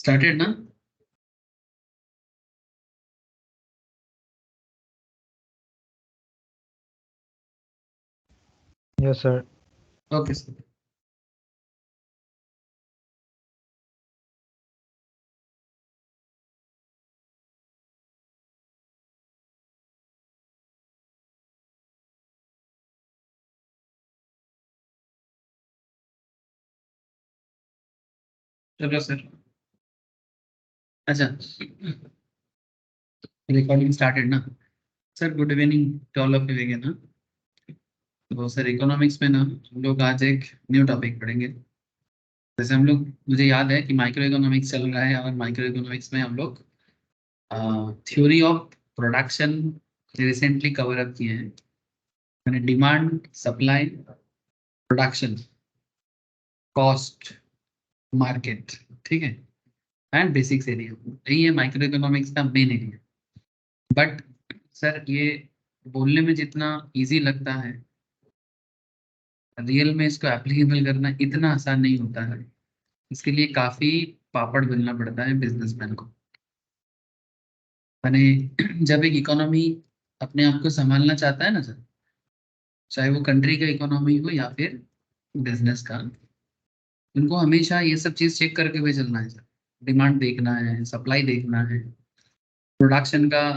Started ना। Yes, sir. Okay sir. चलो sir. अच्छा, रिकॉर्डिंग स्टार्टेड ना। Sir good evening to all of you again ना। तो सर इकोनॉमिक्स में ना हम लोग आज एक न्यू टॉपिक पढ़ेंगे। जैसे हम लोग, मुझे याद है कि माइक्रो इकोनॉमिक्स चल रहा है और माइक्रो इकोनॉमिक्स में हम लोग theory of production recently cover up किए हैं। मैंने demand, supply, production, cost, market, ठीक है, एंड बेसिक्स एरिया, यही है माइक्रो इकोनॉमिक्स का मेन एरिया। बट सर ये बोलने में जितना इजी लगता है, रियल में इसको एप्लीकेबल करना इतना आसान नहीं होता है। इसके लिए काफी पापड़ बेलना पड़ता है बिजनेसमैन को। मैंने जब एक इकोनॉमी अपने आप को संभालना चाहता है ना सर, चाहे वो कंट्री का इकोनॉमी हो या फिर बिजनेस का, उनको हमेशा ये सब चीज चेक करके हुए चलना है सर। डिमांड देखना है, सप्लाई देखना है, प्रोडक्शन का,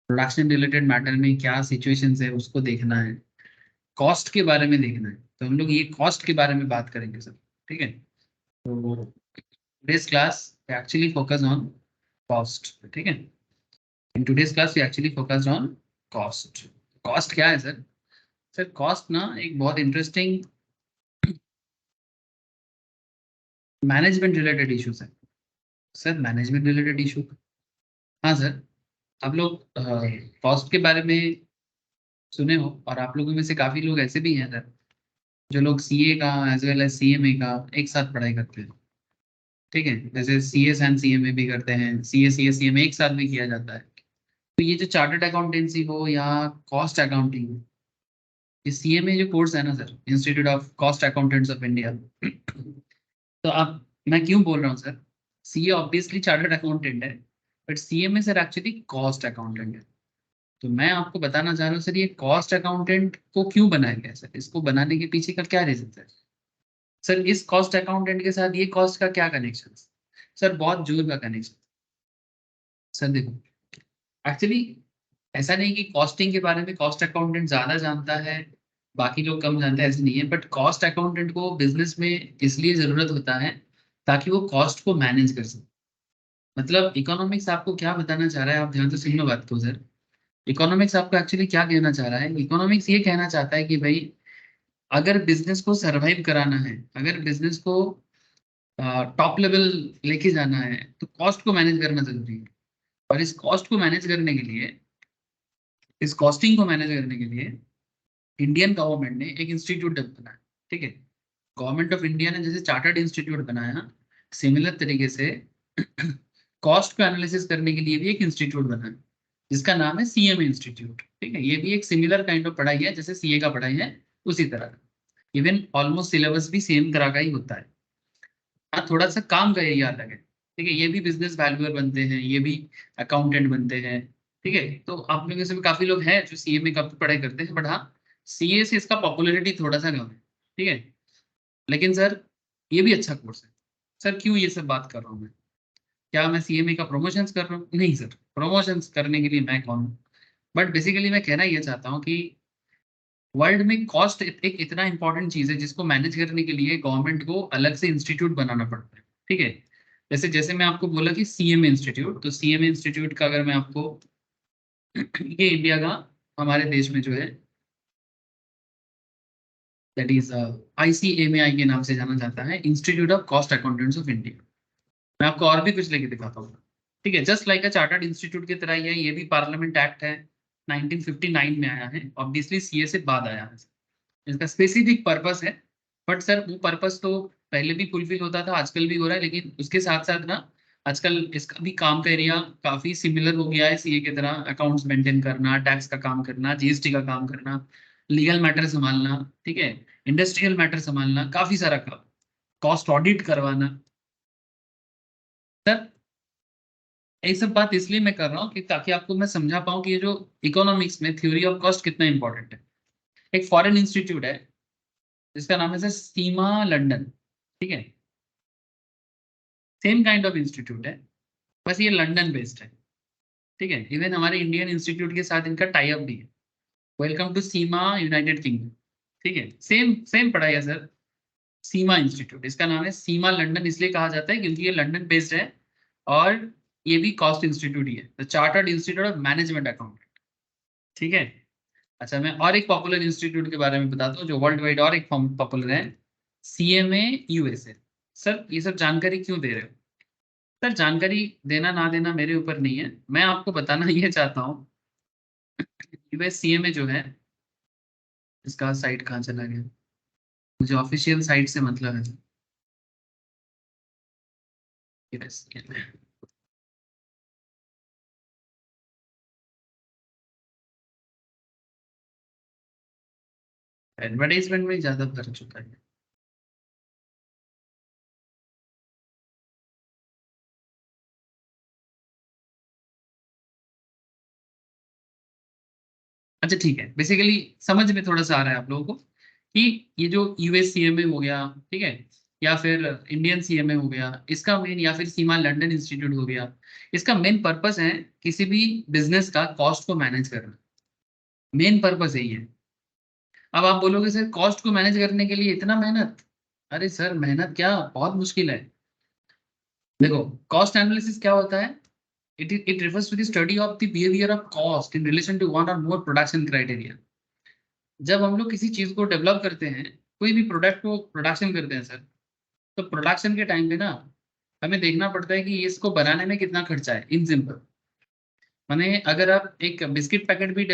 प्रोडक्शन रिलेटेड मैटर में क्या सिचुएशन है उसको देखना है, कॉस्ट के बारे में देखना है। तो हम लोग ये कॉस्ट के बारे में बात करेंगे सर, ठीक है। तो today's class we actually focus on cost, ठीक है। in today's class we actually focus on cost. cost क्या है सर? सर कॉस्ट ना एक बहुत इंटरेस्टिंग मैनेजमेंट रिलेटेड इश्यूज है। सर मैनेजमेंट रिलेटेड इशू, हाँ सर। आप लोग कॉस्ट के बारे में सुने हो, और आप लोगों में से काफी लोग ऐसे भी हैं सर जो लोग सीए का एज वेल एज सीएमए का एक साथ पढ़ाई करते हैं, ठीक है। जैसे सीएस एंड सीएमए भी करते हैं, सीए सीए सीएमए एक साथ भी किया जाता है। तो ये जो चार्टर्ड अकाउंटेंसी हो या कॉस्ट अकाउंटिंग हो, ये सीएमए जो कोर्स है ना sir, Institute of Cost Accountants of India, तो आप, मैं क्यों बोल रहा हूँ sir, CA obviously chartered accountant है, but CMA sir actually cost accountant है। तो मैं आपको बताना चाह रहा हूँ सर, ये कॉस्ट अकाउंटेंट को क्यों बनाया गया है सर, इसको बनाने के पीछे का क्या रीजन है सर, इस कॉस्ट अकाउंटेंट के साथ ये कॉस्ट का क्या कनेक्शन? सर बहुत जोर का कनेक्शन। सर देखो, एक्चुअली ऐसा नहीं कि कॉस्टिंग के बारे में कॉस्ट अकाउंटेंट ज्यादा जानता है, बाकी लोग कम जानते हैं, ऐसे नहीं है। बट कॉस्ट अकाउंटेंट को बिजनेस में इसलिए जरूरत होता है ताकि वो कॉस्ट को मैनेज कर सके। मतलब इकोनॉमिक्स आपको क्या बताना चाह रहा है, आप ध्यान से सुनो बात को सर। इकोनॉमिक्स आपको एक्चुअली क्या कहना चाह रहा है, इकोनॉमिक्स ये कहना चाहता है कि भाई, अगर बिजनेस को सरवाइव कराना है, अगर बिजनेस को टॉप लेवल लेके जाना है, तो कॉस्ट को मैनेज करना जरूरी है। और इस कॉस्ट को मैनेज करने के लिए, इस कॉस्टिंग को मैनेज करने के लिए इंडियन गवर्नमेंट ने एक इंस्टीट्यूट बनाया, ठीक है। गवर्नमेंट ऑफ इंडिया ने जैसे चार्टर्ड इंस्टीट्यूट बनाया, सिमिलर तरीके से कॉस्ट को एनालिसिस करने के लिए भी एक इंस्टीट्यूट बनाया, जिसका नाम है सीएमए इंस्टीट्यूट, ठीक है। ये भी एक सिमिलर काइंड ऑफ पढ़ाई है, जैसे सीए का पढ़ाई है उसी तरह का। इवन ऑलमोस्ट सिलेबस भी सेम तरह का ही होता है। हाँ, थोड़ा सा काम का एरिया अलग है, ठीक है। ये भी बिजनेस वैल्यूअर बनते हैं, ये भी अकाउंटेंट बनते हैं, ठीक है। तो आप लोगों से भी काफी लोग हैं जो सीए में काफी पढ़ाई करते हैं, बट हाँ, सीए से इसका पॉपुलैरिटी थोड़ा सा कम है, ठीक है। लेकिन सर ये भी अच्छा कोर्स है। सर क्यों ये सब बात कर रहा हूँ मैं? क्या मैं सीएमए का प्रमोशंस कर रहा हूँ? नहीं सर, प्रमोशंस करने के लिए मैं कौन हूँ। बट बेसिकली मैं कहना ये चाहता हूँ कि वर्ल्ड में कॉस्ट एक इतना इंपॉर्टेंट चीज है जिसको मैनेज करने के लिए गवर्नमेंट को अलग से इंस्टीट्यूट बनाना पड़ता है, ठीक है। जैसे जैसे मैं आपको बोला कि सीएमए इंस्टीट्यूट, तो सीएमए इंस्टीट्यूट का अगर मैं आपको ये इंडिया का, हमारे देश में जो है, दैट इज आईसीएमएआई के नाम से जाना जाता है, institute of Cost Accountants of India. मैं आपको और भी कुछ लेके दिखाता हूँ, ठीक है। Just like a chartered institute की तरह ही है, ये भी पार्लियामेंट एक्ट है, 1959 में आया है, ऑब्वियसली सीए से बाद आया है। इसका स्पेसिफिक पर्पस है, बट सर वो पर्पस तो पहले भी फुलफिल होता था, आजकल भी हो रहा है, लेकिन उसके साथ साथ ना आजकल इसका भी काम का एरिया काफी सिमिलर हो गया है सीए की तरह। अकाउंट्स मेंटेन करना, टैक्स का काम करना, जीएसटी का काम करना, लीगल मैटर संभालना, ठीक है, इंडस्ट्रियल मैटर संभालना, काफी सारा काम, कॉस्ट ऑडिट करवाना, सर ये सब बात इसलिए मैं कर रहा हूँ कि ताकि आपको मैं समझा पाऊँ कि ये जो इकोनॉमिक्स में थ्योरी ऑफ कॉस्ट कितना इंपॉर्टेंट है। एक फॉरेन इंस्टीट्यूट है जिसका नाम है सर सीमा लंदन, ठीक है। सेम काइंड ऑफ इंस्टीट्यूट है, बस ये लंदन बेस्ड है, ठीक है। इवन हमारे इंडियन इंस्टीट्यूट के साथ इनका टाई अप भी है। Welcome to Seema United Kingdom, ठीक है। सेम सेम पढ़ाई है सर। सीमा इंस्टीट्यूट, इसका नाम है सीमा लंदन इसलिए कहा जाता है क्योंकि ये लंदन बेस्ड है और ये भी कॉस्ट इंस्टीट्यूट ही है, the chartered institute of management accountant, ठीक है। अच्छा, मैं और एक पॉपुलर इंस्टीट्यूट के बारे में बताता हूँ जो वर्ल्ड वाइड और एक पॉपुलर है, CMA USA। सर ये सब जानकारी क्यों दे रहे हो? सर जानकारी देना ना देना मेरे ऊपर नहीं है, मैं आपको बताना ये चाहता हूँ CMA जो है, इसका साइट कहाँ चला गया, मुझे ऑफिशियल साइट से मतलब है। एडवर्टाइजमेंट में ज्यादा कर चुका है। अच्छा ठीक है, बेसिकली समझ में थोड़ा सा आ रहा है आप लोगों को कि ये जो US CMA हो गया, ठीक है, या फिर इंडियन CMA हो गया, इसका मेन, या फिर सीमा लंदन इंस्टीट्यूट हो गया, इसका मेन पर्पस है किसी भी बिजनेस का कॉस्ट को मैनेज करना। मेन पर्पस यही है। अब आप बोलोगे सर कॉस्ट को मैनेज करने के लिए इतना मेहनत, अरे सर मेहनत क्या, बहुत मुश्किल है। देखो, कॉस्ट एनालिसिस क्या होता है? It refers to the study of the behavior of cost in relation to one or more production criteria। जब हम लोग किसी चीज को डेवलप करते हैं, कोई भी प्रोडक्ट को प्रोडक्शन करते हैं सर, तो प्रोडक्शन के टाइम पे ना हमें देखना पड़ता है कि इसको बनाने में कितना खर्चा है। इन सिंपल माने, अगर आप एक बिस्किट पैकेट भी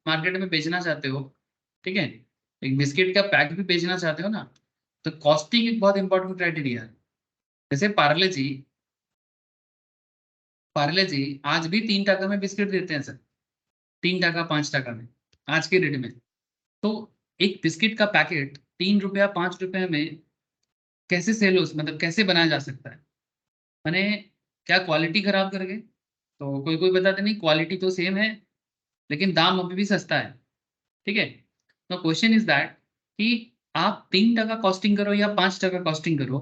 मार्केट में बेचना चाहते हो, ठीक है, एक बिस्किट का पैक भी बेचना चाहते हो ना, तो कॉस्टिंग एक बहुत इंपॉर्टेंट क्राइटेरिया है। जैसे पार्ले जी आज भी 3 टका में बिस्किट देते हैं सर, 3 टका 5 टका में, आज के रेट में। तो एक बिस्किट का पैकेट 3 रुपया 5 रुपया में कैसे सेल हो, मतलब कैसे बनाया जा सकता है? मैंने क्या क्वालिटी खराब करके? तो कोई कोई बताते नहीं, क्वालिटी तो सेम है लेकिन दाम अभी भी सस्ता है, ठीक है। तो क्वेश्चन इज दैट कि आप 3 टका कॉस्टिंग करो या 5 टका कॉस्टिंग करो,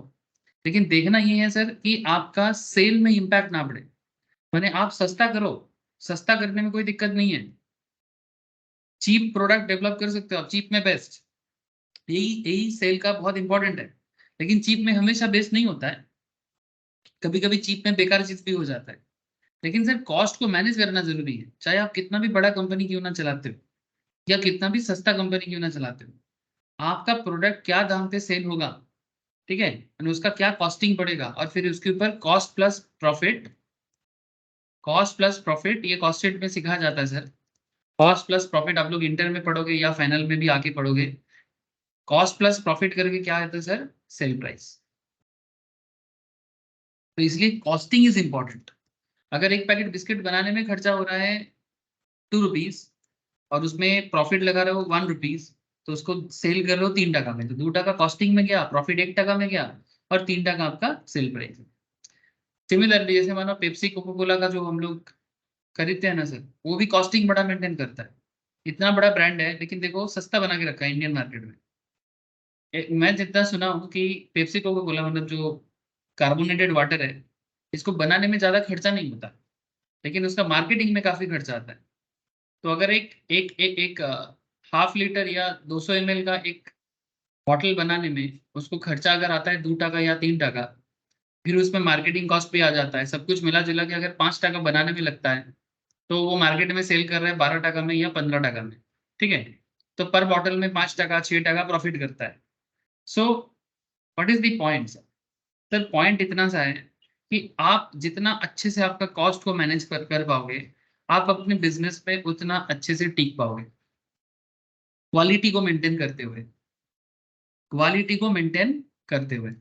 लेकिन देखना ये है सर कि आपका सेल में इम्पैक्ट ना पड़े। मैंने आप सस्ता करो, सस्ता करने में कोई दिक्कत नहीं है, चीप प्रोडक्ट डेवलप कर सकते हो आप, चीप में बेस्ट, यही यही सेल का बहुत इंपॉर्टेंट है। लेकिन चीप में हमेशा बेस्ट नहीं होता है, कभी कभी चीप में बेकार चीज भी हो जाता है। लेकिन सर कॉस्ट को मैनेज करना जरूरी है, चाहे आप कितना भी बड़ा कंपनी क्यों ना चलाते हो या कितना भी सस्ता कंपनी क्यों ना चलाते हो, आपका प्रोडक्ट क्या दाम पे सेल होगा, ठीक है, और उसका क्या कॉस्टिंग पड़ेगा, और फिर उसके ऊपर cost plus profit, cost plus profit, ये कॉस्ट शीट में सिखाया जाता है सर। कॉस्ट प्लस प्रॉफिट आप लोग इंटर में पढ़ोगे या फाइनल में भी आके पढ़ोगे। कॉस्ट प्लस प्रॉफिट करके क्या आता है सर? Sale price. तो इसलिए कॉस्टिंग इज इंपॉर्टेंट। अगर एक पैकेट बिस्किट बनाने में खर्चा हो रहा है 2 रुपीज और उसमें प्रॉफिट लगा रहे हो 1 रुपीज, तो उसको सेल कर रहे हो 3 टका में, तो 2 टका कॉस्टिंग में गया, प्रॉफिट 1 टका में गया, और 3 टका आपका सेल प्राइस। सिमिलरली जैसे मानो पेप्सी कोको कोला का जो हम लोग खरीदते हैं ना सर, वो भी कॉस्टिंग बड़ा मेंटेन करता है। इतना बड़ा ब्रांड है लेकिन देखो सस्ता बना के रखा है इंडियन मार्केट में। मैं जितना सुना हूँ कि पेप्सी कोको कोला, मतलब जो कार्बोनेटेड वाटर है, इसको बनाने में ज्यादा खर्चा नहीं होता, लेकिन उसका मार्केटिंग में काफी खर्चा आता है। तो अगर एक एक एक, एक 1/2 लीटर या 200 ml का एक बॉटल बनाने में उसको खर्चा अगर आता है 2 टका या 3 टका, फिर उसमें मार्केटिंग कॉस्ट भी आ जाता है, सब कुछ मिला जुला के अगर 5 टका बनाने में लगता है, तो वो मार्केट में सेल कर रहे हैं 12 टका में या 15 टका में, ठीक है। तो पर बॉटल में 5 टका 6 टका प्रॉफिट करता है। So what is the point sir? Sir point इतना सा है कि आप जितना अच्छे से आपका कॉस्ट को मैनेज कर पाओगे, आप अपने बिजनेस में उतना अच्छे से टिक पाओगे, क्वालिटी को मेंटेन करते हुए, क्वालिटी को मेंटेन करते हुए।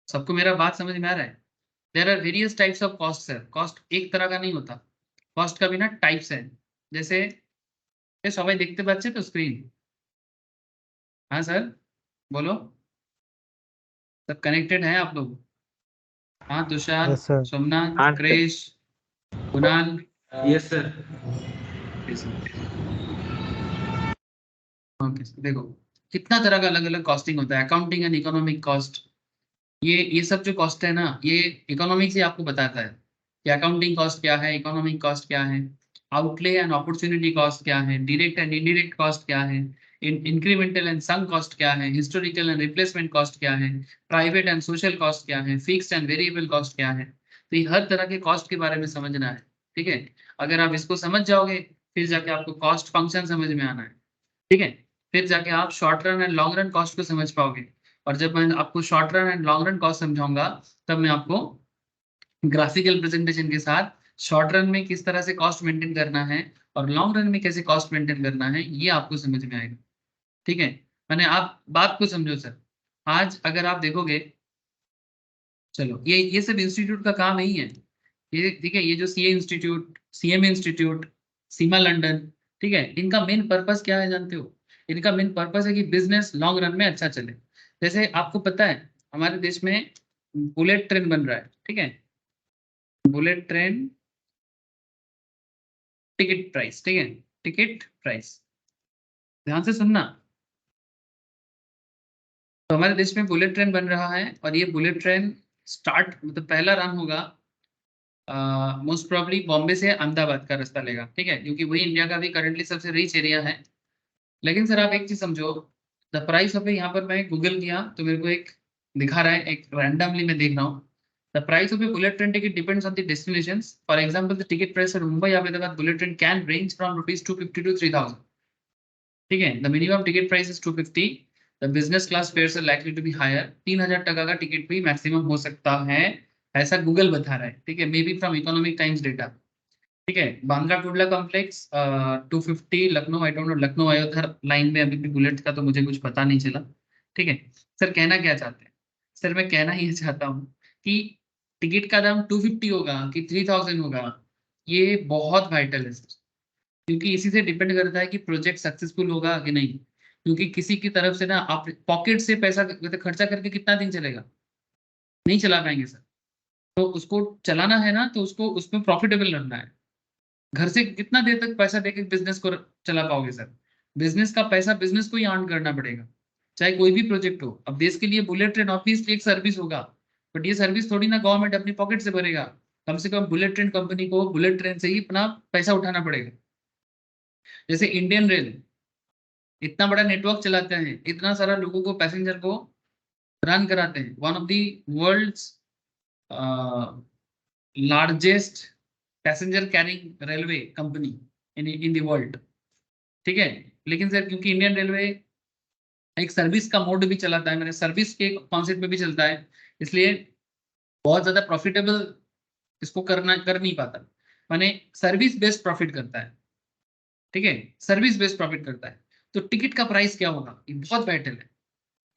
सबको मेरा बात समझ में आ रहा है? There are various types of cost sir, cost एक तरह का नहीं होता, कॉस्ट का भी ना टाइप्स है। जैसे ये सबाई देखते पाচ্ছে तो स्क्रीन? हाँ सर, बोलो, सब कनेक्टेड हैं आप लोग? हाँ तुषार, यस सर। सोमनाथ, हाँ सर। क्रेश, कुणाल। Yes sir. ओके देखो, कितना तरह का अलग अलग कॉस्टिंग होता है, अकाउंटिंग एंड इकोनॉमिक कॉस्ट। ये सब जो कॉस्ट है ना, ये इकोनॉमिक्स ही आपको बताता है कि अकाउंटिंग कॉस्ट क्या है, इकोनॉमिक कॉस्ट क्या है, आउटले एंड अपॉर्चुनिटी कॉस्ट क्या है, डायरेक्ट एंड इनडायरेक्ट कॉस्ट क्या है, इंक्रीमेंटल एंड संक कॉस्ट क्या है, हिस्टोरिकल एंड रिप्लेसमेंट कॉस्ट क्या है, प्राइवेट एंड सोशल कॉस्ट क्या है, फिक्स्ड एंड वेरिएबल कॉस्ट क्या है। तो ये हर तरह के कॉस्ट के बारे में समझना है। ठीक है, अगर आप इसको समझ जाओगे, फिर जाके आपको कॉस्ट फंक्शन समझ में आना है। ठीक है, फिर जाके आप short run and long run cost को समझ पाओगे। और जब मैं आपको short run and long run cost समझाऊंगा, तब मैं आपको ग्राफिकल प्रेजेंटेशन के साथ शॉर्ट रन में किस तरह से कॉस्ट मेंटेन करना है और लॉन्ग रन में कैसे कॉस्ट मेंटेन करना है, ये आपको समझ में आएगा। ठीक है, मैंने आप बात को समझो सर। आज अगर आप देखोगे, चलो ये सब इंस्टीट्यूट का काम यही है। ये ठीक है, ये जो सीए इंस्टीट्यूट, सीएमए इंस्टीट्यूट, सीमा लंदन, ठीक है, इनका मेन पर्पस क्या है जानते हो? इनका मेन पर्पस है कि बिजनेस लॉन्ग रन में अच्छा चले। जैसे आपको पता है, हमारे देश में बुलेट ट्रेन बन रहा है। ठीक है, बुलेट ट्रेन टिकट प्राइस, ठीक है, टिकट प्राइस, ध्यान से सुनना। तो हमारे देश में बुलेट ट्रेन बन रहा है, और ये बुलेट ट्रेन स्टार्ट मतलब पहला रन होगा मोस्ट प्रॉब्ली बॉम्बे से अहमदाबाद का रास्ता लेगा। ठीक है, क्योंकि वही इंडिया का भी करंटली सबसे रिच एरिया है। लेकिन सर आप एक चीज समझो, द प्राइस ऑफ, यहाँ पर मैं गूगल किया तो मेरे को एक दिखा रहा है, एक रैंडमली मैं देख रहा हूँ। The price of a bullet train ticket depends on the destination. For example the ticket price for Mumbai Ahmedabad bullet train can range from ₹250 to 3,000। ठीक है, the minimum ticket price is 250। The business class fares are likely to be higher. 3,000 टका का ticket भी maximum हो सकता है, ऐसा Google बता रहा है। ठीक है, may be from economic times data. ठीक है, Bandra Kurla complex 250, Lucknow, I don't know Lucknow Ayodhya line में अभी भी बुलेट का तो मुझे कुछ पता नहीं चला। ठीक है, सर कहना क्या चाहते हैं? सर मैं कहना ये चाहता हूँ कि टिकट का दाम 250 होगा कि 3,000 होगा, ये बहुत वाइटल है सर। क्योंकि इसी से डिपेंड करता है कि प्रोजेक्ट सक्सेसफुल होगा कि नहीं। क्योंकि किसी की तरफ से ना आप पॉकेट से पैसा मतलब खर्चा करके कितना दिन चलेगा, नहीं चला पाएंगे सर। तो उसको चलाना है ना, तो उसको उसमें प्रॉफिटेबल रहना है। घर से कितना देर तक पैसा देके बिजनेस को चला पाओगे सर? बिजनेस का पैसा बिजनेस को ही अर्न करना पड़ेगा, चाहे कोई भी प्रोजेक्ट हो। अब देश के लिए बुलेट ट्रेन ऑब्वियसली एक सर्विस होगा, बट ये सर्विस थोड़ी ना गवर्नमेंट अपनी पॉकेट से भरेगा। कम से कम बुलेट ट्रेन कंपनी को बुलेट ट्रेन से ही अपना पैसा उठाना पड़ेगा। जैसे इंडियन रेल इतना बड़ा नेटवर्क चलाते हैं, इतना सारा लोगों को, पैसेंजर को रन कराते हैं, one of the world's largest passenger carrying railway company in the world. ठीक है, लेकिन सर क्योंकि इंडियन रेलवे एक सर्विस का मोड भी चलाता है, मेरे सर्विस के कॉन्सेप्ट में भी चलता है, इसलिए बहुत ज्यादा प्रॉफिटेबल इसको कर नहीं पाता। माने सर्विस बेस्ड प्रॉफिट करता है। ठीक है, सर्विस बेस्ड प्रॉफिट करता है। तो टिकट का प्राइस क्या होगा, ये बहुत वाइटल है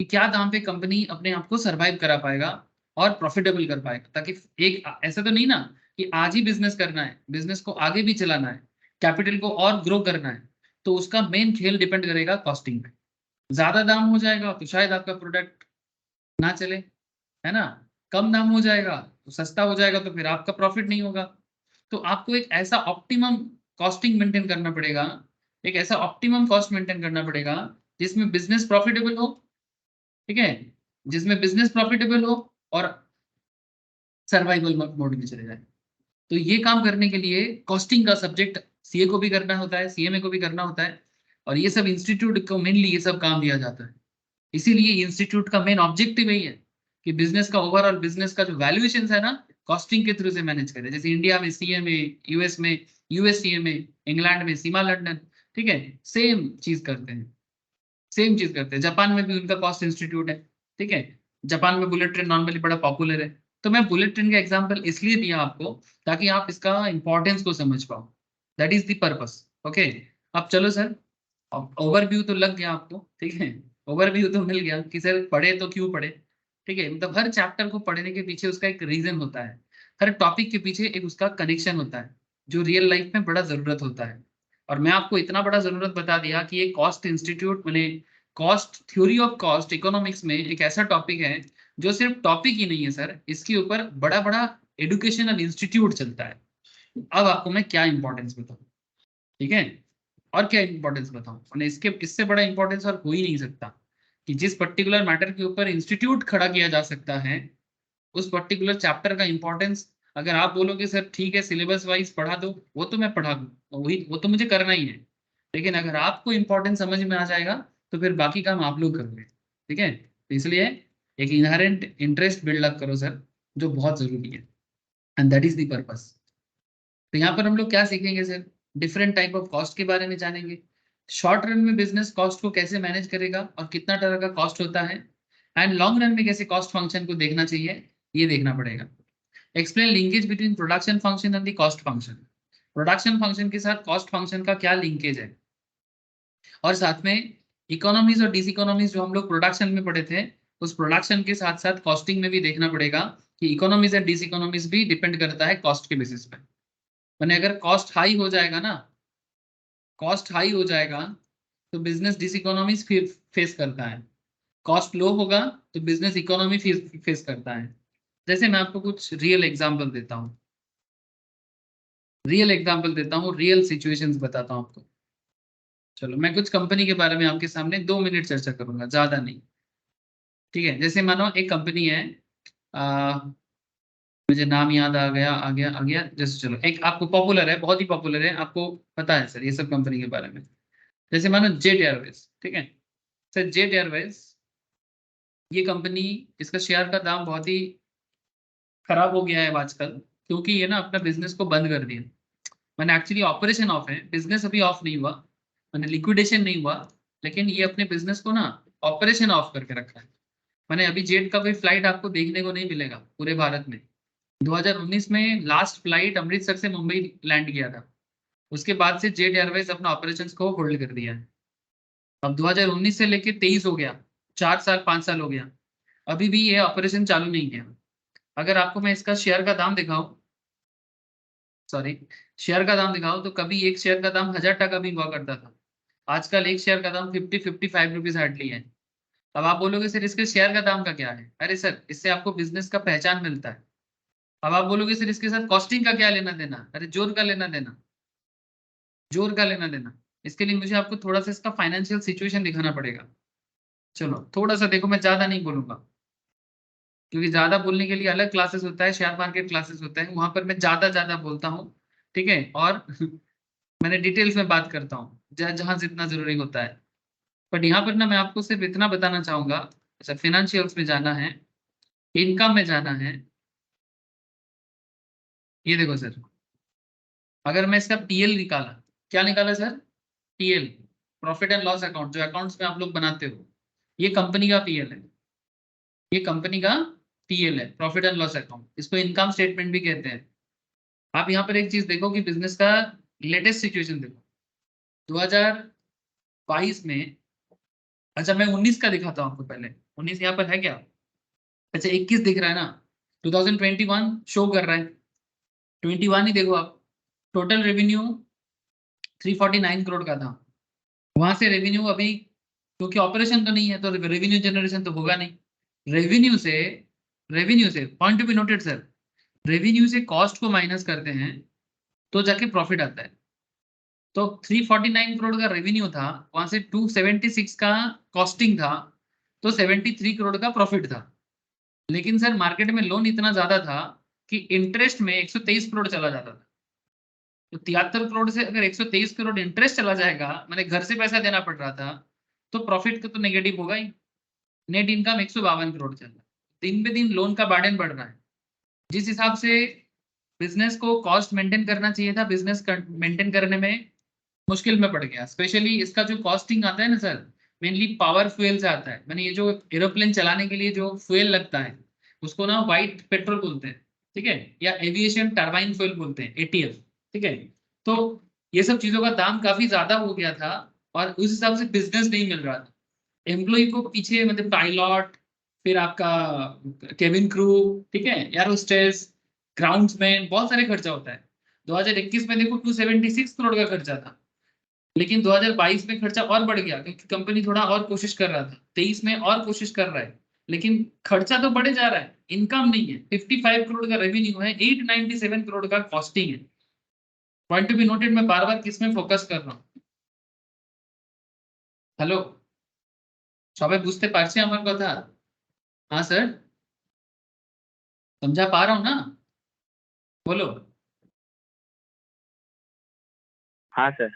कि क्या दाम पे कंपनी अपने आप को सरवाइव करा पाएगा और प्रॉफिटेबल कर पाएगा। ताकि एक ऐसा तो नहीं ना कि आज ही बिजनेस करना है, बिजनेस को आगे भी चलाना है, कैपिटल को और ग्रो करना है, तो उसका मेन खेल डिपेंड करेगा कॉस्टिंग पे। ज्यादा दाम हो जाएगा तो शायद आपका प्रोडक्ट ना चले, है ना। कम दाम हो जाएगा तो सस्ता हो जाएगा, तो फिर आपका प्रॉफिट नहीं होगा। तो आपको एक ऐसा ऑप्टिमम कॉस्टिंग मेंटेन करना पड़ेगा, एक ऐसा ऑप्टिमम कॉस्ट मेंटेन करना पड़ेगा जिसमें बिजनेस प्रॉफिटेबल हो। ठीक है, जिसमें बिजनेस प्रॉफिटेबल हो और सर्वाइवल मोड में चले जाए। तो ये काम करने के लिए कॉस्टिंग का सब्जेक्ट सीए को भी करना होता है, सीएमए को भी करना होता है, और ये सब इंस्टीट्यूट को मेनली ये सब काम दिया जाता है। इसीलिए इंस्टीट्यूट का मेन ऑब्जेक्टिव यही है कि बिजनेस का ओवरऑल, बिजनेस का जो वैल्यूएशन है ना, कॉस्टिंग के थ्रू से मैनेज करे। जैसे इंडिया में सीएमए, यूएस में यूएस सीएमए, इंग्लैंड में सीमा लंदन। ठीक है, सेम चीज करते हैं, सेम चीज करते हैं। जापान में भी उनका कॉस्ट इंस्टीट्यूट है। ठीक है, जापान में बुलेट ट्रेन नॉर्मली बड़ा पॉपुलर है। तो मैं बुलेट ट्रेन का एग्जांपल इसलिए दिया आपको ताकि आप इसका इंपॉर्टेंस को समझ पाओ। That is the purpose. Okay, अब चलो सर, ओवरव्यू तो लग गया आपको। ठीक है, ओवरव्यू तो मिल गया कि सर पढ़े तो क्यों पढ़े। ठीक है, मतलब हर चैप्टर को पढ़ने के पीछे उसका एक रीजन होता है, हर टॉपिक के पीछे एक उसका कनेक्शन होता है, जो रियल लाइफ में बड़ा जरूरत होता है। और मैं आपको इतना बड़ा जरूरत बता दिया कि ये कॉस्ट इंस्टीट्यूट मैंने cost, theory of cost economics में एक ऐसा टॉपिक है जो सिर्फ टॉपिक ही नहीं है सर, इसके ऊपर बड़ा बड़ा एजुकेशनल इंस्टीट्यूट चलता है। अब आपको मैं क्या इंपॉर्टेंस बताऊं, ठीक है, और क्या इंपॉर्टेंस बताऊं, और इसके इससे बड़ा इंपॉर्टेंस और हो ही नहीं सकता कि जिस पर्टिकुलर मैटर के ऊपर इंस्टीट्यूट खड़ा किया जा सकता है, उस पर्टिकुलर चैप्टर का इंपॉर्टेंस अगर आप बोलोगे सर ठीक है सिलेबस वाइज पढ़ा दो, वो तो मैं पढ़ा दूँ, वही वो तो मुझे करना ही है, लेकिन अगर आपको इंपॉर्टेंस समझ में आ जाएगा तो फिर बाकी काम आप लोग करोगे, ठीक है। तो इसलिए एक इनहेरेंट इंटरेस्ट बिल्डअप करो सर, जो बहुत जरूरी है, and that is the purpose. तो यहाँ पर हम लोग क्या सीखेंगे sir, different type of cost के बारे में जानेंगे। शॉर्ट रन में बिजनेस कॉस्ट को कैसे मैनेज करेगा और कितना तरह का कॉस्ट होता है, एंड लॉन्ग रन में कैसे कॉस्ट फंक्शन को देखना चाहिए, ये देखना पड़ेगा। Explain linkage between production function and the cost function, production function के साथ कॉस्ट फंक्शन का क्या लिंकेज है, और साथ में इकोनॉमीज और डिसइकोनॉमीज जो हम लोग प्रोडक्शन में पढ़े थे, उस प्रोडक्शन के साथ साथ कॉस्टिंग में भी देखना पड़ेगा कि इकोनॉमीज एंड डिसइकोनॉमीज भी डिपेंड करता है कॉस्ट के बेसिस पे। मैंने अगर कॉस्ट हाई हो जाएगा ना, कॉस्ट हाई हो जाएगा तो बिजनेस डिसइकोनॉमीज फेस करता है, कॉस्ट लो होगा तो बिजनेस इकोनॉमी फेस करता है। जैसे मैं आपको कुछ रियल एग्जांपल देता हूँ, रियल सिचुएशंस बताता हूँ आपको। चलो मैं कुछ कंपनी के बारे में आपके सामने 2 मिनट चर्चा करूंगा, ज्यादा नहीं, ठीक है। जैसे मानो एक कंपनी है, आ, मुझे नाम याद आ गया जैसे, चलो एक आपको पॉपुलर है, बहुत ही पॉपुलर है, आपको पता है सर ये सब कंपनी के बारे में। जैसे मानो जेट एयरवेज, ठीक है सर, जेट एयरवेज ये कंपनी, इसका शेयर का दाम बहुत ही खराब हो गया है आजकल, क्योंकि ये ना अपना बिजनेस को बंद कर दिया। मैंने एक्चुअली ऑपरेशन ऑफ है, बिजनेस अभी ऑफ नहीं हुआ, मैंने लिक्विडेशन नहीं हुआ, लेकिन ये अपने बिजनेस को ना ऑपरेशन ऑफ करके रखा है। मैंने अभी जेट का कोई फ्लाइट आपको देखने को नहीं मिलेगा पूरे भारत में। 2019 में लास्ट फ्लाइट अमृतसर से मुंबई लैंड किया था, उसके बाद से जेट एयरवेज अपना ऑपरेशंस को होल्ड कर दिया है। अब 2019 से लेके 23 हो गया, 4 साल 5 साल हो गया, अभी भी ये ऑपरेशन चालू नहीं किया। अगर आपको मैं इसका शेयर का दाम दिखाऊं, सॉरी, शेयर का दाम दिखाऊं, तो कभी एक शेयर का दाम 1000 टका भी हुआ करता था, आजकल एक शेयर का दाम 50-55 रुपीज हार्डली है। अब आप बोलोगे सर इसके शेयर का दाम का क्या है, अरे सर इससे आपको बिजनेस का पहचान मिलता है। अब आप बोलोगे सर इसके साथ कॉस्टिंग का क्या लेना देना, अरे जोर का लेना देना, जोर का लेना देना। इसके लिए मुझे आपको थोड़ा सा इसका फाइनेंशियल सिचुएशन दिखाना पड़ेगा। चलो थोड़ा सा देखो, मैं ज्यादा नहीं बोलूंगा, क्योंकि ज्यादा बोलने के लिए अलग क्लासेस होता है, शेयर मार्केट क्लासेस होता है, वहां पर मैं ज्यादा ज्यादा बोलता हूँ, ठीक है, और मैंने डिटेल्स में बात करता हूँ जहां जितना जरूरी होता है। बट यहाँ पर ना मैं आपको सिर्फ इतना बताना चाहूंगा, अच्छा फिनेंशियल्स में जाना है, इनकम में जाना है। ये देखो सर, अगर मैं इसका पीएल निकाला, क्या निकाला sir, PL, profit and loss account, जो अकाउंट्स में आप लोग बनाते हो, ये कंपनी का पीएल है, ये कंपनी का पीएल है, प्रॉफिट एंड लॉस अकाउंट, इसको इनकम स्टेटमेंट भी कहते हैं। आप यहाँ पर एक चीज देखो कि बिजनेस का लेटेस्ट सिचुएशन देखो, 2022 में, अच्छा मैं 19 का दिखाता हूँ आपको पहले, 19 यहाँ पर है क्या, अच्छा 21 दिख रहा है ना, 2021 शो कर रहा है, 21 ही देखो आप, टोटल रेवेन्यू 349 करोड़ का था, वहां से रेवेन्यू अभी, क्योंकि ऑपरेशन तो नहीं है तो रेवेन्यू जनरेशन तो होगा नहीं, रेवेन्यू से, रेवेन्यू से point to be noted sir, revenue से कॉस्ट को माइनस करते हैं तो जाके प्रॉफिट आता है। तो 349 करोड़ का रेवेन्यू था, वहां से 276 का कॉस्टिंग था, तो 73 करोड़ का प्रॉफिट था। लेकिन सर मार्केट में लोन इतना ज्यादा था कि इंटरेस्ट में 123 करोड़ चला जाता था। तो 73 करोड़ से अगर 123 करोड़ इंटरेस्ट चला जाएगा, मैंने घर से पैसा देना पड़ रहा था, तो प्रॉफिट का तो नेगेटिव होगा ही। नेट इनकम 152 करोड़ चल रहा है, दिन पे दिन लोन का बर्डन बढ़ रहा है। जिस हिसाब से बिजनेस को कॉस्ट मेंटेन करना चाहिए था, बिजनेस मेंटेन करने में मुश्किल में पड़ गया। स्पेशली इसका जो कॉस्टिंग आता है ना सर, मेनली पावर फ्यूल से आता है। मैंने ये जो एरोप्लेन चलाने के लिए जो फ्यूल लगता है, उसको ना व्हाइट पेट्रोल बोलते हैं, ठीक है, या एविएशन टरबाइन फ्यूल बोलते हैं, एटीएफ, ठीक है। तो ये सब चीजों का दाम काफी ज्यादा हो गया था, और उस हिसाब से बिजनेस नहीं मिल रहा था। एम्प्लॉय को पीछे, मतलब पायलट, फिर आपका केबिन क्रू, ठीक है, एरोस्टेस, ग्राउंड्समैन, बहुत सारे खर्चा होता है। 2021 में देखो 276 करोड़ का खर्चा था, लेकिन 2022 में खर्चा और बढ़ गया, क्योंकि कंपनी थोड़ा और कोशिश कर रहा था, 23 में और कोशिश कर रहा है, लेकिन खर्चा तो बढ़े जा रहा है, इनकम नहीं है। 55 करोड़ का रेवेन्यू है, 897 करोड़ का कॉस्टिंग है। पॉइंट टू बी नोटेड, मैं बार बार किस में फोकस कर रहा हूँ। हेलो, সবাই বুঝতে পারছে আমার কথা? हाँ सर, समझा पा रहा हूँ ना? बोलो। हाँ सर।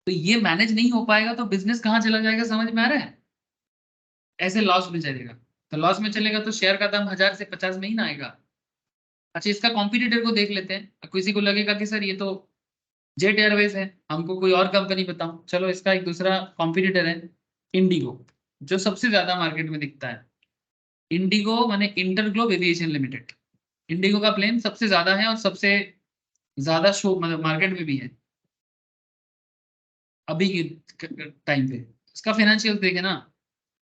तो ये मैनेज नहीं हो पाएगा तो बिजनेस कहाँ चला जाएगा, समझ में आ रहा है? ऐसे लॉस में चलेगा, तो लॉस में चलेगा तो शेयर का दाम 1000 से 50 में ही ना आएगा। अच्छा, इसका कॉम्पिटिटर को देख लेते हैं। किसी को लगेगा कि सर ये तो जेट एयरवेज है, हमको कोई और कंपनी बताओ। चलो, इसका एक दूसरा कॉम्पिटिटर है इंडिगो, जो सबसे ज्यादा मार्केट में दिखता है। इंडिगो माने इंटरग्लोब एविएशन लिमिटेड। इंडिगो का प्लेन सबसे ज्यादा है और सबसे ज्यादा शो मतलब मार्केट में भी है अभी के टाइम पे। इसका फाइनेंशियल देखे ना,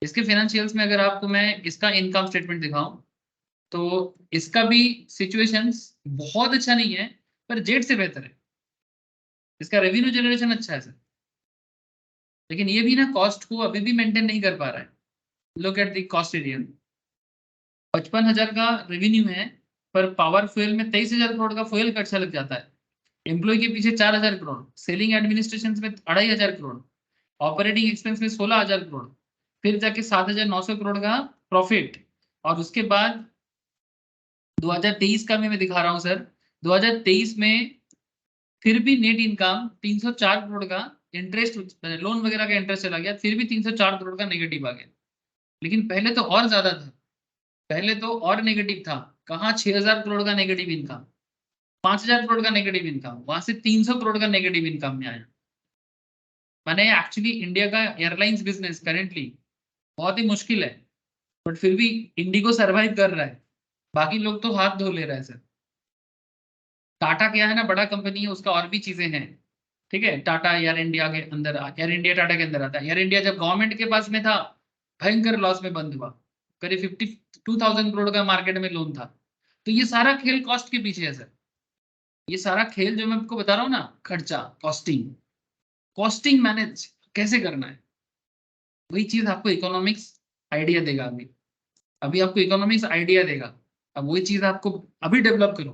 इसके फाइनेंशियल्स में अगर आपको मैं इसका इनकम स्टेटमेंट दिखाऊं तो इसका भी सिचुएशंस बहुत अच्छा नहीं है, पर जेट से बेहतर है। इसका रेवेन्यू जनरेशन अच्छा है सर, लेकिन ये भी ना कॉस्ट को अभी भी मेंटेन नहीं कर पा रहा है। Look at the cost area, 55,000 का रेवेन्यू है, पर पावर फ्यूल में 23,000 करोड़ का फ्यूल खर्चा लग जाता है। एम्प्लॉय के पीछे 4,000 करोड़, सेलिंग एडमिनिस्ट्रेशन में 2,500 करोड़, ऑपरेटिंग एक्सपेंस में 16,000 करोड़, फिर जाके 7,900 करोड़ का प्रॉफिट। और उसके बाद 2023 का भी मैं दिखा रहा हूँ सर। 2023 में फिर भी नेट इनकम 304 करोड़ का, इंटरेस्ट लोन वगैरह का इंटरेस्ट चला गया, फिर भी 304 करोड़ का नेगेटिव आ गया। लेकिन पहले तो और ज्यादा था, पहले तो और नेगेटिव था। कहाँ 6,000 करोड़ का नेगेटिव इनकम, 5,000 करोड़ का नेगेटिव इनकम, वहां से 300 करोड़ का नेगेटिव इनकम में आया। मैंने एक्चुअली इंडिया का एयरलाइंस बिजनेस करेंटली बहुत ही मुश्किल है, बट फिर भी इंडिगो सरवाइव कर रहा है। बाकी लोग तो हाथ धो ले रहे हैं सर। टाटा क्या है ना, बड़ा कंपनी है, उसका और भी चीजें हैं। ठीक है, टाटा एयर इंडिया के अंदर, एयर इंडिया टाटा के अंदर आता है। एयर इंडिया जब गवर्नमेंट के पास में था, भयंकर लॉस में बंद हुआ, करीब 52,000 करोड़ का मार्केट में लोन था। तो ये सारा खेल कॉस्ट के पीछे है सर। ये सारा खेल जो मैं आपको बता रहा हूँ ना, खर्चा, कॉस्टिंग, कॉस्टिंग मैनेज कैसे करना है, वही चीज आपको इकोनॉमिक्स आइडिया देगा। अभी अभी आपको इकोनॉमिक्स आइडिया देगा। अब वही चीज आपको अभी डेवलप करो।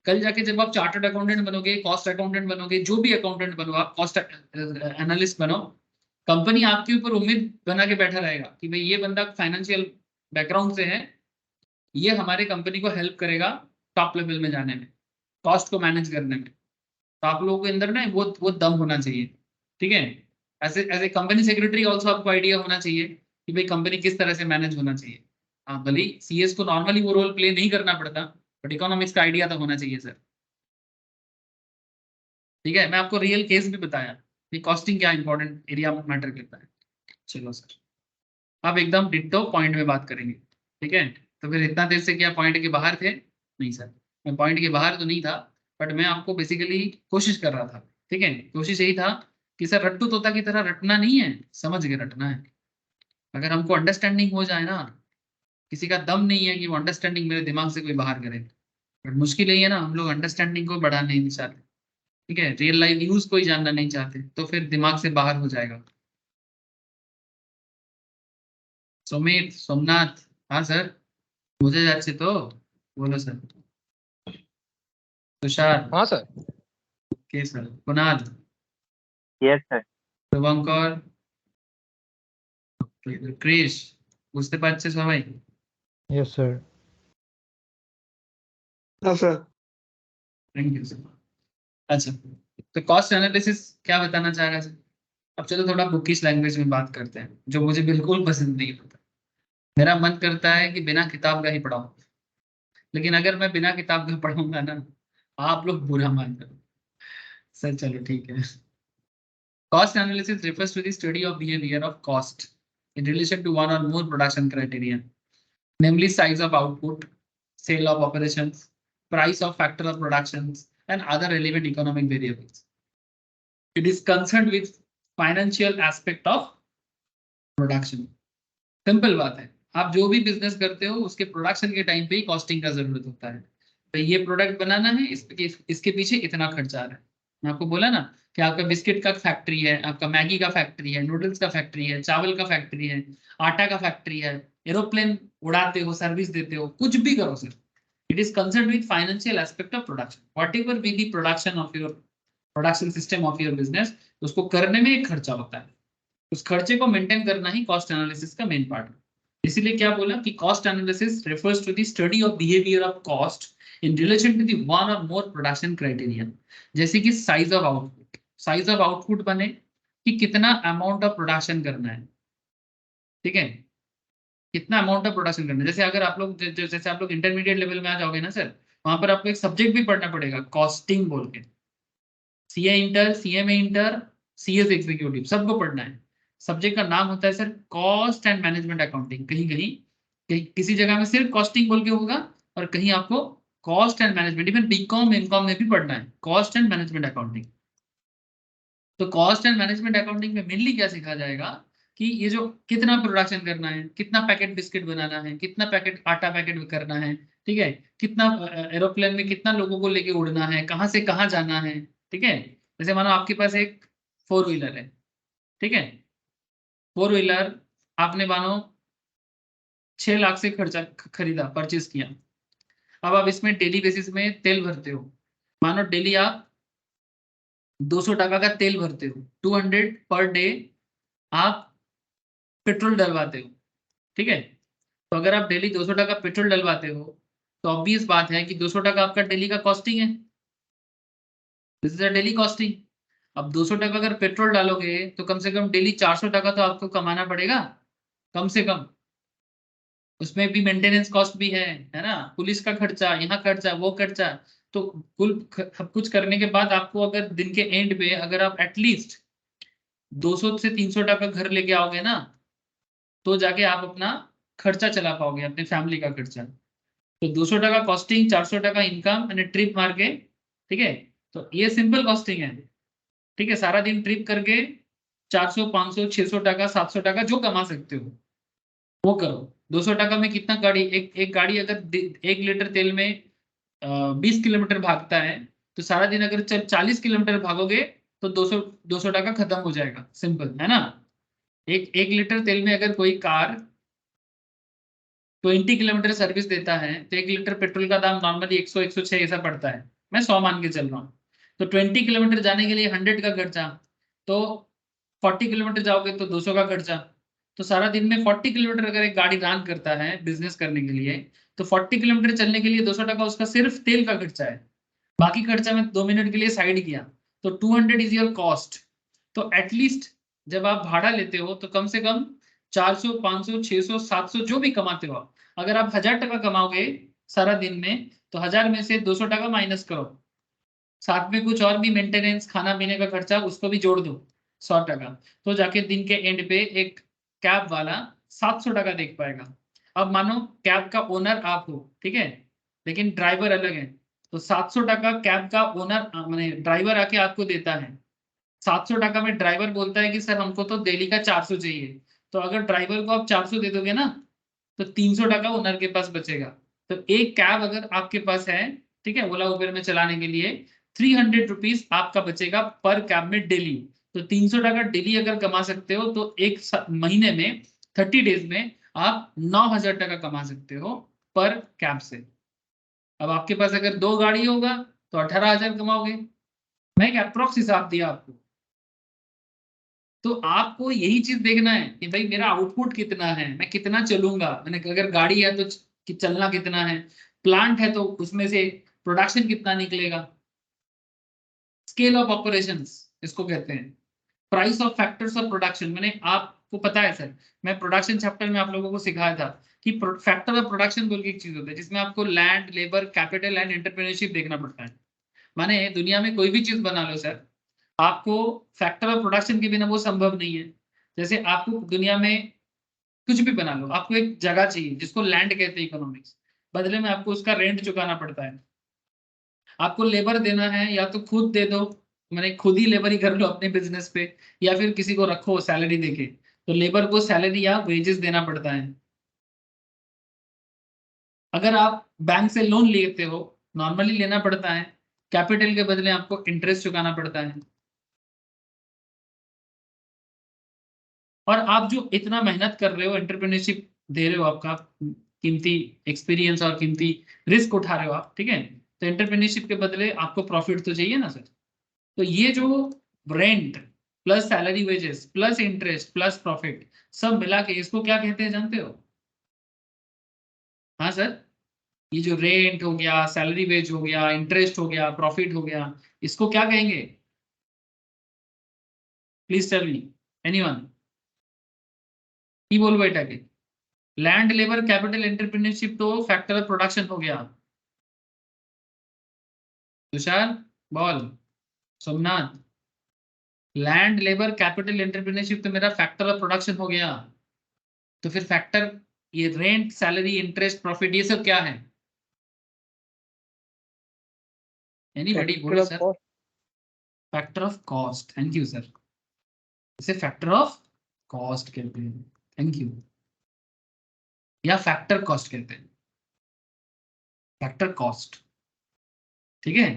कल जाके जब आप चार्टर्ड अकाउंटेंट बनोगे, कॉस्ट अकाउंटेंट बनोगे, जो भी अकाउंटेंट बनो, आप कॉस्ट एनालिस्ट बनो, कंपनी आपके ऊपर उम्मीद बना के बैठा रहेगा कि भाई ये बंदा फाइनेंशियल बैकग्राउंड से है, ये हमारे कंपनी को हेल्प करेगा टॉप लेवल में जाने में, कॉस्ट को मैनेज करने में। तो आप लोगों के अंदर ना वो दम होना चाहिए। ठीक है, as a company secretary also आपको आइडिया होना चाहिए कि भाई कंपनी किस तरह से मैनेज होना चाहिए। हाँ, भले सीएस को नॉर्मली वो रोल प्ले नहीं करना पड़ता, बट इकोनॉमिक्स का आइडिया तो होना चाहिए सर। ठीक है, मैं आपको रियल केस भी बताया कि कॉस्टिंग क्या इंपॉर्टेंट एरिया मैटर करता है। चलो सर, अब एकदम डिट्टो पॉइंट में बात करेंगे। ठीक है, तो फिर इतना देर से क्या पॉइंट के बाहर थे? नहीं सर, मैं पॉइंट के बाहर तो नहीं था, बट मैं आपको बेसिकली कोशिश कर रहा था। ठीक है, कोशिश यही था कि सर रट्टू तोता की तरह रटना नहीं है, समझ के रटना है। अगर हमको अंडरस्टैंडिंग हो जाए ना, किसी का दम नहीं है कि वो अंडरस्टैंडिंग मेरे दिमाग से कोई बाहर करे। बट मुश्किल यही है ना, हम लोग अंडरस्टैंडिंग को बढ़ाना नहीं चाहते। ठीक है, रियल लाइफ यूज कोई जानना नहीं चाहते, तो फिर दिमाग से बाहर हो जाएगा। सुमित, सोमनाथ, हाँ सर, मुझे যাচ্ছে तो, बोलो सर। तुषार, हाँ सर। के सर, कुणाल, यस सर। शुभंकर, क्रिश, বুঝতে পারছে সবাই? Yes sir. हाँ सर। Thank you sir. अच्छा, तो कॉस्ट एनालिसिस क्या बताना चाह रहा है सर? अब चलो थोड़ा बुकिश लैंग्वेज में बात करते हैं, जो मुझे बिल्कुल पसंद नहीं होता। मेरा मन करता है कि बिना किताब का ही पढ़ाऊं, लेकिन अगर मैं बिना किताब का पढ़ूंगा ना, आप लोग बुरा मान जाओ सर। चलो ठीक है। Cost analysis refers to the study of behavior of cost in relation to one or more production criteria, namely size of output, sale of operations, price of factor of productions, and other relevant economic variables. It is concerned with financial aspect of production. Simple बात है, आप जो भी business करते हो उसके production के time पे ही कॉस्टिंग का जरूरत होता है। तो ये प्रोडक्ट बनाना है, इसके पीछे इतना खर्चा आ रहा है। मैं आपको बोला ना कि आपका बिस्किट का फैक्ट्री है, आपका मैगी का फैक्ट्री है, नूडल्स का फैक्ट्री है, चावल का फैक्ट्री है, आटा का फैक्ट्री है, एरोप्लेन उड़ाते हो, सर्विस देते हो, कुछ भी करो sir, it is concern with financial aspect of production, what ever be the production of your production system of your business, उसको करने में एक खर्चा होता है, उस खर्चे को मेंटेन करना ही कॉस्ट एनालिसिस का मेन पार्ट है। इसीलिए क्या बोला कि cost analysis refers to the study of behaviour of cost in relation to the one और मोर प्रोडक्शन क्राइटेरिया, जैसे कि size of output, size of output बने कि कितना अमाउंट ऑफ प्रोडक्शन करना है, ठीक है, कितना अमाउंट ऑफ प्रोडक्शन करना है। जैसे अगर आप लोग जैसे आप लोग इंटरमीडिएट लेवल में आ जाओगे ना सर, वहां पर आपको एक सब्जेक्ट भी पढ़ना पड़ेगा कॉस्टिंग बोल के, CA inter, CMA inter, CS executive, सबको पढ़ना है। सब्जेक्ट का नाम होता है sir cost and management accounting, कहीं कहीं किसी जगह में सिर्फ कॉस्टिंग बोल के होगा, और कहीं आपको cost and management, even BCom MCom में भी पढ़ना है कॉस्ट एंड मैनेजमेंट अकाउंटिंग। तो कॉस्ट एंड मैनेजमेंट अकाउंटिंग में मेनली क्या सिखा जाएगा कि ये जो कितना प्रोडक्शन करना है, कितना पैकेट बिस्किट बनाना है, कितना पैकेट आटा पैकेट करना है, ठीक है, कितना एरोप्लेन में कितना लोगों को लेके उड़ना है, कहाँ से कहाँ जाना है, ठीक है। जैसे मानो आपके पास एक 4 व्हीलर है, ठीक है, 4 व्हीलर आपने मानो 6 लाख से खर्चा खरीदा, परचेज किया। अब आप इसमें डेली बेसिस में तेल भरते हो, मानो डेली आप 200 टका का तेल भरते हो, 200 पर डे आप पेट्रोल डलवाते हो, ठीक है। तो अगर आप डेली 200 टका पेट्रोल डलवाते हो, तो ऑब्वियस बात है कि 200 टका आपका डेली का कॉस्टिंग है, this is a daily costing. अब 200 टका अगर पेट्रोल डालोगे तो कम से कम डेली 400 टका तो आपको कमाना पड़ेगा, कम से कम। उसमें भी मेंटेनेंस कॉस्ट भी है ना, पुलिस का खर्चा, यहाँ खर्चा, वो खर्चा। तो कुल सब कुछ करने के बाद आपको अगर दिन के एंड पे अगर आप एटलीस्ट 200 से 300 टका घर लेके आओगे ना, तो जाके आप अपना खर्चा चला पाओगे, अपने फैमिली का खर्चा। तो 200 टका कॉस्टिंग, 400 टका इनकम एंड ट्रिप मार के, ठीक है। तो ये सिंपल कॉस्टिंग है, ठीक है। सारा दिन ट्रिप करके 400, 500, 600 टका, 700 टका जो कमा सकते हो वो करो। 200 टका में कितना गाड़ी, एक गाड़ी अगर 1 लीटर तेल में 20 किलोमीटर भागता है, तो सारा दिन अगर 40 किलोमीटर भागोगे तो 200 टका खत्म हो जाएगा, सिंपल है ना। एक लीटर तेल में अगर कोई कार 20 किलोमीटर सर्विस देता है, तो 1 लीटर पेट्रोल का दाम नॉर्मली 100, 106 ऐसा पड़ता है, मैं 100 मान के चल रहा हूँ। तो 20 किलोमीटर जाने के लिए 100 का खर्चा, तो 40 किलोमीटर जाओगे तो 200 का खर्चा। तो सारा दिन में 40 किलोमीटर अगर एक गाड़ी रन करता है बिजनेस करने के लिए, तो 40 किलोमीटर चलने के लिए 200 टका उसका सिर्फ तेल का खर्चा है। बाकी खर्चा मैं 2 मिनट के लिए साइड किया, तो 200 इज योर कॉस्ट। तो एटलीस्ट जब आप भाड़ा लेते हो तो कम से कम 400, 500, 600, 700 जो भी कमाते हो आप, अगर आप 1000 टका कमाओगे सारा दिन में, तो 1000 में से 200 टका माइनस करो, साथ में कुछ और भी मेंटेनेंस, खाना पीने का खर्चा उसको भी जोड़ दो, 100 टका। तो जाके दिन के एंड पे एक कैब वाला 700 टका देख पाएगा। अब मानो कैब का ओनर आप हो, ठीक है, लेकिन ड्राइवर अलग है, तो 700 टका कैब का ओनर माने ड्राइवर आके आपको देता है। 700 टका में ड्राइवर बोलता है कि सर हमको तो डेली का 400 चाहिए, तो अगर ड्राइवर को आप 400 दे दोगे ना, तो 300 टका ओनर के पास बचेगा। तो एक कैब अगर आपके पास है, ठीक है, ओला उबर में चलाने के लिए 300 रुपीज आपका बचेगा पर कैब में डेली। तो 300 टका डेली अगर कमा सकते हो तो एक महीने में 30 डेज में आप 9,000 टका कमा सकते हो पर कैब से। अब आपके पास अगर 2 गाड़ी होगा तो 18,000 कमाओगे। मैं एक अप्रोक्स हिसाब दिया आपको। तो आपको यही चीज देखना है कि भाई मेरा आउटपुट कितना है, मैं कितना चलूंगा, मैंने अगर गाड़ी है तो कि चलना कितना है, प्लांट है तो उसमें से प्रोडक्शन कितना निकलेगा। स्केल ऑफ ऑपरेशंस इसको कहते हैं। Price of factors of production, मैंने आपको पता है सर, मैं प्रोडक्शन चैप्टर में आप लोगों को सिखाया था कि फैक्टर ऑफ प्रोडक्शन बोल के एक चीज होता है जिसमें आपको land, labour, capital and entrepreneurship देखना पड़ता है। माने दुनिया में कोई भी चीज बना लो सर, आपको फैक्टर ऑफ प्रोडक्शन के बिना वो संभव नहीं है। जैसे आपको दुनिया में कुछ भी बना लो, आपको एक जगह चाहिए जिसको लैंड कहते हैं इकोनॉमिक्स, बदले में आपको उसका रेंट चुकाना पड़ता है। आपको लेबर देना है या तो खुद दे दो, मैंने खुद ही लेबर ही कर लो अपने बिजनेस पे, या फिर किसी को रखो सैलरी देके, तो लेबर को सैलरी या वेजेस देना पड़ता है। अगर आप बैंक से लोन लेते हो, नॉर्मली लेना पड़ता है, कैपिटल के बदले आपको इंटरेस्ट चुकाना पड़ता है। और आप जो इतना मेहनत कर रहे हो, एंटरप्रेन्योरशिप दे रहे हो, आपका कीमती एक्सपीरियंस और कीमती रिस्क उठा रहे हो आप, ठीक है, तो एंटरप्रेन्योरशिप के बदले आपको प्रॉफिट तो चाहिए ना सर। तो ये जो rent plus salary wages plus interest plus profit सब मिला के इसको क्या कहते हैं जानते हो? हाँ सर, ये जो रेंट हो गया, सैलरी वेज हो गया, इंटरेस्ट हो गया, प्रॉफिट हो गया, इसको क्या कहेंगे? प्लीज टेल मी, एनीवन, की बोल बेटा के? लैंड लेबर कैपिटल एंटरप्रेन्योरशिप तो फैक्टर ऑफ प्रोडक्शन हो गया। Tushar, ball, Somnath, land labour capital entrepreneurship तो मेरा फैक्टर ऑफ प्रोडक्शन हो गया। तो फिर फैक्टर, ये रेंट सैलरी इंटरेस्ट प्रॉफिट ये सब क्या है? एनीबॉडी फैक्टर बोलो of sir. Cost. Factor of cost, thank you sir. इसे फैक्टर ऑफ कॉस्ट कहते हैं, थैंक यू, या फैक्टर कॉस्ट कहते हैं, फैक्टर कॉस्ट, ठीक है।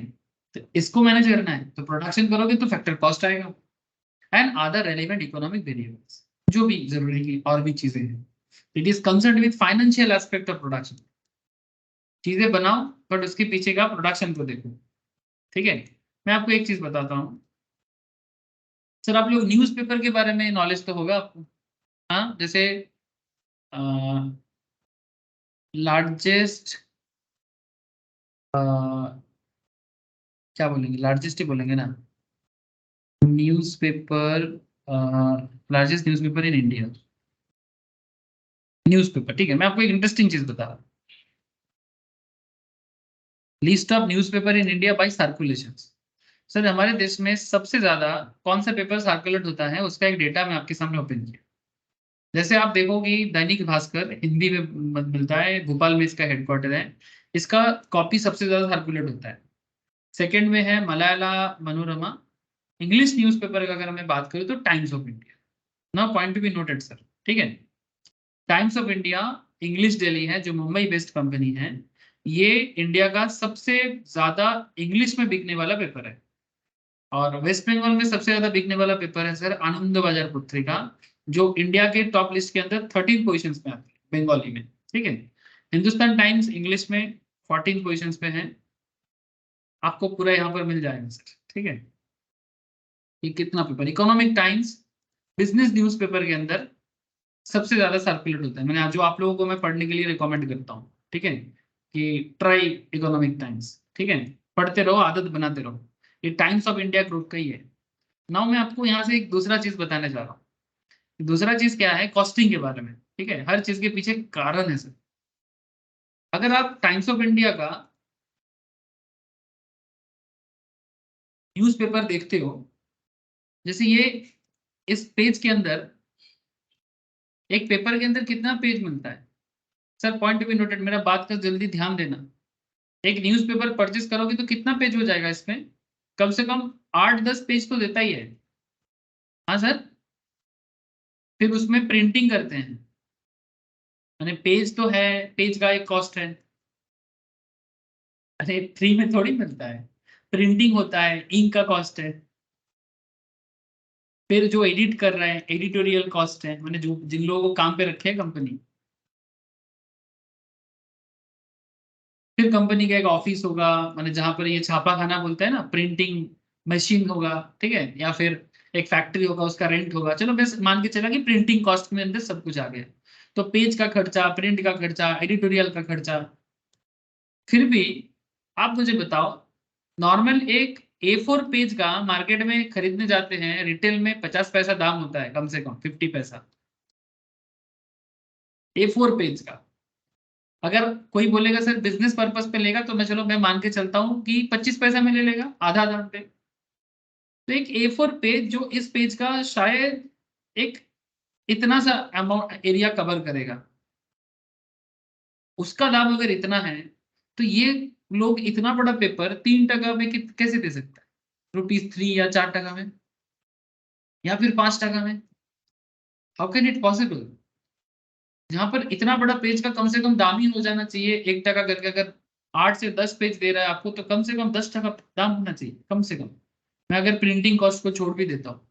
तो इसको मैनेज करना है तो प्रोडक्शन करोगे तो फैक्टर कॉस्ट आएगा, and other relevant economic variables, जो भी जरूरी की और भी चीजें हैं। It is concern with financial aspect of production. चीजें बनाओ बट उसके पीछे का प्रोडक्शन को देखो, ठीक है। मैं आपको एक चीज बताता हूँ सर, आप लोग न्यूज़पेपर के बारे में नॉलेज तो होगा आपको। हाँ, जैसे लार्जेस्ट, क्या बोलेंगे, लार्जेस्ट ही बोलेंगे ना, newspaper, largest newspaper in India, newspaper, ठीक है। मैं आपको एक इंटरेस्टिंग चीज बता रहा हूँ, list of newspaper in India by circulation. Sir हमारे देश में सबसे ज्यादा कौन सा पेपर सर्कुलेट होता है उसका एक डेटा मैं आपके सामने ओपन किया। जैसे आप देखोगे दैनिक भास्कर हिंदी में मिलता है, भोपाल में इसका हेडक्वार्टर है, इसका कॉपी सबसे ज्यादा सर्कुलेट होता है। सेकंड में है मलयाला मनोरमा। इंग्लिश न्यूज़पेपर का अगर मैं बात करूँ तो times of India. Now point to be noted sir, ठीक है। Times of India English daily है जो मुंबई बेस्ड कंपनी है, ये इंडिया का सबसे ज्यादा इंग्लिश में बिकने वाला पेपर है। और वेस्ट बंगाल में सबसे ज्यादा बिकने वाला पेपर है सर आनंद बाजार पत्रिका, जो इंडिया के टॉप लिस्ट के अंदर 13 पोजीशंस में आती है बंगाली में, ठीक है। हिंदुस्तान टाइम्स इंग्लिश में 14 पोजीशंस पे है, आपको पूरा यहाँ पर मिल जाएगा सर, ठीक है। ये कितना paper, economic times business newspaper के अंदर सबसे ज्यादा सर्कुलेट होता है। मैंने जो आप लोगों को मैं पढ़ने के लिए रिकमेंड करता हूँ, ठीक है, कि ट्राई इकोनॉमिक टाइम्स, ठीक है, पढ़ते रहो, आदत बनाते रहो। ये टाइम्स ऑफ इंडिया ग्रुप का ही है। नाउ मैं आपको यहाँ से एक दूसरा चीज बताने जा रहा हूँ। दूसरा चीज क्या है, कॉस्टिंग के बारे में, ठीक है। हर चीज के पीछे कारण है सर। अगर आप टाइम्स ऑफ इंडिया का न्यूज़पेपर देखते हो, जैसे ये इस पेज के अंदर, एक पेपर के अंदर कितना पेज मिलता है सर? पॉइंट बी नोटेड, मेरा बात का जल्दी ध्यान देना। एक न्यूज़पेपर परचेस करोगे तो कितना पेज हो जाएगा इसमें? कम से कम 8-10 पेज तो देता ही है। हाँ सर, फिर उसमें प्रिंटिंग करते हैं, यानी पेज तो है, पेज का एक कॉस्ट है। अरे फ्री में थोड़ी मिलता है, प्रिंटिंग होता है, इंक का कॉस्ट है, फिर जो एडिट कर रहे हैं एडिटोरियल कॉस्ट है, मैंने जो जिन लोगों को काम पे रखे हैं कंपनी, फिर कंपनी का एक ऑफिस होगा, मैंने जहां पर ये छापा खाना बोलते हैं ना, प्रिंटिंग मशीन होगा, ठीक है, या फिर एक फैक्ट्री होगा, उसका रेंट होगा। चलो बस मान के चला कि प्रिंटिंग कॉस्ट में अंदर सब कुछ आ गया। तो पेज का खर्चा, प्रिंट का खर्चा, एडिटोरियल का खर्चा। फिर भी आप मुझे बताओ, नॉर्मल एक A4 पेज का मार्केट में खरीदने जाते हैं, रिटेल में 50 पैसा दाम होता है, कम से कम 50 पैसा A4 पेज का। अगर कोई बोलेगा सर बिजनेस पर्पस पे लेगा, तो मैं चलो मैं मान के चलता हूँ कि 25 पैसा में ले लेगा, आधा दाम पे। तो एक A4 पेज जो इस पेज का शायद एक इतना सा अमाउंट एरिया कवर करेगा, उसका दाम अगर इतना है, तो ये लोग इतना बड़ा पेपर 3 टका में कैसे दे सकता है? ₹3 या 4 टका में, या फिर 5 टका में? How can it possible? जहां पर इतना बड़ा पेज का कम से कम दाम ही हो जाना चाहिए 1 टका करके, अगर 8 से 10 पेज दे रहा है आपको, तो कम से कम 10% दाम होना चाहिए कम से कम। मैं अगर प्रिंटिंग कॉस्ट को छोड़ भी देता हूँ,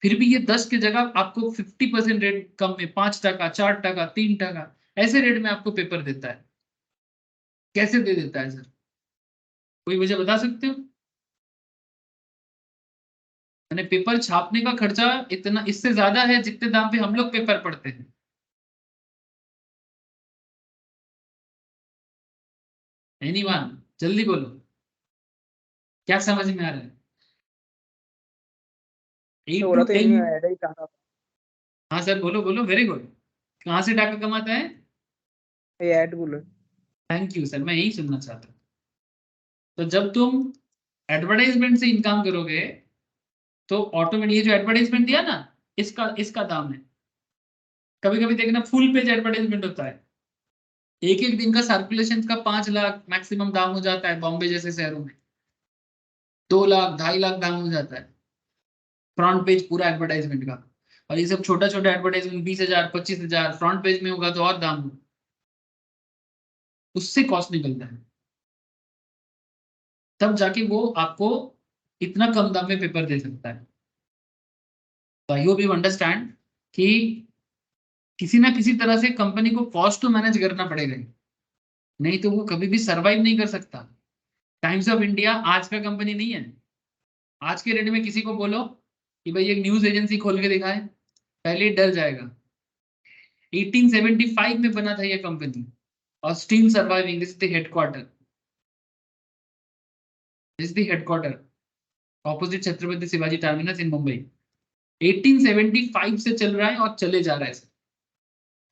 फिर भी ये 10 की जगह आपको 50% रेट कम में, 5%, 4%, 3%, ऐसे रेट में आपको पेपर देता है। कैसे दे देता है सर? कोई वजह बता सकते हो? मैंने पेपर छापने का खर्चा इतना इससे ज्यादा है जितने दाम पे हम लोग पेपर पढ़ते हैं। एनीवन, जल्दी बोलो, क्या समझ में आ रहा है? तो 8 बोला टू तो 10 इन्हीं ऐड ही था। हाँ सर, बोलो बोलो, वेरी गुड। कहाँ से टाका कमाता है? ये ऐड बोलो। थैंक यू सर, मैं यही सुनना चाहता हूँ। तो जब तुम एडवर्टाइजमेंट से इनकम करोगे, तो ऑटोमेटिक ये जो एडवर्टाइजमेंट दिया ना, इसका इसका दाम है। कभी कभी देखना फुल पेज एडवर्टाइजमेंट होता है, एक एक दिन का सर्कुलेशन का 5 लाख मैक्सिमम दाम हो जाता है बॉम्बे जैसे शहरों में। 2 लाख 2.5 लाख दाम हो जाता है फ्रंट पेज पूरा एडवर्टाइजमेंट का। और ये सब छोटा छोटा एडवर्टाइजमेंट 20,000 25,000 फ्रंट पेज में होगा तो और दाम होगा, उससे कॉस्ट निकलता है। तब जाके वो आपको इतना कम दाम में पेपर दे सकता है। तो आई होप यू अंडरस्टैंड कि किसी ना किसी तरह से कंपनी को कॉस्ट तो मैनेज करना पड़ेगा ही, नहीं तो वो कभी भी सरवाइव नहीं कर सकता। टाइम्स ऑफ इंडिया आज का कंपनी नहीं है। आज के रेट में किसी को बोलो कि भाई एक न्यूज एजेंसी खोल के दिखाए, पहले ही डर जाएगा। 1875 में बना था ये कंपनी, और still surviving. This is the headquarter, this is the headquarter opposite Chhatrapati Shivaji terminus in Mumbai. 1875 से चल रहा है और चले जा रहा है।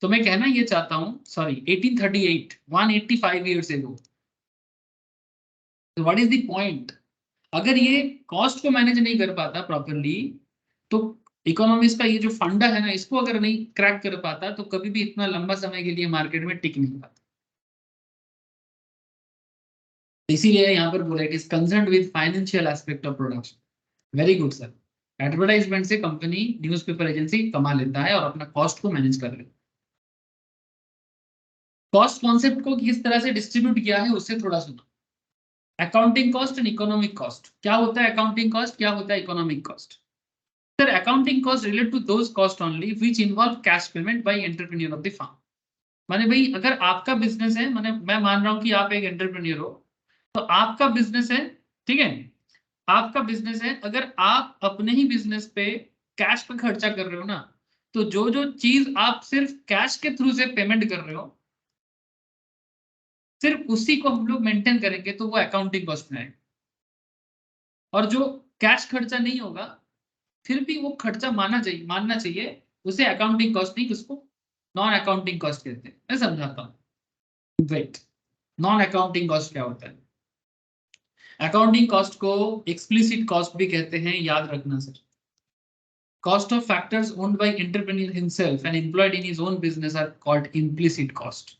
तो मैं कहना ये चाहता हूं, सॉरी 1838, 185 ईयर्स एगो। तो व्हाट इज द पॉइंट? अगर ये कॉस्ट को मैनेज नहीं कर पाता प्रॉपरली, तो इकोनॉमिक्स का ये जो फंडा है ना, इसको अगर नहीं क्रैक कर पाता, तो कभी भी इतना लंबा समय के लिए मार्केट में टिक नहीं पाता। इसीलिए यहाँ पर बोला it is concerned with financial aspect of production. Very good sir. Advertisement से कंपनी, न्यूज़पेपर एजेंसी कमा लेता है और अपना कॉस्ट को मैनेज कर लेता है। कॉस्ट कॉन्सेप्ट को किस तरह से डिस्ट्रीब्यूट किया है उससे थोड़ा सुनो। Accounting cost and economic cost. क्या होता है अकाउंटिंग कॉस्ट, क्या होता है economic cost? Sir accounting cost relate to those cost only which involve cash payment by entrepreneur of the firm. माने भाई अगर आपका बिजनेस है, माने मैं मान रहा हूं कि आप एक एंटरप्रेन्योर हो, तो आपका बिजनेस है, ठीक है, आपका बिजनेस है, अगर आप अपने ही बिजनेस पे कैश पे खर्चा कर रहे हो ना, तो जो जो चीज आप सिर्फ कैश के थ्रू से पेमेंट कर रहे हो, सिर्फ उसी को हम लोग मेंटेन करेंगे तो वो अकाउंटिंग कॉस्ट में आएगा। और जो कैश खर्चा नहीं होगा, फिर भी वो खर्चा मानना चाहिए, उसे अकाउंटिंग कॉस्ट नहीं, उसको नॉन अकाउंटिंग कॉस्ट कहते हैं। मैं समझाता हूँ, वेट। नॉन अकाउंटिंग कॉस्ट क्या होता है? अकाउंटिंग कॉस्ट को एक्सप्लिसिट कॉस्ट भी कहते हैं, याद रखना sir. Cost of factors owned by entrepreneur himself and employed in his own business are called implicit cost.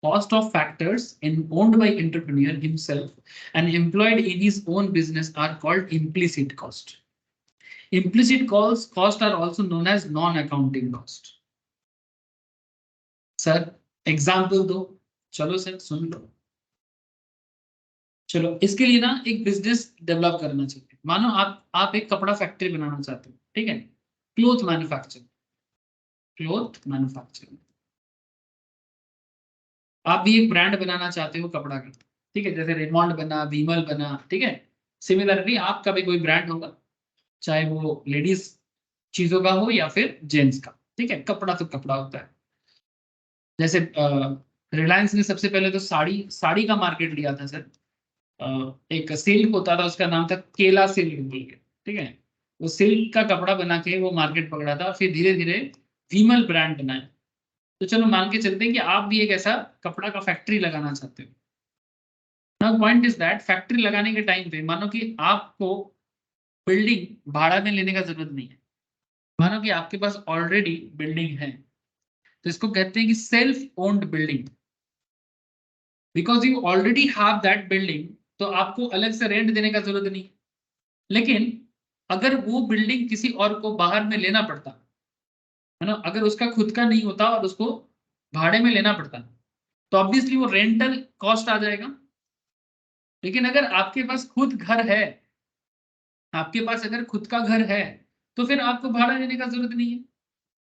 Cost of factors owned by entrepreneur himself and employed in his own business are called implicit cost. Implicit cost are also known as non-accounting cost. Sir example दो। चलो sir सुन लो। चलो इसके लिए ना एक business develop करना चाहिए। मानो आप एक कपड़ा फैक्ट्री बनाना चाहते हो, ठीक है, क्लोथ मैन्युफैक्चरिंग, क्लोथ मैन्युफैक्चरिंग। आप भी एक ब्रांड बनाना चाहते हो कपड़ा का, ठीक है, जैसे रेमंड बना, विमल बना, ठीक है। सिमिलरली आपका भी कोई ब्रांड होगा, चाहे वो लेडीज चीजों का हो या फिर जेंट्स का, ठीक है। कपड़ा तो कपड़ा होता है। जैसे रिलायंस ने सबसे पहले तो साड़ी साड़ी का मार्केट लिया था सर। एक सिल्क होता था, उसका नाम था केला सिल्क बोल के, ठीक है। वो सिल्क का कपड़ा बना के वो मार्केट पकड़ा था, फिर धीरे धीरे विमल ब्रांड बनाया। तो चलो मान के चलते हैं कि आप भी एक ऐसा कपड़ा का फैक्ट्री लगाना चाहते हो। Now point is that factory लगाने के टाइम पे मानो कि आपको बिल्डिंग भाड़ा में लेने का जरूरत नहीं है। मानो कि आपके पास ऑलरेडी बिल्डिंग है, तो इसको कहते हैं कि self owned building. Because you already have that building, तो आपको अलग से रेंट देने का जरूरत नहीं। लेकिन अगर वो बिल्डिंग किसी और को बाहर में लेना पड़ता है ना, अगर उसका खुद का नहीं होता और उसको भाड़े में लेना पड़ता, तो ऑब्वियसली वो रेंटल कॉस्ट आ जाएगा। लेकिन अगर आपके पास खुद घर है, आपके पास अगर खुद का घर है, तो फिर आपको भाड़ा देने का जरूरत नहीं है।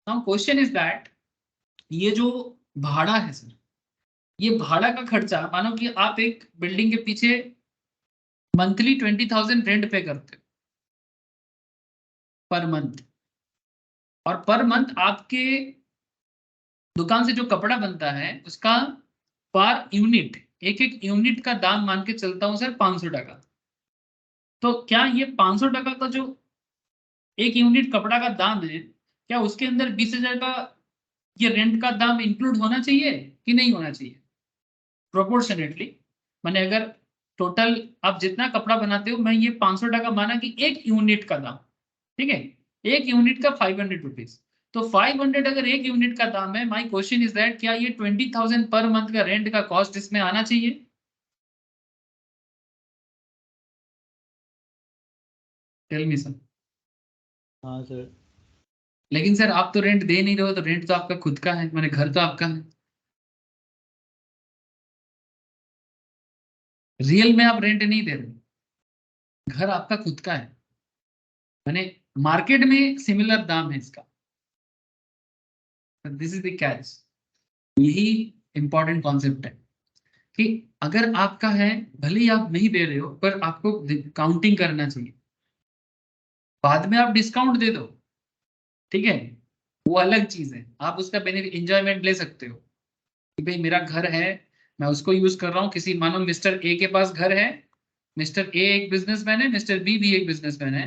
नाउ क्वेश्चन इज दैट, ये जो भाड़ा है सर, ये भाड़ा का खर्चा, मानो कि आप एक बिल्डिंग के पीछे मंथली 20,000 रेंट पे करते हो पर मंथ, और पर मंथ आपके दुकान से जो कपड़ा बनता है उसका पर यूनिट, एक एक यूनिट का दाम मान के चलता हूं सर 500 टका। तो क्या ये 500 टका का जो एक यूनिट कपड़ा का दाम है, क्या उसके अंदर 20,000 का ये रेंट का दाम इंक्लूड होना चाहिए कि नहीं होना चाहिए? प्रोपोर्शनेटली, मैंने अगर टोटल आप जितना कपड़ा बनाते हो, मैं ये 500 टका माना कि एक यूनिट का दाम, ठीक है, एक यूनिट का 500 रुपीज। तो 500 अगर एक यूनिट का दाम है, माय क्वेश्चन इज दैट क्या ये 20,000 पर मंथ का रेंट का कॉस्ट इसमें आना चाहिए? Tell me sir. हाँ सर। लेकिन सर आप तो रेंट दे नहीं रहे हो, तो रेंट तो आपका खुद का है, मैंने घर तो आपका है। रियल में आप रेंट नहीं दे रहे, घर आपका खुद का है, मैंने मार्केट में सिमिलर दाम है इसका। This is the catch. यही इंपॉर्टेंट कॉन्सेप्ट है कि अगर आपका है, भले ही आप नहीं दे रहे हो, पर आपको काउंटिंग करना चाहिए। बाद में आप डिस्काउंट दे दो, ठीक है, वो अलग चीज है, आप उसका बेनिफिट एंजॉयमेंट ले सकते हो कि भाई मेरा घर है, मैं उसको यूज कर रहा हूँ। किसी मानो मिस्टर ए के पास घर है, मिस्टर ए एक बिजनेसमैन है, मिस्टर बी भी एक बिजनेसमैन है।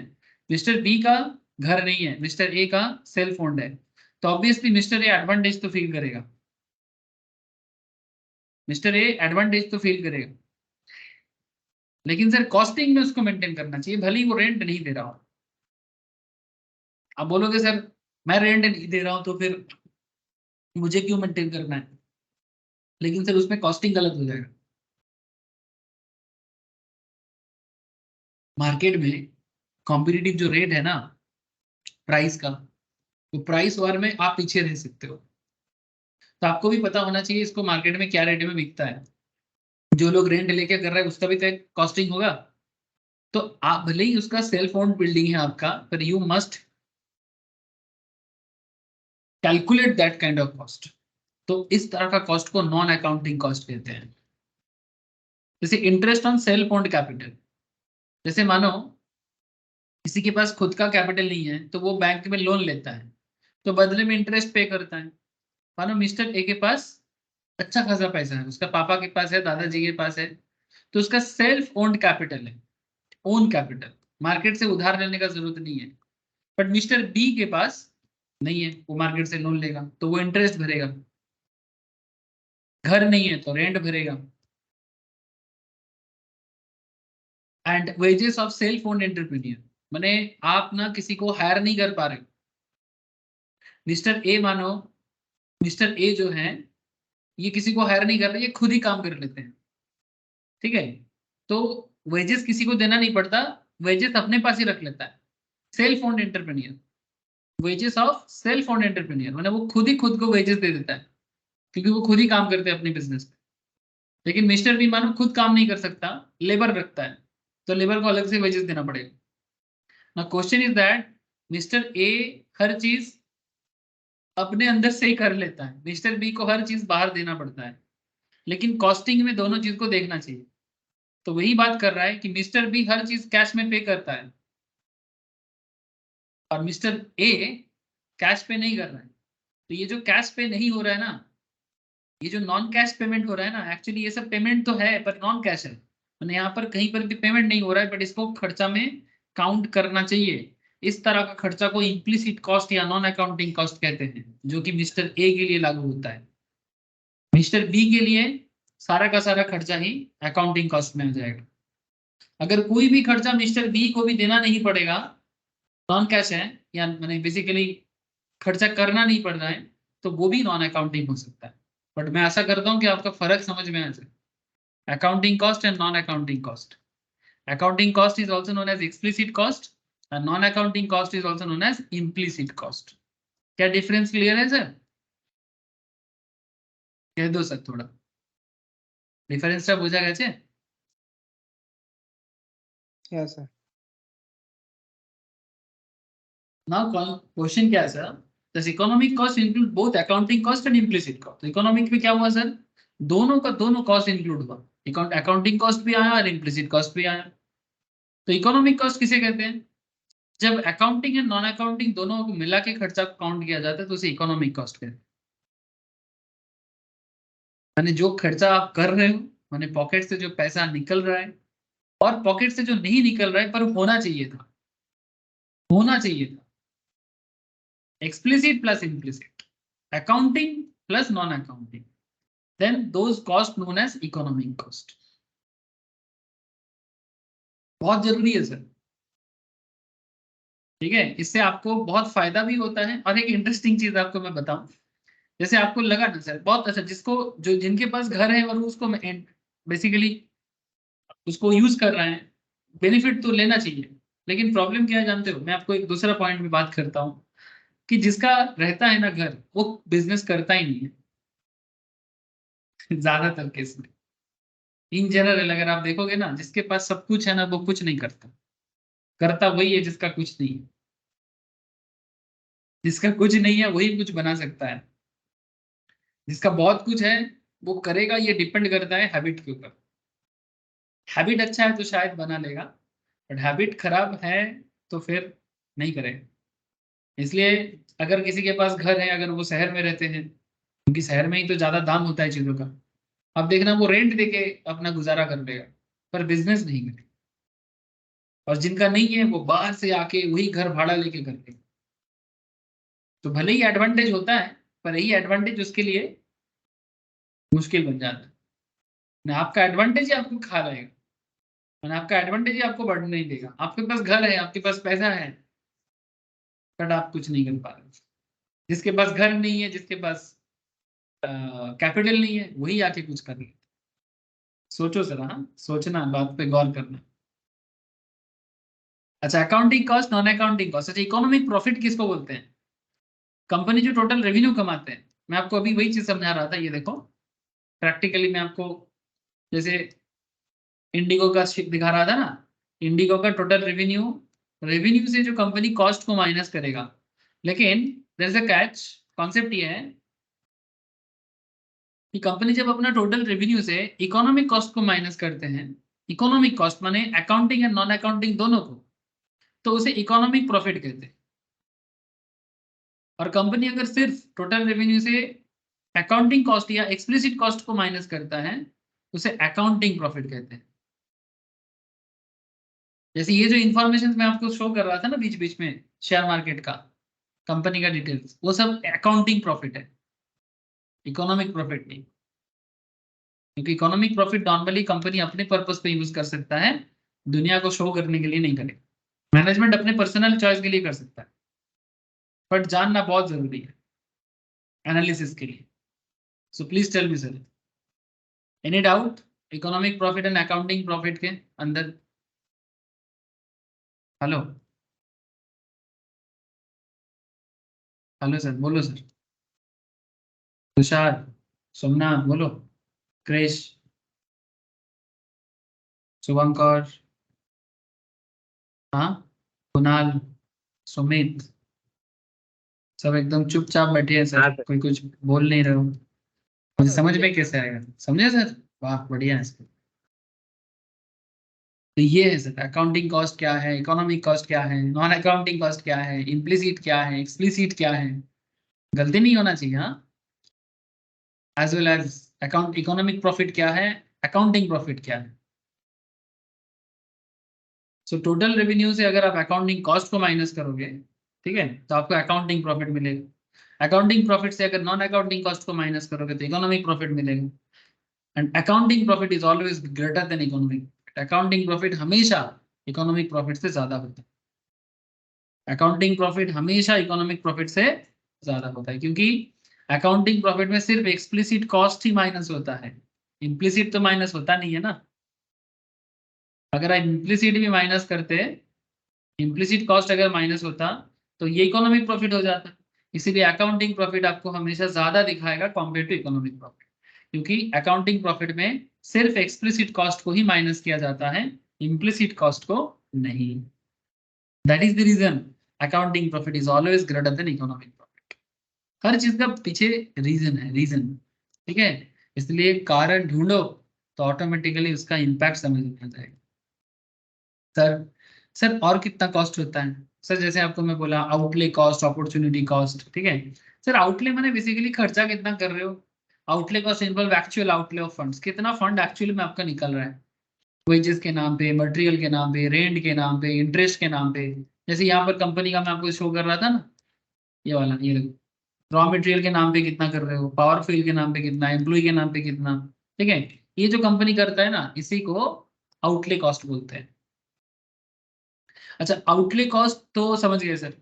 मिस्टर बी का घर नहीं है, मिस्टर ए का सेल्फ ओन्ड है, तो ऑब्वियसली मिस्टर ए एडवांटेज तो फील करेगा, मिस्टर ए एडवांटेज तो फील करेगा। लेकिन सर कॉस्टिंग में उसको मेंटेन करना चाहिए, भले ही वो रेंट नहीं दे रहा हो। आप बोलोगे सर मैं रेंट नहीं दे रहा हूं तो फिर मुझे क्यों मेंटेन करना है? लेकिन सर उसमें कॉस्टिंग गलत हो जाएगा। मार्केट में कॉम्पिटिटिव जो रेट है ना प्राइस का, तो प्राइस वार में आप पीछे रह सकते हो। तो आपको भी पता होना चाहिए इसको मार्केट में क्या रेट में बिकता है। जो लोग रेंट लेके कर रहे हैं उसका भी तो एक कॉस्टिंग होगा। तो आप भले ही उसका सेल्फ ओन्ड बिल्डिंग है आपका, पर you must calculate that kind of cost. तो इस तरह का कॉस्ट को नॉन अकाउंटिंग कॉस्ट कहते हैं। जैसे interest on self owned capital, जैसे मानो किसी के पास खुद का कैपिटल नहीं है, तो वो बैंक में लोन लेता है, तो बदले में इंटरेस्ट पे करता है। मानो मिस्टर ए के पास अच्छा खासा पैसा है, उसका पापा के पास है, दादाजी के पास है, तो उसका सेल्फ ओन्ड कैपिटल है, ओन कैपिटल, मार्केट से उधार लेने का जरूरत नहीं है। बट मिस्टर बी के पास नहीं है, वो मार्केट से लोन लेगा तो वो इंटरेस्ट भरेगा। घर नहीं है तो रेंट भरेगा। And wages of self owned entrepreneur, माने आप ना किसी को हायर नहीं कर पा रहे। मिस्टर ए मानो, मिस्टर ए जो है ये किसी को हायर नहीं कर रहे, ये खुद ही काम कर लेते हैं, ठीक है। तो वेजेस किसी को देना नहीं पड़ता, वेजेस अपने पास ही रख लेता है। Self owned entrepreneur, wages of self owned entrepreneur, माने वो खुद ही खुद को वेजेस दे देता है, क्योंकि वो खुद ही काम करते हैं अपने बिजनेस में। लेकिन मिस्टर बी मानो खुद काम नहीं कर सकता, लेबर रखता है, तो लेबर को अलग से वेजेस देना पड़ेगा। ना question is that mister A हर चीज अपने अंदर से ही कर लेता है, मिस्टर बी को हर चीज बाहर देना पड़ता है। लेकिन कॉस्टिंग में दोनों चीज को देखना चाहिए। तो वही बात कर रहा है कि मिस्टर बी हर चीज कैश में पे करता है और मिस्टर ए कैश पे नहीं कर रहा है। तो ये जो कैश पे नहीं हो रहा है ना, ये जो नॉन कैश पेमेंट हो रहा है ना, एक्चुअली ये सब पेमेंट तो है पर नॉन कैश है, मैंने यहाँ पर कहीं पर भी पेमेंट नहीं हो रहा है, बट इसको खर्चा में काउंट करना चाहिए। इस तरह का खर्चा को इम्प्लिसिट कॉस्ट या नॉन अकाउंटिंग कॉस्ट कहते हैं, जो कि मिस्टर ए के लिए लागू होता है। मिस्टर बी के लिए सारा का सारा खर्चा ही अकाउंटिंग कॉस्ट में आ जाएगा। अगर कोई भी खर्चा मिस्टर बी को भी देना नहीं पड़ेगा, नॉन कैश है, या मैंने बेसिकली खर्चा करना नहीं पड़ रहा है, तो वो भी नॉन अकाउंटिंग हो सकता है। बट मैं आशा करता हूँ कि आपका फर्क समझ में आ जाए, accounting cost and non accounting cost. Accounting cost is also known as explicit cost and non accounting cost is also known as implicit cost. क्या डिफरेंस क्लियर है सर? कह दो सर थोड़ा। ডিফারেন্সটা বোঝা গেছে? Yes, sir. Now क्वेश्चन क्या है sir? Does economic cost include both accounting cost and implicit cost? Economic में क्या हुआ सर? दोनों का दोनों कॉस्ट इंक्लूड हुआ, अकाउंटिंग कॉस्ट भी आया और इम्प्लिसिट कॉस्ट भी आया। तो इकोनॉमिक कॉस्ट किसे कहते हैं? जब अकाउंटिंग एंड नॉन अकाउंटिंग दोनों को मिला के खर्चा काउंट किया जाता है तो उसे इकोनॉमिक कॉस्ट कहते हैं। माने जो खर्चा आप कर रहे हो, माने पॉकेट से जो पैसा निकल रहा है और पॉकेट से जो नहीं निकल रहा है पर होना चाहिए था, explicit plus implicit, accounting plus non-accounting, then those cost known as economic cost। बहुत जरूरी है सर, ठीक है, इससे आपको बहुत फायदा भी होता है। और एक इंटरेस्टिंग चीज आपको मैं बताऊं, जैसे आपको लगा ना सर बहुत अच्छा, जिसको जो जिनके पास घर है और उसको बेसिकली उसको यूज कर रहे हैं, बेनिफिट तो लेना चाहिए, लेकिन प्रॉब्लम क्या है जानते हो? मैं आपको एक दूसरा पॉइंट में बात करता हूँ कि जिसका रहता है ना घर, वो बिजनेस करता ही नहीं है ज्यादातर केस में। इन जनरल अगर आप देखोगे ना, जिसके पास सब कुछ है ना वो कुछ नहीं करता, करता वही है जिसका कुछ नहीं है। जिसका कुछ नहीं है वही कुछ बना सकता है, जिसका बहुत कुछ है वो करेगा। ये डिपेंड करता है हैबिट के ऊपर। हैबिट अच्छा है तो शायद बना लेगा, बट हैबिट खराब है तो फिर नहीं करेगा। इसलिए अगर किसी के पास घर है, अगर वो शहर में रहते हैं, क्योंकि शहर में ही तो ज्यादा दाम होता है चीजों का, अब देखना वो रेंट देके अपना गुजारा कर लेगा पर बिजनेस नहीं करेगा। और जिनका नहीं है वो बाहर से आके वही घर भाड़ा लेके करते हैं। तो भले ही एडवांटेज होता है पर यही एडवांटेज उसके लिए मुश्किल बन जाता है। ना आपका एडवांटेज ही आपको खा रहेगा, ना आपका एडवांटेज ही आपको बढ़ने नहीं देगा। आपके पास घर है, आपके पास पैसा है, बट आप कुछ नहीं कर पा रहे। जिसके पास घर नहीं है, जिसके पास कैपिटल नहीं है, वही आके कुछ कर ले। सोचो जरा, हाँ सोचना, बात पे गौर करना। अच्छा, accounting cost, non accounting cost. अच्छा, इकोनॉमिक प्रॉफिट किसको बोलते हैं? कंपनी जो टोटल रेवेन्यू कमाते हैं। मैं आपको अभी वही चीज समझा रहा था, ये देखो प्रैक्टिकली मैं आपको, जैसे इंडिगो का शिप दिखा रहा था ना, इंडिगो का टोटल रेवेन्यू, रेवेन्यू से जो कंपनी कॉस्ट को माइनस करेगा। लेकिन there is a catch, concept ये है कि कंपनी जब अपना टोटल रेवेन्यू से इकोनॉमिक कॉस्ट को माइनस करते हैं, इकोनॉमिक कॉस्ट माने अकाउंटिंग एंड नॉन अकाउंटिंग दोनों को, तो उसे इकोनॉमिक प्रॉफिट कहते हैं। और कंपनी अगर सिर्फ टोटल रेवेन्यू से अकाउंटिंग कॉस्ट या एक्सप्लिसिट कॉस्ट को माइनस करता है, उसे अकाउंटिंग प्रॉफिट कहते हैं। जैसे ये जो इंफॉर्मेशन मैं आपको शो कर रहा था ना बीच बीच में, शेयर मार्केट का, कंपनी का डिटेल्स, वो सब अकाउंटिंग प्रॉफिट है, इकोनॉमिक प्रॉफिट नहीं। क्योंकि इकोनॉमिक प्रॉफिट नॉर्मली कंपनी अपने पर्पस पे यूज कर सकता है, दुनिया को शो करने के लिए नहीं करेगा। मैनेजमेंट अपने पर्सनल चॉइस के लिए कर सकता है, बट जानना बहुत जरूरी है एनालिसिस के लिए। So please tell me sir, any doubt economic profit and accounting profit के अंदर? हेलो हेलो सर, बोलो सर। तुषार, सोमनाथ बोलो, क्रिश, शुभंकर, हाँ, कुणाल, सुमित, सब एकदम चुपचाप बैठे हैं हाँ सर, सर। कोई कुछ बोल नहीं रहे हो। मुझे समझ में कैसे आएगा? समझे सर? वाह बढ़िया है सर। तो ये है सर, अकाउंटिंग कॉस्ट क्या है, इकोनॉमिक कॉस्ट क्या है, नॉन अकाउंटिंग कॉस्ट क्या है, इम्प्लिसिट क्या है, एक्सप्लिसिट क्या है। गलती नहीं होना चाहिए, हाँ। As well as account, economic profit क्या है, अकाउंटिंग प्रॉफिट क्या है। सो टोटल रेवेन्यू से अगर आप अकाउंटिंग कॉस्ट को माइनस करोगे, ठीक है, तो आपको अकाउंटिंग प्रॉफिट मिलेगा। अकाउंटिंग प्रॉफिट से अगर नॉन अकाउंटिंग कॉस्ट को माइनस करोगे तो इकोनॉमिक प्रॉफिट मिलेगा। And accounting profit is always greater than economic. Accounting profit हमेशा इकोनॉमिक प्रॉफिट से ज्यादा होता है। अकाउंटिंग प्रॉफिट हमेशा इकोनॉमिक प्रॉफिट से ज्यादा होता है, क्योंकि अकाउंटिंग प्रॉफिट में सिर्फ एक्सप्लिसिट कॉस्ट ही माइनस होता है, इम्प्लिसिट तो माइनस होता नहीं है ना। अगर आप इम्प्लिसिट भी माइनस करते, इम्प्लिसिट कॉस्ट अगर माइनस होता तो ये इकोनॉमिक प्रॉफिट हो जाता। इसीलिए अकाउंटिंग प्रॉफिट आपको हमेशा ज्यादा दिखाएगा कॉम्पेयर टू इकोनॉमिक प्रॉफिट, क्योंकि अकाउंटिंग प्रॉफिट में सिर्फ एक्सप्लिसिट कॉस्ट को ही माइनस किया जाता है, इम्प्लिसिट कॉस्ट को नहीं। That is the reason accounting profit is always greater than economic profit. हर चीज का पीछे रीजन है, रीजन, ठीक है। इसलिए कारण ढूंढो तो ऑटोमेटिकली उसका इम्पैक्ट समझ में आ जाएगा। सर और कितना कॉस्ट होता है सर? जैसे आपको मैं बोला आउटले कॉस्ट, अपॉर्चुनिटी कॉस्ट, ठीक है सर। आउटले माने बेसिकली खर्चा कितना कर रहे हो। Outlay cost involve actual outlay of funds, कितना फंड एक्चुअली में आपका निकल रहा है वेजेस के नाम पे, मटेरियल के नाम पे, रेंट के नाम पे, इंटरेस्ट के नाम पे। जैसे यहाँ पर कंपनी का मैं आपको शो कर रहा था ना, ये वाला, ये देखो, रॉ मटेरियल के नाम पे कितना कर रहे हो, पावर फ्यूल के नाम पे कितना, एम्प्लॉय के नाम पे कितना, ठीक है। ये जो कंपनी करता है ना, इसी को आउटले कॉस्ट बोलते हैं। अच्छा, आउटले कॉस्ट तो समझ गए सर।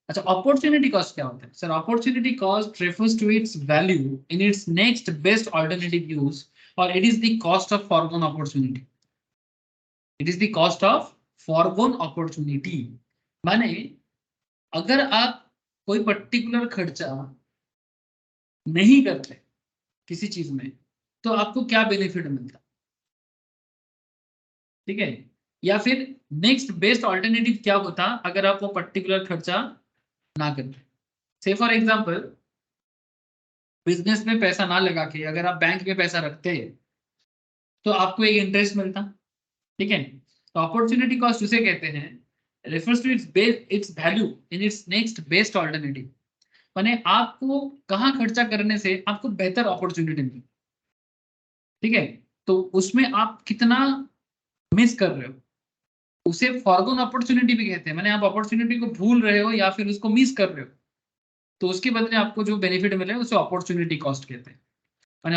अच्छा, अपॉर्चुनिटी कॉस्ट क्या होता है sir? Opportunity cost refers to its value in its next best alternative use, और it is the cost of forgone opportunity. It is the cost of forgone opportunity. माने अगर आप कोई पर्टिकुलर खर्चा नहीं करते किसी चीज में, तो आपको क्या बेनिफिट मिलता, ठीक है। या फिर नेक्स्ट बेस्ट ऑल्टरनेटिव क्या होता अगर आप वो पर्टिकुलर खर्चा ना करते। से फॉर एग्जांपल, बिजनेस में पैसा ना लगा के अगर आप बैंक में पैसा रखते तो आपको एक इंटरेस्ट मिलता, ठीक है। तो अपॉर्चुनिटी कॉस्ट उसे कहते हैं, refers to its value in its next best alternative. माने आपको कहाँ खर्चा करने से आपको बेहतर अपॉर्चुनिटी मिली, ठीक है। तो उसमें आप कितना मिस कर रहे हो, उसे फॉरगोन अपॉर्चुनिटी भी कहते हैं। माने आप अपॉर्चुनिटी को भूल रहे हो या फिर उसको मिस कर रहे हो, तो उसके बदले आपको जो बेनिफिट मिले उसे अपॉर्चुनिटी कॉस्ट कहते हैं। माने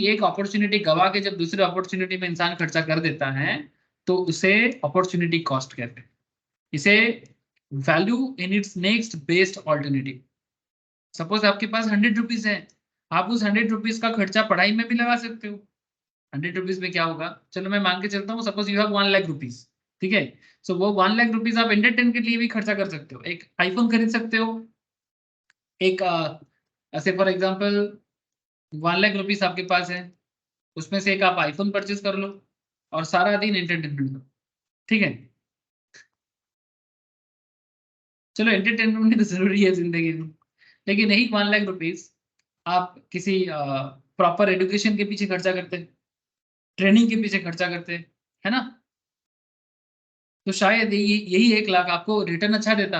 एक अपॉर्चुनिटी गवा के जब दूसरे अपॉर्चुनिटी में इंसान खर्चा कर देता है तो उसे अपॉर्चुनिटी कॉस्ट कहते हैं। इसे value in its next best alternative. Suppose आपके पास 100 रुपीज है, आप उस 100 रुपीज का खर्चा पढ़ाई में भी लगा सकते हो। 100 रुपीज में क्या होगा, चलो मैं मान के चलता हूँ, suppose you have 1 lakh rupees, ठीक है। सो वो 1 लाख रुपीज आप एंटरटेन के लिए भी खर्चा कर सकते हो, एक आईफोन खरीद सकते हो, एक ऐसे फॉर एग्जांपल 1 लाख रुपीज आपके पास है, उसमें से एक आप आईफोन परचेज कर लो और सारा दिन एंटरटेनमेंट करो, ठीक है। चलो एंटरटेनमेंट तो जरूरी है जिंदगी में, लेकिन यही 1 लाख रुपीज आप किसी प्रॉपर एजुकेशन के पीछे खर्चा करते हैं, ट्रेनिंग के पीछे खर्चा करते हैं, है ना। तो शायद यही 1 लाख आपको रिटर्न अच्छा देता,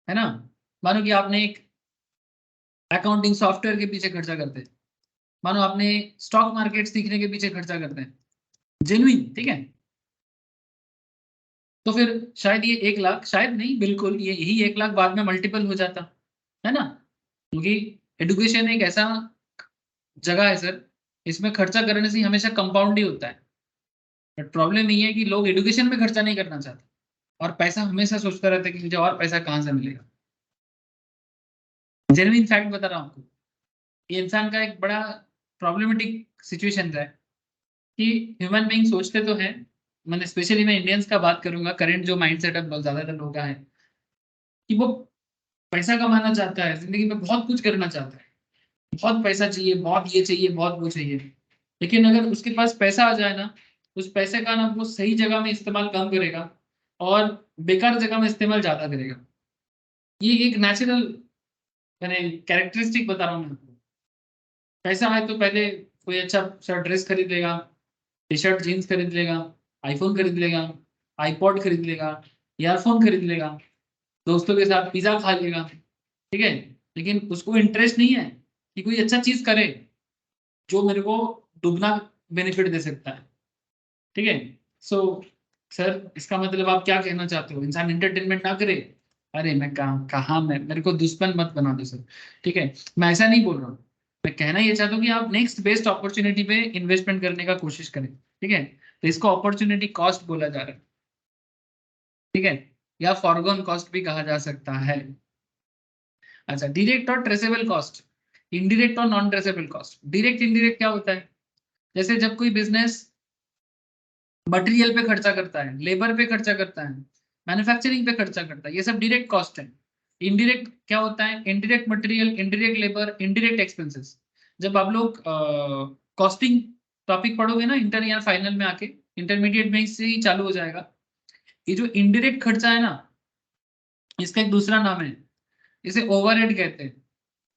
है ना। मानो कि आपने एक अकाउंटिंग सॉफ्टवेयर के पीछे खर्चा करते हैं, मानो आपने स्टॉक मार्केट सीखने के पीछे खर्चा करते हैं, जेन्युइन, ठीक है। तो फिर शायद ये 1 लाख, शायद नहीं बिल्कुल, ये यही 1 लाख बाद में मल्टीपल हो जाता, है ना। क्योंकि एडुकेशन एक ऐसा जगह है सर, इसमें खर्चा करने से हमेशा कंपाउंड ही होता है। बट प्रॉब्लम ये है कि लोग एडुकेशन में खर्चा नहीं करना चाहते और पैसा हमेशा सोचता रहता है कि मुझे और पैसा कहाँ से मिलेगा। जेन्युइन फैक्ट बता रहा हूँ आपको, ये इंसान का एक बड़ा प्रॉब्लमेटिक सिचुएशन है कि ह्यूमन बीइंग सोचते तो हैं, मैंने स्पेशली मैं इंडियंस का बात करूंगा, करंट जो माइंड सेटअप बहुत ज्यादातर लोगों का है कि वो पैसा कमाना चाहता है, जिंदगी में बहुत कुछ करना चाहता है, बहुत पैसा चाहिए, बहुत ये चाहिए, बहुत वो चाहिए। लेकिन अगर उसके पास पैसा आ जाए ना, उस पैसे का ना वो सही जगह में इस्तेमाल कम करेगा और बेकार जगह में इस्तेमाल ज्यादा करेगा। ये एक नेचुरल मैंने कैरेक्टरिस्टिक बता रहा हूँ मैं आपको। पैसा है तो पहले कोई अच्छा सा ड्रेस खरीद लेगा, टी शर्ट जीन्स खरीद लेगा, आईफोन खरीद लेगा, आईपॉड खरीद लेगा, ईयरफोन खरीद लेगा, दोस्तों के साथ पिज्जा खा लेगा, ठीक है। लेकिन उसको इंटरेस्ट नहीं है कि कोई अच्छा चीज करे जो मेरे को दुगना बेनिफिट दे सकता है, ठीक है। सो सर इसका मतलब आप क्या कहना चाहते हो, इंसान एंटरटेनमेंट ना करे? अरे मैं कहा मैं, मेरे को दुश्मन मत बना दो सर, ठीक है। मैं ऐसा नहीं बोल रहा हूँ, मैं कहना ये चाहता हूँ कि आप नेक्स्ट बेस्ट अपॉर्चुनिटी पे इन्वेस्टमेंट करने का कोशिश करें, ठीक है। तो इसको अपॉर्चुनिटी कॉस्ट बोला जा रहा है, ठीक है, या फॉरगॉन कॉस्ट भी कहा जा सकता है। अच्छा, डायरेक्ट और ट्रेसेबल कॉस्ट, इनडायरेक्ट और non traceable cost. Direct indirect क्या होता है, जैसे जब कोई बिजनेस मटेरियल पे खर्चा करता है, लेबर पे खर्चा करता है, मैन्युफैक्चरिंग पे खर्चा करता है, ये सब डायरेक्ट कॉस्ट है। इनडायरेक्ट क्या होता है, indirect material, indirect labour, indirect expenses. जब आप लोग कॉस्टिंग टॉपिक पढ़ोगे ना इंटर या फाइनल में आके, इंटरमीडिएट में इससे ही चालू हो जाएगा। ये जो इनडायरेक्ट खर्चा है ना, इसका एक दूसरा नाम है, इसे ओवरहेड कहते हैं,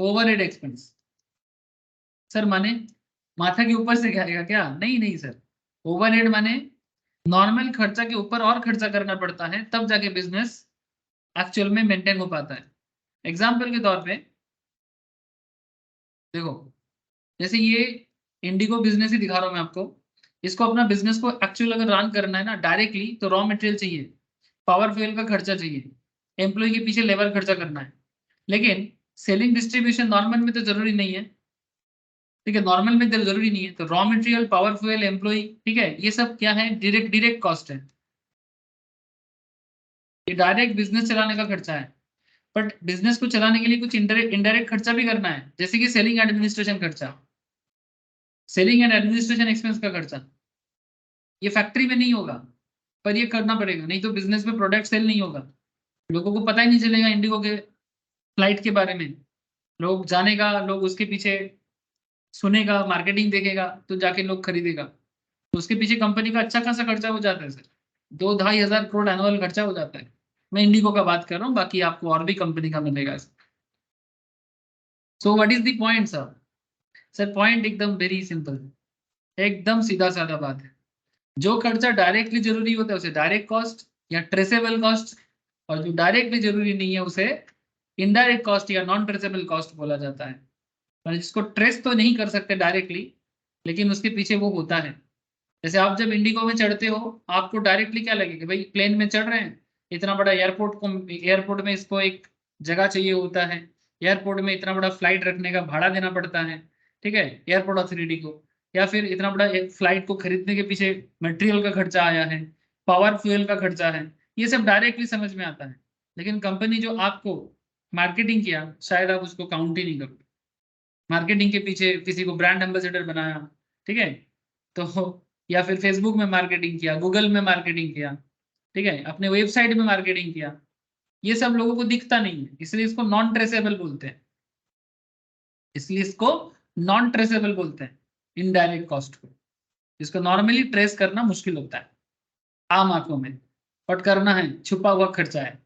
ओवरहेड एक्सपेंस। सर माने माथा के ऊपर से आएगा क्या? नहीं नहीं सर, ओवरहेड माने नॉर्मल खर्चा के ऊपर और खर्चा करना पड़ता है, तब जाके बिजनेस एक्चुअल में मेंटेन हो पाता है। एग्जाम्पल के तौर पे देखो, जैसे ये इंडिगो बिजनेस ही दिखा रहा हूं मैं आपको, इसको अपना बिजनेस को एक्चुअल अगर रन करना है ना डायरेक्टली, तो रॉ मटेरियल चाहिए, पावर फ्यूल का खर्चा चाहिए, एम्प्लॉय के पीछे लेबर खर्चा करना है। लेकिन सेलिंग डिस्ट्रीब्यूशन नॉर्मल में तो जरूरी नहीं है, ठीक है, नॉर्मल में तो जरूरी नहीं है। तो raw material, power fuel, employ, ठीक है, ये सब क्या है? डायरेक्ट डायरेक्ट कॉस्ट है, ये डायरेक्ट बिजनेस चलाने का खर्चा है। बट बिजनेस को चलाने के लिए कुछ इनडायरेक्ट खर्चा भी करना है, जैसे कि सेलिंग एडमिनिस्ट्रेशन खर्चा, सेलिंग एंड एडमिनिस्ट्रेशन एक्सपेंस का खर्चा। ये फैक्ट्री में नहीं होगा, पर ये करना पड़ेगा, नहीं तो बिजनेस में प्रोडक्ट सेल नहीं होगा, लोगों को पता ही नहीं चलेगा इंडिगो के फ्लाइट के बारे में। लोग जानेगा, लोग उसके पीछे सुनेगा, मार्केटिंग देखेगा, तो जाके लोग खरीदेगा। तो उसके पीछे कंपनी का अच्छा खासा खर्चा हो जाता है सर, 2-2.5 हज़ार करोड़ एनुअल खर्चा हो जाता है। मैं इंडिगो का बात कर रहा हूँ, बाकी आपको और भी कंपनी का मिलेगा। So what is the point sir? Sir point एकदम वेरी सिंपल, एकदम सीधा साधा बात है। जो खर्चा डायरेक्टली जरूरी होता है उसे डायरेक्ट कॉस्ट या ट्रेसेबल कॉस्ट, और जो डायरेक्टली जरूरी नहीं है उसे इनडायरेक्ट कॉस्ट या नॉन ट्रेसेबल कॉस्ट बोला जाता है। मतलब जिसको ट्रेस तो नहीं कर सकते डायरेक्टली, लेकिन उसके पीछे वो होता है। जैसे आप जब इंडिगो में चढ़ते हो, आपको डायरेक्टली क्या लगेगा? भाई प्लेन में चढ़ रहे हैं, इतना बड़ा एयरपोर्ट को, एयरपोर्ट में इसको एक जगह चाहिए होता है, एयरपोर्ट में इतना बड़ा फ्लाइट रखने का भाड़ा देना पड़ता है, ठीक है, एयरपोर्ट अथॉरिटी को। या फिर इतना बड़ा एक फ्लाइट को खरीदने के पीछे मटेरियल का खर्चा आया है, पावर फ्यूल का खर्चा है, ये सब डायरेक्टली समझ में आता है। लेकिन कंपनी जो आपको मार्केटिंग किया, शायद आप उसको काउंट ही नहीं करोगे। मार्केटिंग के पीछे किसी को ब्रांड एम्बेसडर बनाया, ठीक है, तो या फिर फेसबुक में मार्केटिंग किया, गूगल में मार्केटिंग किया, ठीक है, अपने वेबसाइट में मार्केटिंग किया, ये सब लोगों को दिखता नहीं है, इसलिए इसको नॉन ट्रेसेबल बोलते हैं। इसलिए इसको नॉन ट्रेसेबल बोलते हैं इनडायरेक्ट कॉस्ट को, जिसको नॉर्मली ट्रेस करना मुश्किल होता है आम आंखों में, बट करना है, छुपा हुआ खर्चा है,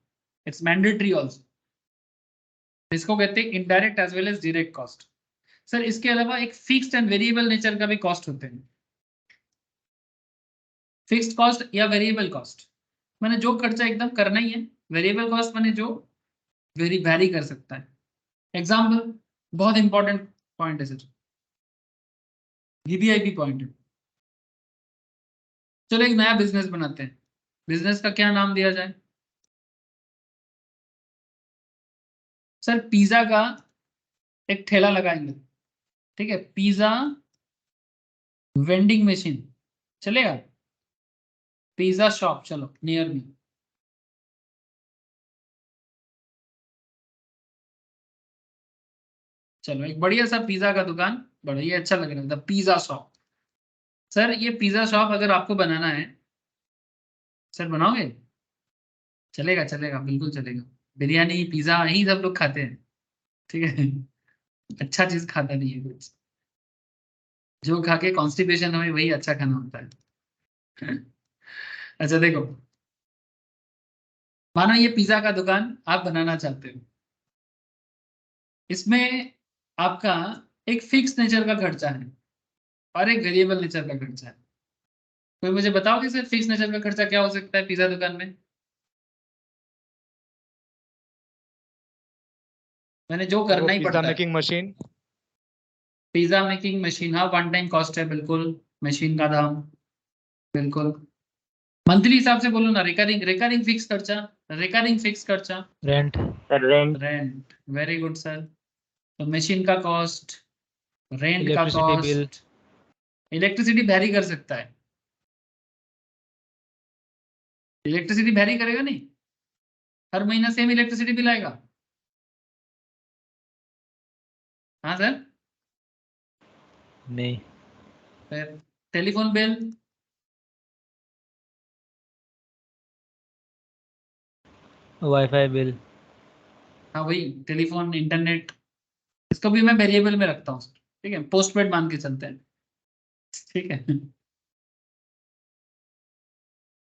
इट्स मैंडेटरी ऑल्सो। इसको कहते हैं indirect as well as direct cost. Sir इसके अलावा एक फिक्स्ड एंड वेरिएबल नेचर का भी कॉस्ट होते हैं। फिक्स्ड कॉस्ट या वेरिएबल कॉस्ट मैंने जो खर्चा एकदम करना ही है, वेरिएबल कॉस्ट मैंने जो वैरी कर सकता है। एग्जाम्पल, बहुत इंपॉर्टेंट पॉइंट है सर, वीवीआईपी पॉइंट है। चलो एक नया बिजनेस बनाते हैं, बिजनेस का क्या नाम दिया जाए? सर पिज्जा का एक ठेला लगाएंगे, ठीक है, पिज्जा वेंडिंग मशीन चलेगा, पिज्जा शॉप, चलो नियर मी। चलो एक बढ़िया सा पिज्जा का दुकान, बढ़िया अच्छा लग रहा था, पिज्जा शॉप। सर ये पिज्जा शॉप अगर आपको बनाना है, सर बनाओगे? चलेगा चलेगा, बिल्कुल चलेगा। बिरयानी पिज्जा यही सब लोग खाते हैं, ठीक है, अच्छा चीज खाता नहीं है कुछ, जो खा के कॉन्स्टिपेशन हो वही अच्छा खाना होता है। अच्छा देखो, मानो ये पिज्जा का दुकान आप बनाना चाहते हो, इसमें आपका एक फिक्स नेचर का खर्चा है और एक वेरिएबल नेचर का खर्चा है। कोई मुझे बताओगे सर फिक्स नेचर का खर्चा क्या हो सकता है पिज्जा दुकान में? मैंने जो वो करना ही पिज्जा पड़ता है। Making machine. Pizza making machine, हाँ, वन टाइम कॉस्ट है बिल्कुल, मशीन का दाम बिल्कुल। मंथली हिसाब से बोलो ना, रिकरिंग रिकरिंग फिक्स खर्चा, रिकरिंग फिक्स खर्चा, rent, sir rent, rent, very good sir. तो मशीन का कॉस्ट, रेंट का electricity bill, cost, electricity vary कर सकता है, इलेक्ट्रिसिटी वैरी करेगा नहीं, हर महीना सेम इलेक्ट्रिसिटी बिल आएगा। हाँ सर, नहीं, फिर टेलीफोन बिल, वाईफाई बिल, हाँ वही टेलीफोन इंटरनेट, इसको भी मैं वेरिएबल में रखता हूँ, ठीक है, पोस्टपेड मान के चलते हैं। ठीक है।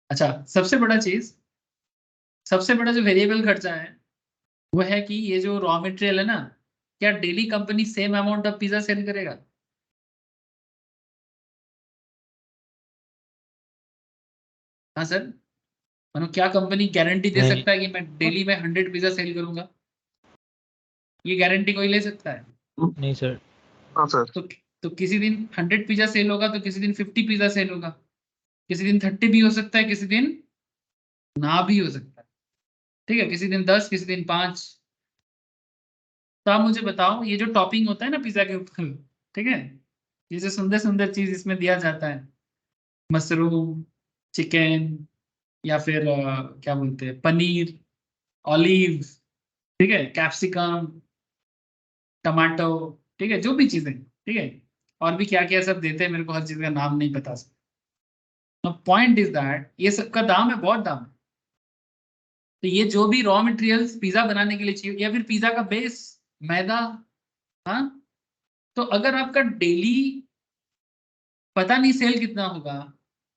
अच्छा, सबसे बड़ा जो वेरिएबल खर्चा है वो है कि ये जो रॉ मटेरियल है ना, क्या daily company same amount of pizza sale करेगा? हाँ सर, मतलब क्या कंपनी गारंटी दे नहीं सकता है कि मैं डेली में 100 पिज्जा सेल करूंगा? ये गारंटी कोई ले सकता है? नहीं सर। हाँ सर। तो किसी दिन 100 पिज्जा सेल होगा, तो किसी दिन 50 पिज्जा सेल होगा, किसी दिन 30 भी हो सकता है, किसी दिन ना भी हो सकता है। ठीक है, किसी दिन 10, किसी दिन 5। तो आप मुझे बताओ, ये जो टॉपिंग होता है ना पिज्जा के ऊपर, ठीक है, ये जो सुंदर सुंदर चीज इसमें दिया जाता है, मशरूम, चिकन, या फिर क्या बोलते हैं, पनीर, ऑलिव, ठीक है, कैप्सिकम, टमाटो, ठीक है, जो भी चीजें, ठीक है, और भी क्या क्या सब देते हैं, मेरे को हर चीज का नाम नहीं पता। पॉइंट इज दैट ये सबका दाम है, बहुत दाम है। तो ये जो भी रॉ मटेरियल्स पिज्जा बनाने के लिए चाहिए, या फिर पिज्जा का बेस, मैदा, हाँ, तो अगर आपका डेली पता नहीं सेल कितना होगा,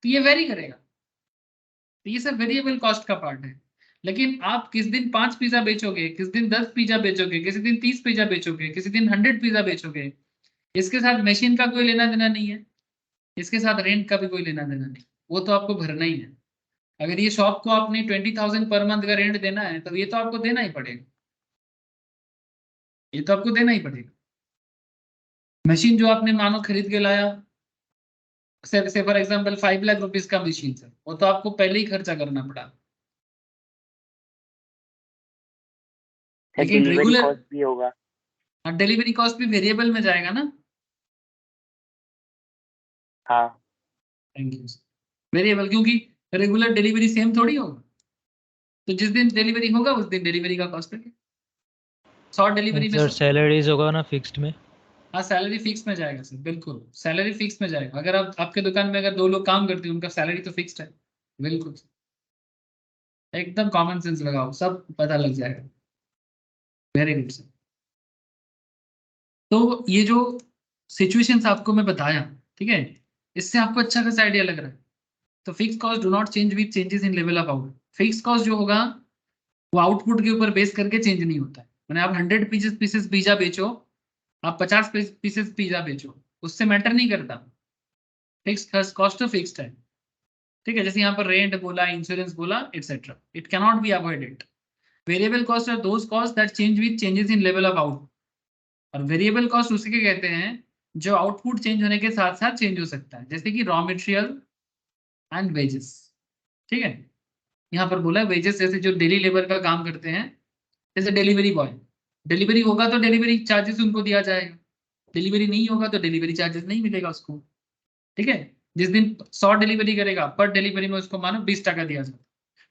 तो ये वेरी करेगा। तो ये सब वेरिएबल कॉस्ट का पार्ट है। लेकिन आप किस दिन 5 पिज्जा बेचोगे, किस दिन 10 पिज्जा बेचोगे, किसी दिन 30 पिज्जा बेचोगे, किसी दिन 100 पिज्जा बेचोगे, इसके साथ मशीन का कोई लेना देना नहीं है, इसके साथ रेंट का भी कोई लेना देना नहीं, वो तो आपको भरना ही है। अगर ये शॉप को आपने 20,000 पर मंथ का रेंट देना है, तो ये तो आपको देना ही पड़ेगा, ये तो आपको देना ही पड़ेगा। मशीन जो आपने मानो खरीद के लाया, से फॉर एग्जांपल 5 लाख रुपीस का मशीन सर, वो तो आपको पहले ही खर्चा करना पड़ा। लेकिन डिलीवरी रेगुलर कॉस्ट भी होगा। डिलीवरी कॉस्ट भी वेरिएबल में जाएगा ना? हाँ। Thank you. वेरिएबल, क्योंकि रेगुलर डिलीवरी सेम थोड़ी होगा। तो जिस दिन डिलीवरी होगा उस दिन डिलीवरी का कॉस्ट है। 100 डिलीवरी में सर 100। सैलरीज होगा ना फिक्स्ड में? हाँ, सैलरी फिक्स में जाएगा सर, बिल्कुल सैलरी फिक्स में जाएगा। अगर आप आपके दुकान में अगर 2 लोग काम करते हैं, उनका सैलरी तो फिक्स्ड है। बिल्कुल, एकदम कॉमन सेंस लगाओ, सब पता लग जाएगा। Very good sir. तो ये जो सिचुएशंस आपको मैं बताया, ठीक है, इससे आपको अच्छा खासा आइडिया लग रहा है। तो fix cost do not change with changes in level of output. Fix cost जो होगा वो आउटपुट के ऊपर बेस करके चेंज नहीं होता है। मैंने आप 100 पीसेस पिज्जा बेचो, आप 50 पीसेस पिज्जा बेचो, उससे मैटर नहीं करता। फिक्स कॉस्ट तो फिक्स्ड है। ठीक है, जैसे यहाँ पर रेंट बोला, इंश्योरेंस बोला, etcetera, it cannot be avoided. Variable cost are those cost that change with changes in level of output. और वेरिएबल कॉस्ट उसी के कहते हैं जो आउटपुट चेंज होने के साथ साथ चेंज हो सकता है, जैसे कि रॉ मटेरियल एंड वेजेस। ठीक है, यहाँ पर बोला है वेजेस, जैसे जो डेली लेबर का काम करते हैं, जैसे डिलीवरी बॉय, डिलीवरी होगा तो डिलीवरी चार्जेस उनको दिया जाएगा, डिलीवरी नहीं होगा तो डिलीवरी चार्जेस नहीं मिलेगा उसको। ठीक है, जिस दिन 100 डिलीवरी करेगा, पर डिलीवरी में उसको मानो 20 टका दिया जाता है।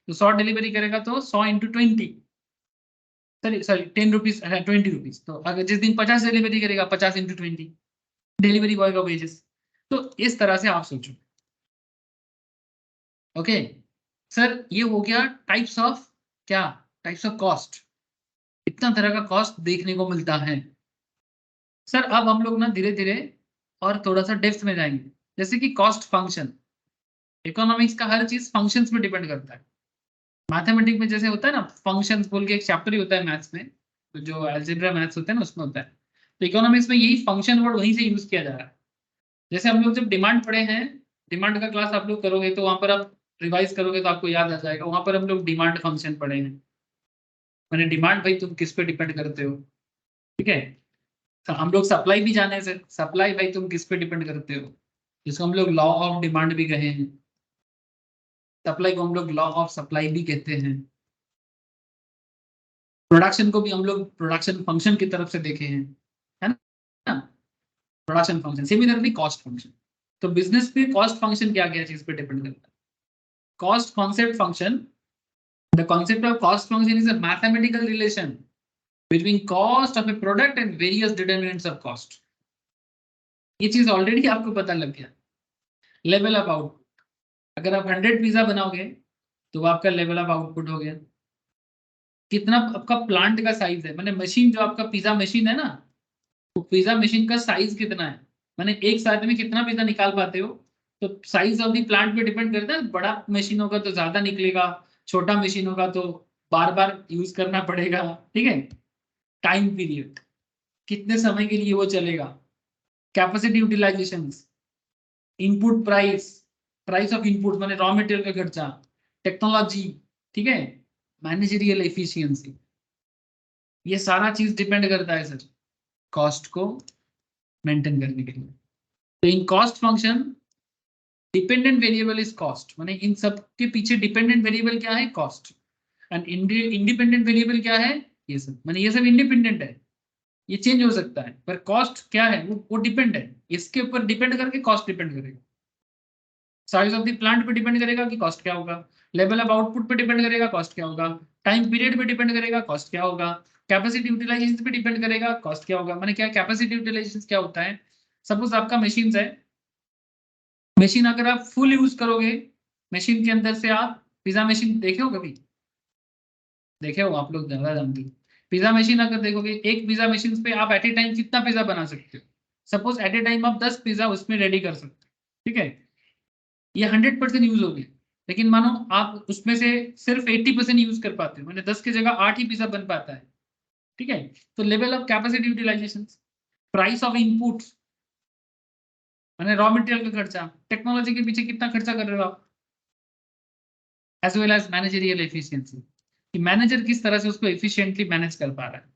तो 100 डिलीवरी करेगा तो 100 into 20, sorry sorry 10 rupees, 20 rupees. तो अगर जिस दिन 50 डिलीवरी करेगा, 50 इंटू 20 डिलीवरी बॉय का वेजेस। तो इस तरह से आप सोचो। ओके सर, ये हो गया टाइप्स ऑफ, क्या टाइप्स ऑफ कॉस्ट। इतना तरह का कॉस्ट देखने को मिलता है। सर अब हम लोग ना धीरे धीरे और थोड़ा सा डेप्थ में जाएंगे, जैसे कि कॉस्ट फंक्शन। इकोनॉमिक्स का हर चीज फंक्शंस पे डिपेंड करता है। मैथमेटिक्स में जैसे होता है ना, फंक्शंस बोल के एक चैप्टर ही होता है मैथ्स में, तो जो अलजेब्रा मैथ्स होता है ना उसमें होता है। तो इकोनॉमिक्स में यही फंक्शन वर्ड वहीं से यूज किया जा रहा है। जैसे हम लोग जब डिमांड पढ़े हैं, डिमांड का क्लास आप लोग करोगे तो वहां पर आप रिवाइज करोगे तो आपको याद आ जाएगा, वहां पर हम लोग डिमांड फंक्शन पढ़े हैं। मैंने डिमांड भाई तुम किस पे डिपेंड करते हो, ठीक है। तो हम लोग सप्लाई भी जाने से, सप्लाई भाई तुम किस पे डिपेंड करते हो, जिसको हम लोग लॉ ऑफ डिमांड भी कहे हैं। सप्लाई को हम लोग लॉ ऑफ सप्लाई भी कहते हैं। प्रोडक्शन को भी हम लोग प्रोडक्शन फंक्शन की तरफ से देखे हैं, है ना, production function. Similarly cost function. तो बिजनेस में कॉस्ट फंक्शन क्या क्या चीज पे डिपेंड करता है? Cost concept function, the concept of cost function is a mathematical relation between cost of A product and various determinants of cost. ये चीज ऑलरेडी आपको पता लग गया। लेवल ऑफ आउटपुट, अगर आप 100 पिज्जा बनाओगे तो वो आपका लेवल ऑफ आउटपुट हो गया। कितना आपका प्लांट का साइज है, मैंने मशीन जो आपका पिज्जा मशीन है ना, तो पिज्जा मशीन का साइज कितना है, मैंने एक साथ में कितना पिज्जा निकाल पाते हो, तो साइज ऑफ द प्लांट पे डिपेंड करता है। बड़ा मशीन होगा तो ज्यादा निकलेगा, छोटा मशीन होगा तो बार बार यूज करना पड़ेगा। ठीक है, टाइम पीरियड, कितने समय के लिए वो चलेगा, capacity utilization, input price, price of input माने रॉ मटेरियल का खर्चा, टेक्नोलॉजी, ठीक है, मैनेजरियल एफिशिएंसी, ये सारा चीज डिपेंड करता है सर कॉस्ट को मेंटेन करने के लिए। तो in cost function dependent variable is cost, माने इन सब के पीछे डिपेंडेंट वेरिएबल क्या है, कॉस्ट। एंड इंडिपेंडेंट वेरिएबल क्या है, ये सब, माने ये सब इंडिपेंडेंट है, ये चेंज हो सकता है, पर कॉस्ट क्या है, वो डिपेंड है, इसके ऊपर डिपेंड करके कॉस्ट डिपेंड करेगा। साइज ऑफ द प्लांट पे डिपेंड करेगा कि कॉस्ट क्या होगा, लेवल ऑफ आउटपुट पे डिपेंड करेगा कॉस्ट क्या होगा, टाइम पीरियड पे डिपेंड करेगा कॉस्ट क्या होगा, कैपेसिटी यूटिलाइजेशन पे डिपेंड करेगा कॉस्ट क्या होगा। माने क्या कैपेसिटी यूटिलाइजेशन क्या होता है, सपोज आपका मशीन है, मशीन अगर आप फुल यूज करोगे, मशीन के अंदर से आप पिज्जा मशीन देखे हो कभी, देखे हो आप लोग ज्यादा जानते हो। पिज्जा मशीन अगर देखोगे, एक पिज्जा मशीन पे आप एट ए टाइम कितना पिज्जा बना सकते हो, सपोज एट ए टाइम आप 10 पिज्जा उसमें रेडी कर सकते हो। ठीक है, ये 100% यूज हो गया, लेकिन मानो आप उसमें से सिर्फ 80% यूज कर पाते हो, मैंने 10 की जगह 8 ही पिज्जा बन पाता है। ठीक है, तो level of capacity utilization, price of input मैंने रॉ मटेरियल का खर्चा, टेक्नोलॉजी के पीछे कितना खर्चा कर रहे हो आप, as well as managerial efficiency, कि मैनेजर किस तरह से उसको एफिशिएंटली मैनेज कर पा रहा है।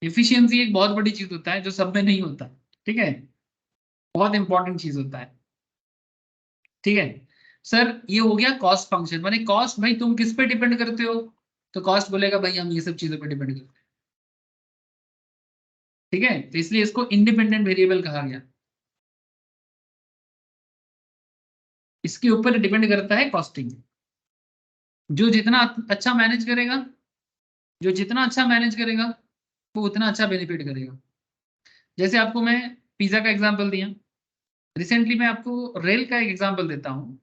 एफिशिएंसी एक बहुत बड़ी चीज होता है जो सब में नहीं होता। ठीक है, बहुत इंपॉर्टेंट चीज होता है। ठीक है सर, ये हो गया कॉस्ट फंक्शन, माने कॉस्ट भाई तुम किस पे डिपेंड करते हो, तो कॉस्ट बोलेगा भाई हम ये सब चीजों पे डिपेंड करते हैं। ठीक है, तो इसलिए इसको इंडिपेंडेंट वेरिएबल कहा गया, इसके ऊपर डिपेंड करता है कॉस्टिंग। जो जितना अच्छा मैनेज करेगा, जो जितना अच्छा मैनेज करेगा वो उतना अच्छा बेनिफिट करेगा। जैसे आपको मैं पिज्जा का एग्जांपल दिया, रिसेंटली मैं आपको रेल का एक एग्जांपल देता हूँ।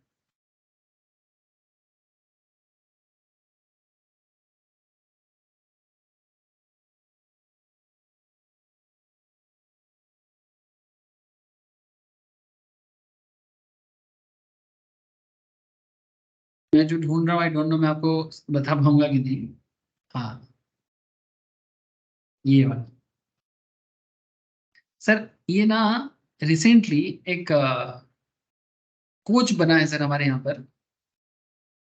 मैं जो ढूंढ रहा हूँ आई डोंट नो मैं आपको बता पाऊंगा कि नहीं। हाँ, ये वाला सर, ये ना रिसेंटली एक कोच बना है सर हमारे यहाँ पर।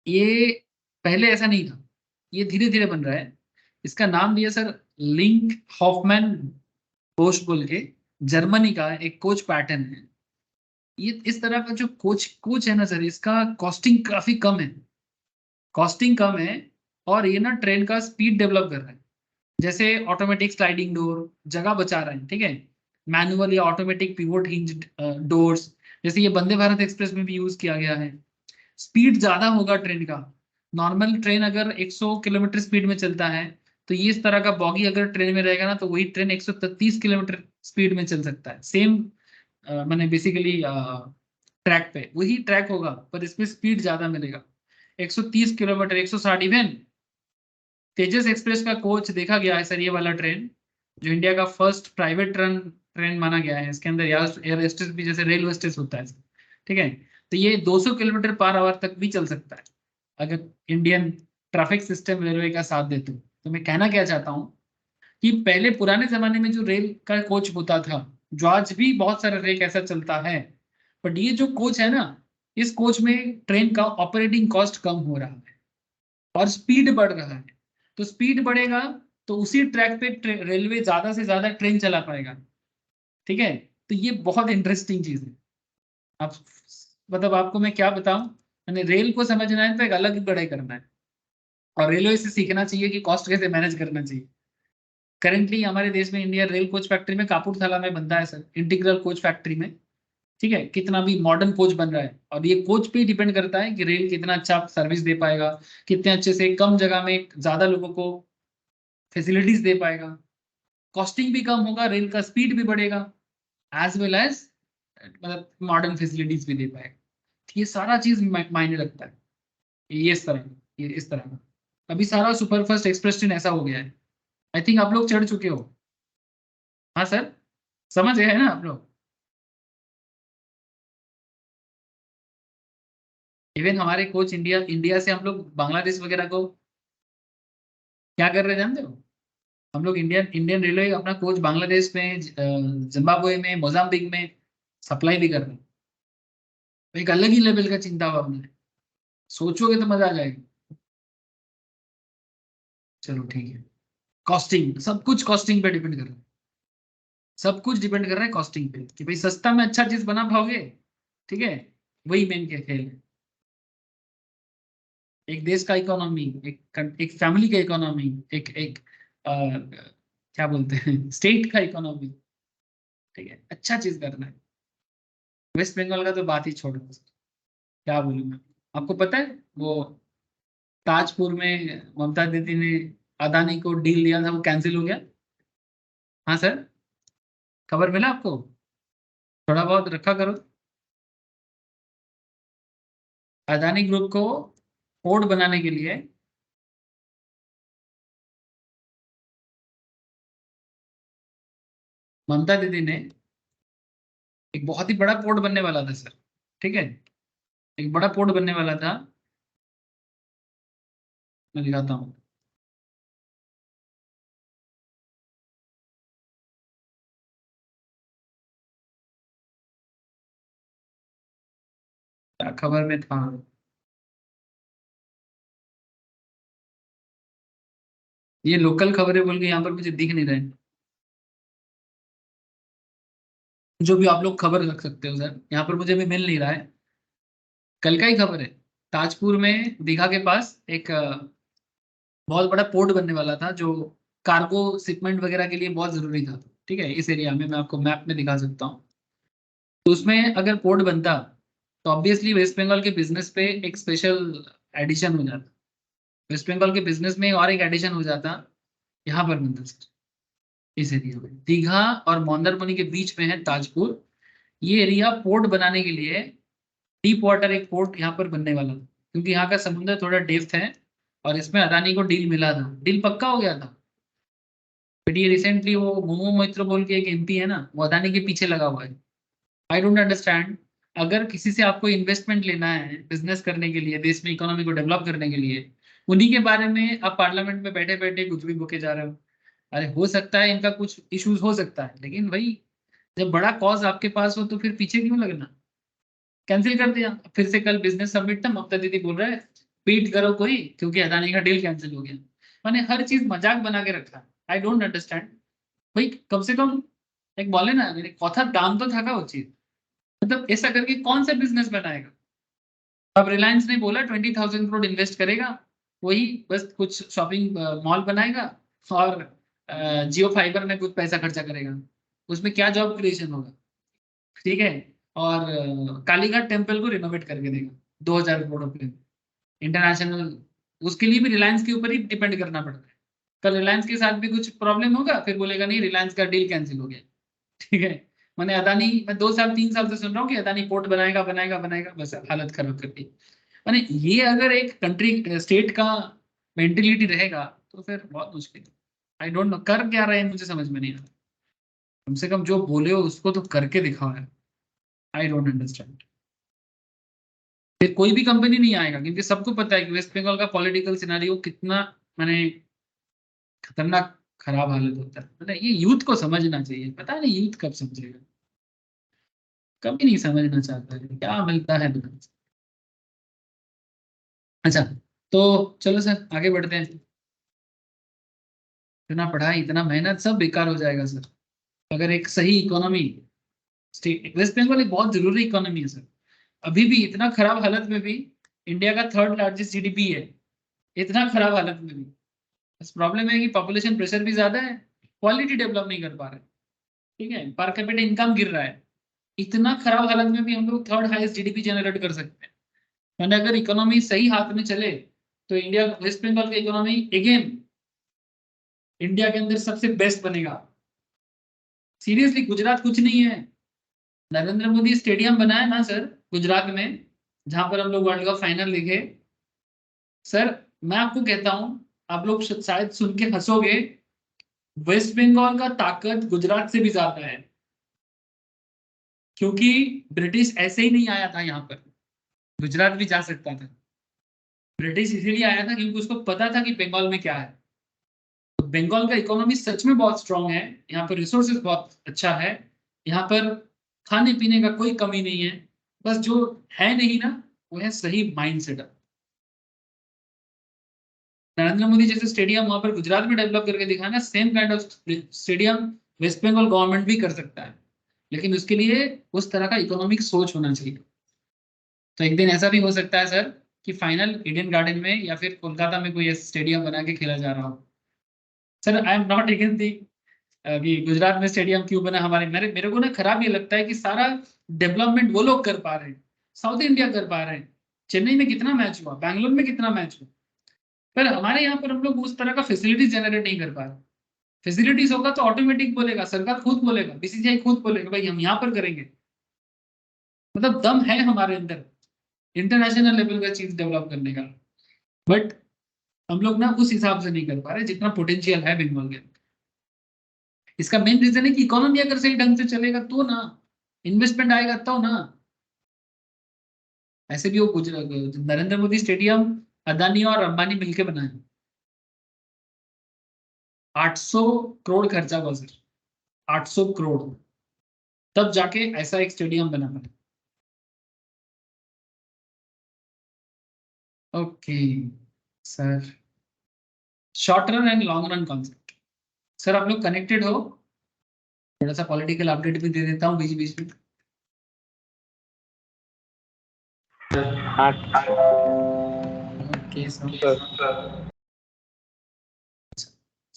ये पहले ऐसा नहीं था, ये धीरे धीरे बन रहा है। इसका नाम दिया सर लिंक हॉफमैन बोश बोल के, जर्मनी का एक कोच पैटर्न है। ये इस तरह का जो कोच कोच है ना सर, इसका कॉस्टिंग काफी कम है, कॉस्टिंग कम है, और ये ना ट्रेन का स्पीड डेवलप कर रहा है। जैसे ऑटोमेटिक स्लाइडिंग डोर जगह बचा रहा है, ठीक है, मैनुअल या ऑटोमेटिक पिवोट हिंज डोर्स, जैसे ये वंदे भारत एक्सप्रेस में भी यूज किया गया है। स्पीड ज्यादा होगा ट्रेन का, नॉर्मल ट्रेन अगर 100 किलोमीटर स्पीड में चलता है, तो ये इस तरह का बॉगी अगर ट्रेन में रहेगा ना, तो वही ट्रेन 133 किलोमीटर स्पीड में चल सकता है। सेम मैंने बेसिकली ट्रैक पे वही ट्रैक होगा, पर इसमें स्पीड ज्यादा मिलेगा, 130 किलोमीटर, 160। इवन तेजस एक्सप्रेस का कोच देखा गया है सर, ये वाला ट्रेन जो इंडिया का फर्स्ट प्राइवेट ट्रेन माना गया है, इसके अंदर एयर होस्टेस भी जैसे रेल होस्टेस होता है। ठीक है, तो ये 200 किलोमीटर पर आवर तक भी चल सकता है अगर इंडियन ट्रैफिक सिस्टम रेलवे का साथ देते। तो मैं कहना क्या चाहता हूँ कि पहले पुराने जमाने में जो रेल का कोच होता था, जो आज भी बहुत सारा रेल ऐसा चलता है, बट ये जो कोच है ना, इस कोच में ट्रेन का ऑपरेटिंग कॉस्ट कम हो रहा है और स्पीड बढ़ रहा है। तो स्पीड बढ़ेगा तो उसी ट्रैक पे रेलवे ज्यादा से ज्यादा ट्रेन चला पाएगा। ठीक है, तो ये बहुत इंटरेस्टिंग चीज है। आप मतलब आपको मैं क्या बताऊं, मैंने रेल को समझना है तो एक अलग ही पढ़ाई करना है, और रेलवे से सीखना चाहिए कि कॉस्ट कैसे मैनेज करना चाहिए। करेंटली हमारे देश में इंडिया रेल कोच फैक्ट्री में कापुरथला में बनता है सर, इंटीग्रल कोच फैक्ट्री में। ठीक है, कितना भी मॉडर्न कोच बन रहा है, और ये कोच पे डिपेंड करता है कि रेल कितना अच्छा सर्विस दे पाएगा, कितने अच्छे से कम जगह में ज्यादा लोगों को फैसिलिटीज दे पाएगा, कॉस्टिंग भी कम होगा, रेल का स्पीड भी बढ़ेगा, एज वेल एज मतलब मॉडर्न फैसिलिटीज भी दे पाएगा। तो ये सारा चीज मायने रखता है। ये इस तरह, ये इस तरह का अभी सारा सुपरफास्ट एक्सप्रेस ट्रेन ऐसा हो गया है। आई थिंक आप लोग चढ़ चुके हो। हाँ सर, समझ गए हैं ना आप लोग। इवन हमारे कोच इंडिया से हम लोग बांग्लादेश वगैरह को क्या कर रहे हैं जानते हो? हम लोग इंडियन रेलवे अपना कोच बांग्लादेश में, जिम्बाब्वे में, मोजाम्बिक में सप्लाई भी कर रहे हैं। तो एक अलग ही लेवल का चिंता भावना है, सोचोगे तो मजा आ जाएगा। चलो ठीक है। कॉस्टिंग, सब कुछ कॉस्टिंग पे डिपेंड कर रहा है, सब कुछ डिपेंड कर रहा है कॉस्टिंग पे, कि भाई सस्ता में अच्छा चीज बना पाओगे, ठीक है, वही मेन के खेल है। एक देश का इकोनॉमी, एक फैमिली का इकोनॉमी, एक एक क्या बोलते हैं, स्टेट का इकोनॉमी, ठीक है, अच्छा चीज करना है। वेस्ट बंगाल का तो बात ही छोड़ो, क्या बोलूं मैं। आपको पता है वो ताजपुर में ममता दीदी ने अदानी को डील दिया था, वो कैंसिल हो गया। हाँ सर, खबर मिला आपको? थोड़ा बहुत रखा करो। अदानी ग्रुप को पोर्ट बनाने के लिए ममता दीदी ने, एक बहुत ही बड़ा पोर्ट बनने वाला था सर, ठीक है, एक बड़ा पोर्ट बनने वाला था। मैं दिखाता हूँ। क्या खबर में था? ये लोकल खबरें बोल के यहाँ पर मुझे दिख नहीं रहे। जो भी आप लोग खबर रख सकते हो सर, यहाँ पर मुझे भी मिल नहीं रहा है। कल का ही खबर है। ताजपुर में दीघा के पास एक बहुत बड़ा पोर्ट बनने वाला था, जो कार्गो शिपमेंट वगैरह के लिए बहुत जरूरी था, ठीक है, इस एरिया में। मैं आपको मैप में दिखा सकता हूँ। तो उसमें अगर पोर्ट बनता तो ऑब्वियसली वेस्ट बंगाल के बिजनेस पे एक स्पेशल एडिशन हो जाता। वेस्ट बंगाल के बिजनेस में और एक एडिशन हो जाता, यहाँ पर बनता सर, इस एरिया में। दीघा और मंदारमनी के बीच में है ताजपुर। ये एरिया पोर्ट बनाने के लिए, डीप वाटर एक पोर्ट यहाँ पर बनने वाला था, क्योंकि यहाँ का समुद्र थोड़ा डेप्थ है, और इसमें अदानी को डील मिला था, डील पक्का हो गया था। बट ये रिसेंटली वो मोमो मोइत्रो बोल के एक एमपी है ना, वो अदानी के पीछे लगा हुआ है। I don't understand. अगर किसी से आपको इन्वेस्टमेंट लेना है बिजनेस करने के लिए, देश में इकोनॉमी को डेवलप करने के लिए, उन्हीं के बारे में आप पार्लियामेंट में बैठे बैठे कुछ भी बोके जा रहे हो। अरे हो सकता है इनका कुछ इश्यूज हो सकता है, लेकिन भाई जब बड़ा कॉज आपके पास हो तो फिर पीछे क्यों लगना? कैंसिल कर दिया। फिर से कल बिजनेस समिट था, ममता दीदी बोल रहे हैं पीट करो कोई, क्योंकि अदानी का डील कैंसिल हो गया। मैंने हर चीज मजाक बना के रखा। I don't understand. भाई कम से कम एक बोले ना, मेरे कथा दाम तो था वो चीज। मतलब ऐसा करके कौन सा बिजनेस बनाएगा? अब रिलायंस ने बोला 20,000 करोड़ इन्वेस्ट करेगा, वही बस कुछ शॉपिंग मॉल बनाएगा, और जियो फाइबर में कुछ पैसा खर्चा करेगा। उसमें क्या जॉब क्रिएशन होगा? ठीक है। और कालीघाट टेम्पल को रिनोवेट करके देगा 2,000 करोड़ रुपए इंटरनेशनल। उसके लिए भी रिलायंस के ऊपर ही डिपेंड करना पड़ता है। कल रिलायंस के साथ भी कुछ प्रॉब्लम होगा, फिर बोलेगा नहीं रिलायंस का डील कैंसिल हो गया। ठीक है। मैंने अदानी, मैं 2 साल 3 साल से सुन रहा हूँ कि अदानी पोर्ट बनाएगा बनाएगा बनाएगा, बस हालत खराब कर दी। मैंने ये अगर एक कंट्री स्टेट का मेंटेलिटी रहेगा तो फिर बहुत मुश्किल है। आई डोंट नो कर क्या रहे हैं, मुझे समझ में नहीं आ रहा। कम से कम जो बोले हो उसको तो करके दिखाओ है। I don't understand. फिर कोई भी कंपनी नहीं आएगा, क्योंकि सबको पता है कि वेस्ट बंगाल का पॉलिटिकल सिनारियो कितना, मैंने खतरनाक खराब हालत होता है। मतलब ये यूथ को समझना चाहिए, पता नहीं यूथ कब समझेगा। कभी नहीं समझना चाहता है, क्या मिलता है दुनिया से। अच्छा, तो चलो सर आगे बढ़ते हैं। इतना पढ़ाई इतना मेहनत सब बेकार हो जाएगा सर, अगर एक सही इकोनॉमी। स्टेट वेस्ट बंगाल एक बहुत जरूरी इकोनॉमी है सर। अभी भी इतना खराब हालत में भी इंडिया का थर्ड लार्जेस्ट जीडीपी है, इतना खराब हालत में भी। बस प्रॉब्लम है कि पॉपुलेशन प्रेशर भी ज्यादा है, क्वालिटी डेवलप नहीं कर पा रहे। ठीक है, पर कैपिटा इनकम गिर रहा है। इतना खराब हालत में भी हम लोग थर्ड हाईएस्ट जीडीपी जनरेट कर सकते हैं। मैंने अगर इकोनॉमी सही हाथ में चले तो इंडिया, वेस्ट बंगाल की इकोनॉमी अगेन इंडिया के अंदर सबसे बेस्ट बनेगा। सीरियसली, गुजरात कुछ नहीं है। नरेंद्र मोदी स्टेडियम बनाया ना सर गुजरात में, जहां पर हम लोग वर्ल्ड कप फाइनल देखे। सर मैं आपको कहता हूं, आप लोग शायद सुन के हंसोगे, वेस्ट बंगाल का ताकत गुजरात से भी ज्यादा है, क्योंकि ब्रिटिश ऐसे ही नहीं आया था यहाँ पर। गुजरात भी जा सकता था। ब्रिटिश इसीलिए आया था क्योंकि उसको पता था कि बंगाल में क्या है। तो बंगाल का इकोनॉमी सच में बहुत स्ट्रांग है, यहाँ पर रिसोर्सेज बहुत अच्छा है, यहाँ पर खाने पीने का कोई कमी नहीं है। बस जो है नहीं ना, वो है सही माइंड सेटअप। नरेंद्र मोदी जैसे स्टेडियम वहां पर गुजरात में डेवलप करके दिखाना, same kind of stadium west Bengal government भी कर सकता है, लेकिन उसके लिए उस तरह का इकोनॉमिक सोच होना चाहिए। तो एक दिन ऐसा भी हो सकता है सर कि फाइनल ईडन गार्डन में या फिर कोलकाता में कोई स्टेडियम बना के खेला जा रहा हो। Sir I am not against the कि गुजरात में स्टेडियम क्यों बना। हमारे मेरे मेरे को ना खराब ये लगता है कि सारा डेवलपमेंट वो लोग कर पा रहे हैं, साउथ इंडिया कर पा रहे हैं। चेन्नई में कितना मैच हुआ, बैंगलोर में कितना मैच हुआ, पर हमारे यहाँ पर हम लोग उस तरह का फैसिलिटीज जनरेट नहीं कर पा रहे। फैसिलिटीज होगा तो ऑटोमेटिक बोलेगा, सरकार खुद बोलेगा, बीसीसीआई खुद बोलेगा भाई हम यहाँ पर करेंगे। मतलब दम है हमारे अंदर इंटरनेशनल लेवल का चीज डेवलप करने का, बट हम लोग ना उस हिसाब से नहीं कर पा रहे जितना पोटेंशियल है बंगाल के अंदर। इसका मेन रीजन है कि इकोनॉमी अगर सही ढंग से चलेगा तो ना, इन्वेस्टमेंट आएगा तो ना। ऐसे भी वो गुजरात नरेंद्र मोदी स्टेडियम अदानी और अंबानी मिलकर बनाए, 800 करोड़ खर्चा हुआ सर, 800 करोड़, तब जाके ऐसा एक स्टेडियम बना था। Okay sir, short run and long run concept. Sir आप लोग कनेक्टेड हो? थोड़ा सा पॉलिटिकल अपडेट भी दे देता हूँ बीच बीच में। हाँ ओके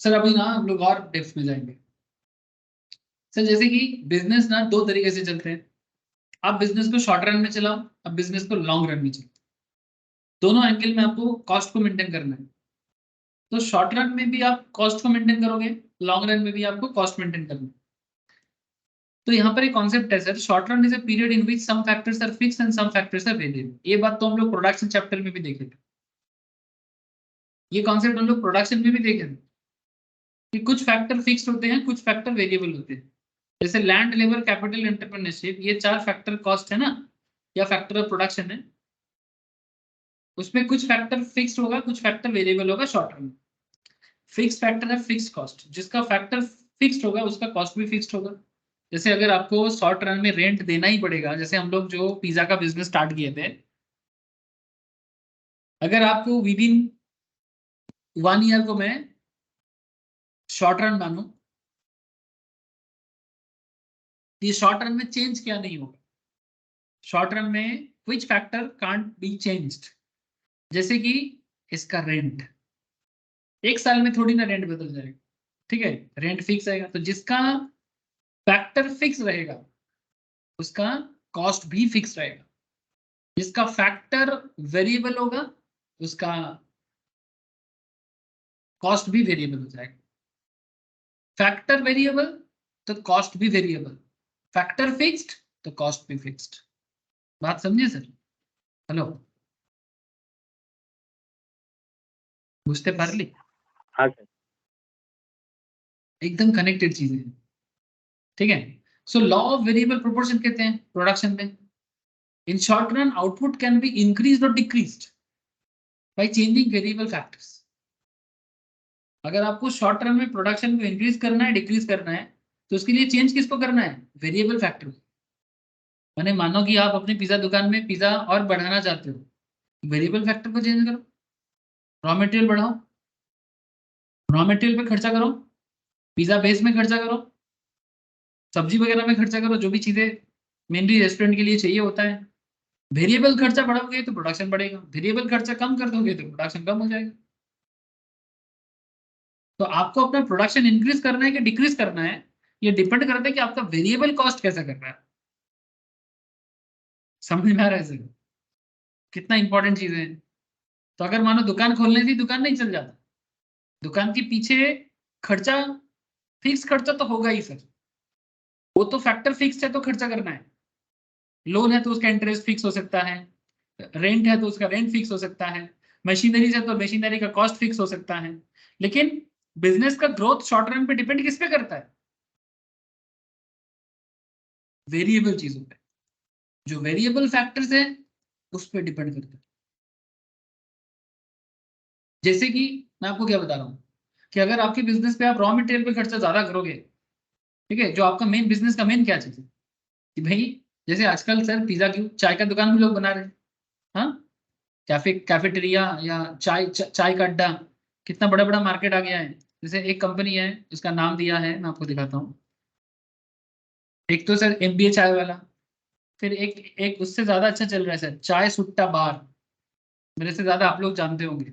सर अभी ना हम लोग और डेप्थ में जाएंगे। सर जैसे कि बिजनेस ना दो तरीके से चलते हैं, आप बिजनेस को शॉर्ट रन में चलाओ, आप बिजनेस को लॉन्ग रन में चलाओ। दोनों एंगल में आपको कॉस्ट को मेंटेन करना है। तो शॉर्ट रन में भी आप कॉस्ट को मेंटेन करोगे, लॉन्ग रन में भी आपको कॉस्ट मेंटेन करना है। तो यहाँ पर एक कॉन्सेप्ट है sir, short run is a period in which some factors are fixed and some factors are variable. ये बात तो हम लोग प्रोडक्शन चैप्टर में भी देखे थे, ये कॉन्सेप्ट हम लोग प्रोडक्शन में भी देखे थे कि कुछ फैक्टर फिक्स्ड होते हैं, कुछ फैक्टर वेरिएबल होते हैं। जैसे लैंड, लेबर, कैपिटल, एंटरप्रेन्योरशिप, ये चार फैक्टर कॉस्ट है ना, या फैक्टर ऑफ प्रोडक्शन है। उसमें कुछ फैक्टर फिक्स्ड होगा, कुछ फैक्टर वेरिएबल होगा शॉर्ट रन में। फिक्स्ड फैक्टर है फिक्स्ड कॉस्ट, जिसका फैक्टर फिक्स्ड होगा उसका कॉस्ट भी फिक्स्ड होगा। जैसे अगर आपको शॉर्ट रन में रेंट देना ही पड़ेगा, जैसे हम लोग जो पिज्जा का बिजनेस स्टार्ट किए थे, अगर आपको विद इन 1 ईयर को मैं शॉर्ट रन मानू, ये शॉर्ट रन में चेंज क्या नहीं होगा। शॉर्ट रन में which factor can't be changed, जैसे कि इसका रेंट, एक साल में थोड़ी ना रेंट बदल जाएगा, ठीक है, रेंट फिक्स आएगा। तो जिसका फैक्टर फिक्स रहेगा उसका कॉस्ट भी फिक्स रहेगा, जिसका फैक्टर वेरिएबल होगा उसका कॉस्ट भी वेरिएबल हो जाएगा। फैक्टर वेरिएबल तो कॉस्ट भी वेरिएबल, फैक्टर फिक्स्ड तो कॉस्ट भी फिक्स्ड। बात समझे सर? हेलो, बुझते पारली? हाँ सर। एकदम कनेक्टेड चीजें हैं, ठीक है। So law of variable proportion कहते हैं प्रोडक्शन में। In short run output can be increased और decreased by changing variable factors. अगर आपको शॉर्ट रन में प्रोडक्शन को इंक्रीज करना है, डिक्रीज करना है, तो उसके लिए चेंज किसको करना है? Variable factor. मैंने मानो कि आप अपनी पिज्जा दुकान में पिज्जा और बढ़ाना चाहते हो, वेरिएबल फैक्टर को चेंज करो, रॉ मटेरियल बढ़ाओ, रॉ मटेरियल पे खर्चा करो, पिज्जा बेस में खर्चा करो, सब्जी वगैरह में खर्चा करो, जो भी चीजें मेनली रेस्टोरेंट के लिए चाहिए होता है। वेरिएबल खर्चा बढ़ाओगे तो प्रोडक्शन बढ़ेगा, वेरिएबल खर्चा कम कर दोगे तो प्रोडक्शन कम हो जाएगा। तो आपको अपना प्रोडक्शन इंक्रीज करना है कि डिक्रीज करना है, ये डिपेंड करता है कि आपका वेरिएबल कॉस्ट कैसा कर रहा है। समझ में आ रहा है सर कितना इंपॉर्टेंट चीजें हैं? तो अगर मानो दुकान खोलने थी, दुकान नहीं चल जाता, दुकान के पीछे खर्चा, फिक्स खर्चा तो होगा ही सर, वो तो फैक्टर फिक्स है तो खर्चा करना है। लोन है तो उसका इंटरेस्ट फिक्स हो सकता है, रेंट है तो उसका रेंट फिक्स हो सकता है, मशीनरी है तो मशीनरी का कॉस्ट फिक्स हो सकता है। लेकिन बिजनेस का ग्रोथ शॉर्ट रन पे डिपेंड किस पे करता है? वेरिएबल चीजों पे। जो वेरिएबल फैक्टर्स है उस पर डिपेंड करता है। जैसे कि मैं आपको क्या बता रहा हूँ कि अगर आपके बिजनेस पे आप रॉ मटेरियल पे खर्चा ज्यादा करोगे, ठीक है, जो आपका मेन बिजनेस का मेन क्या चीज है कि भाई, जैसे आजकल सर पिज्जा की चाय का दुकान भी लोग बना रहे हैं, हाँ, कैफेटेरिया या चाय का अड्डा, कितना बड़ा बड़ा मार्केट आ गया है। जैसे एक कंपनी है जिसका नाम दिया है, मैं आपको दिखाता हूँ। एक तो सर एमबीए चाय वाला, फिर एक एक उससे ज्यादा अच्छा चल रहा है सर, चाय सुट्टा बार, मेरे से ज्यादा आप लोग जानते होंगे।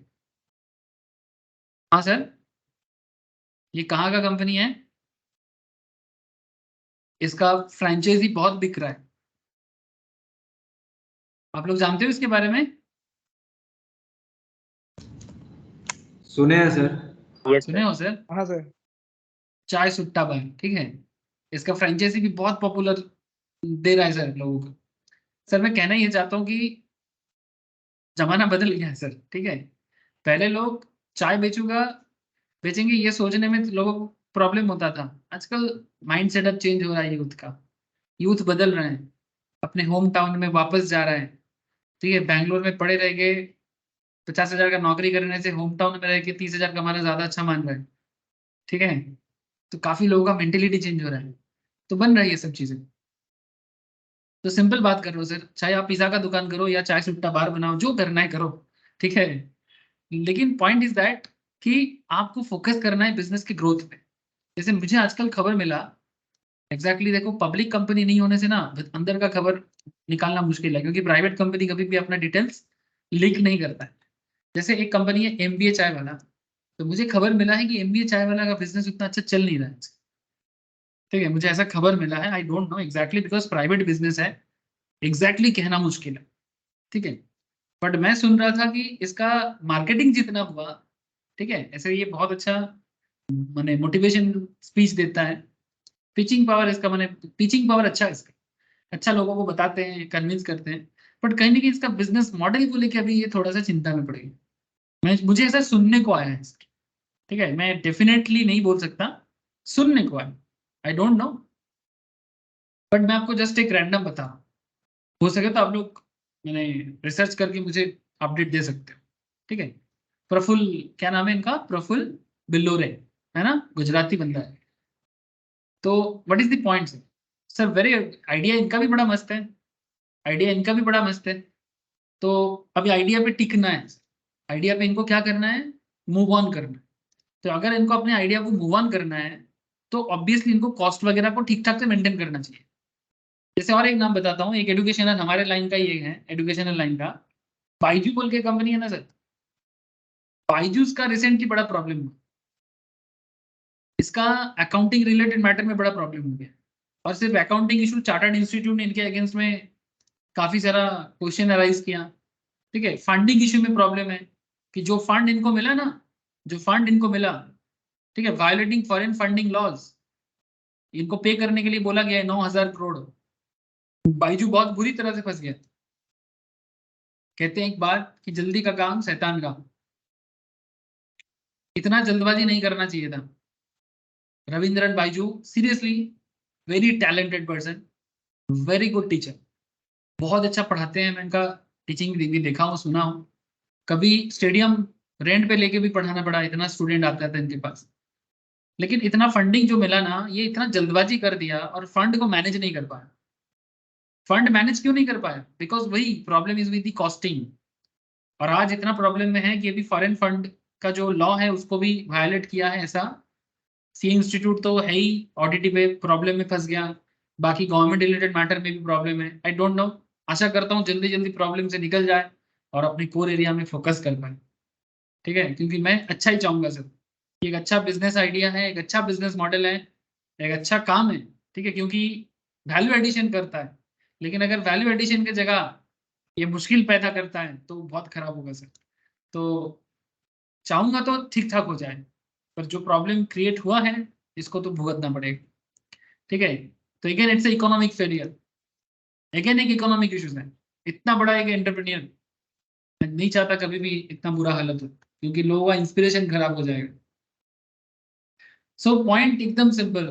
हाँ सर, ये कहाँ का कंपनी है, इसका फ्रेंचाइजी बहुत बिक रहा है, आप लोग जानते हो इसके बारे में? सुने हैं सर। यस सुने सर। हो सर? हाँ सर। चाय सुट्टा बार, ठीक है, इसका फ्रेंचाइजी भी बहुत पॉपुलर दे रहा है सर लोगों को। सर मैं कहना ये चाहता हूँ कि जमाना बदल गया है सर, ठीक है। पहले लोग चाय बेचेंगे ये सोचने में लोगों को प्रॉब्लम होता था। आजकल माइंड सेटअप चेंज हो रहा है यूथ का, यूथ बदल रहे हैं, अपने होम टाउन में वापस जा रहा है, ठीक है। बैंगलोर में पड़े रह गए, 50,000 का नौकरी करने से होम टाउन में रह के 30,000 कमाना ज्यादा अच्छा मान रहा है, ठीक है। तो काफी लोगों का मेंटेलिटी चेंज हो रहा है, तो बन रही है सब चीजें। तो सिंपल बात कर रहा हूँ सर, चाहे आप पिज्जा का दुकान करो या चाय सुट्टा बार बनाओ, जो करना है करो, ठीक है। लेकिन पॉइंट इज दैट कि आपको फोकस करना है बिजनेस की ग्रोथ पे। जैसे मुझे आजकल खबर मिला, एग्जैक्टली देखो, पब्लिक कंपनी नहीं होने से ना अंदर का खबर निकालना मुश्किल है, क्योंकि प्राइवेट कंपनी कभी भी अपना डिटेल्स लीक नहीं करता है। जैसे एक कंपनी है एमबीए चाय वाला, तो मुझे खबर मिला है कि एमबीए चाय वाला का बिजनेस उतना अच्छा चल नहीं रहा है, ठीक है। मुझे ऐसा खबर मिला है, I don't know exactly, because private business है, एग्जैक्टली कहना मुश्किल है, ठीक है। बट मैं सुन रहा था कि इसका मार्केटिंग जितना हुआ, ठीक है, ऐसे ये बहुत अच्छा माने मोटिवेशन स्पीच देता है, पिचिंग पावर इसका, माने पिचिंग पावर अच्छा है इसका, अच्छा लोगों को बताते हैं, कन्विंस करते हैं। बट कहीं ना कहीं इसका बिजनेस मॉडल को लेकर अभी ये थोड़ा सा चिंता में पड़ेगा। मुझे ऐसा सुनने को आया है, ठीक है, मैं डेफिनेटली नहीं बोल सकता, सुनने को आया, आई डोंट नो। बट मैं आपको जस्ट एक रैंडम बता रहा हूँ, हो सके तो आप लोग मैंने रिसर्च करके मुझे अपडेट दे सकते हो, ठीक है। प्रफुल्ल, क्या नाम है इनका, प्रफुल्ल बिल्लोरे, है ना, गुजराती बंदा है। तो what is the point sir, very idea इनका भी बड़ा मस्त है, आइडिया इनका भी बड़ा मस्त है। तो अभी आइडिया पे टिकना है, आइडिया पे इनको क्या करना है, मूव ऑन करना है। तो अगर इनको अपने आइडिया को मूव ऑन करना है, तो ऑब्वियसली इनको कॉस्ट वगैरह को ठीक ठाक से मेंटेन करना चाहिए। जैसे और एक नाम बताता हूँ, एक एजुकेशनल हमारे लाइन का ये है, एजुकेशनल लाइन का बाइजू बोल के कंपनी है ना सर, बाइजूस का रिसेंटली बड़ा प्रॉब्लम हुआ, इसका अकाउंटिंग रिलेटेड मैटर में बड़ा प्रॉब्लम हो गया। और सिर्फ अकाउंटिंग इशू, चार्टर्ड इंस्टीट्यूट ने इनके अगेंस्ट में काफी सारा क्वेश्चन अराइज किया, ठीक है। फंडिंग इशू में प्रॉब्लम है कि जो फंड इनको मिला ना, जो फंड इनको मिला, ठीक है, वायलेटिंग फॉरेन फंडिंग लॉज, इनको पे करने के लिए बोला गया है 9,000 करोड़। बाइजू बहुत बुरी तरह से फंस गया। कहते हैं एक बात कि जल्दी का काम शैतान का, इतना जल्दबाजी नहीं करना चाहिए था। Ravindran Byju seriously very talented person, very good teacher, बहुत अच्छा पढ़ाते हैं। मैं इनका टीचिंग भी देखा हूँ, सुना हूँ। कभी स्टेडियम रेंट पे लेके भी पढ़ाना पड़ा, इतना स्टूडेंट आता था इनके पास। लेकिन इतना फंडिंग जो मिला ना, ये इतना जल्दबाजी कर दिया और फंड को मैनेज नहीं कर पाया। फंड मैनेज क्यों नहीं कर पाया, बिकॉज वही problem is with the costing. और आज इतना प्रॉब्लम में है कि अभी फॉरेन फंड का जो लॉ है उसको भी वायलेट किया है ऐसा। सी इंस्टीट्यूट तो है ही, ऑडिटी पे प्रॉब्लम में फंस गया, बाकी गवर्नमेंट रिलेटेड मैटर में भी प्रॉब्लम है। आई डोंट नो, आशा करता हूँ जल्दी जल्दी प्रॉब्लम से निकल जाए और अपने कोर एरिया में फोकस कर पाए, ठीक है। क्योंकि मैं अच्छा ही चाहूंगा सर, एक अच्छा बिजनेस आइडिया है, एक अच्छा बिजनेस मॉडल है, एक अच्छा काम है, ठीक है, क्योंकि वैल्यू एडिशन करता है। लेकिन अगर वैल्यू एडिशन की जगह ये मुश्किल पैदा करता है तो बहुत खराब होगा सर। तो चाहूंगा तो ठीक ठाक हो जाए, पर जो प्रॉब्लम क्रिएट हुआ है इसको तो भुगतना पड़ेगा, ठीक है। तो again it's economic failure, again एक इकोनॉमिक इश्यूज है। इतना बड़ा एक एंटरप्रेन्योर, मैं नहीं चाहता कभी भी इतना बुरा हालत हो, क्योंकि लोगों का इंस्पिरेशन खराब हो जाएगा। सो पॉइंट एकदम सिंपल,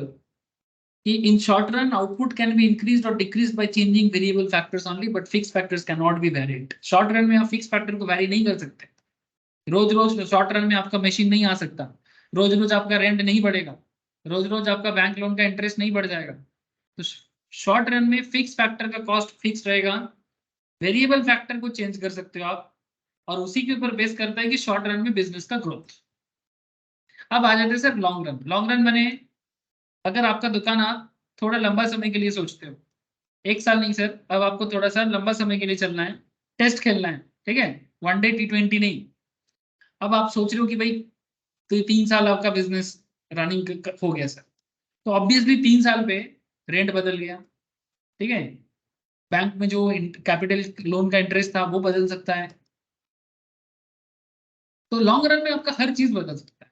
कि in short run output can be increase और decrease by changing variable factors only, but fix factors can not be varied. Short run में आप फिक्स फैक्टर को वेरी नहीं कर सकते। रोज रोज शॉर्ट रन में आपका मशीन नहीं आ सकता, रोज रोज आपका रेंट नहीं बढ़ेगा, रोज रोज आपका बैंक लोन का इंटरेस्ट नहीं बढ़ जाएगा। तो शॉर्ट रन में फिक्स फैक्टर का कॉस्ट फिक्स रहेगा, वेरिएबल फैक्टर को चेंज कर सकते हो आप, और उसी के ऊपर बेस करता है कि शॉर्ट रन में बिजनेस का ग्रोथ। अब आ जाते हैं sir long run. Long run बने अगर आपका दुकान आप थोड़ा लंबा समय के लिए सोचते हो, 1 साल नहीं सर, अब आपको थोड़ा सा लंबा समय के लिए चलना है, टेस्ट खेलना है, ठीक है, वनडे T20 नहीं। अब आप सोच रहे हो कि भाई तो 3 साल आपका बिजनेस रनिंग हो गया सर, तो ऑब्वियसली 3 साल पे रेंट बदल गया, ठीक है, बैंक में जो कैपिटल लोन का इंटरेस्ट था वो बदल सकता है। तो लॉन्ग रन में आपका हर चीज बदल सकता है,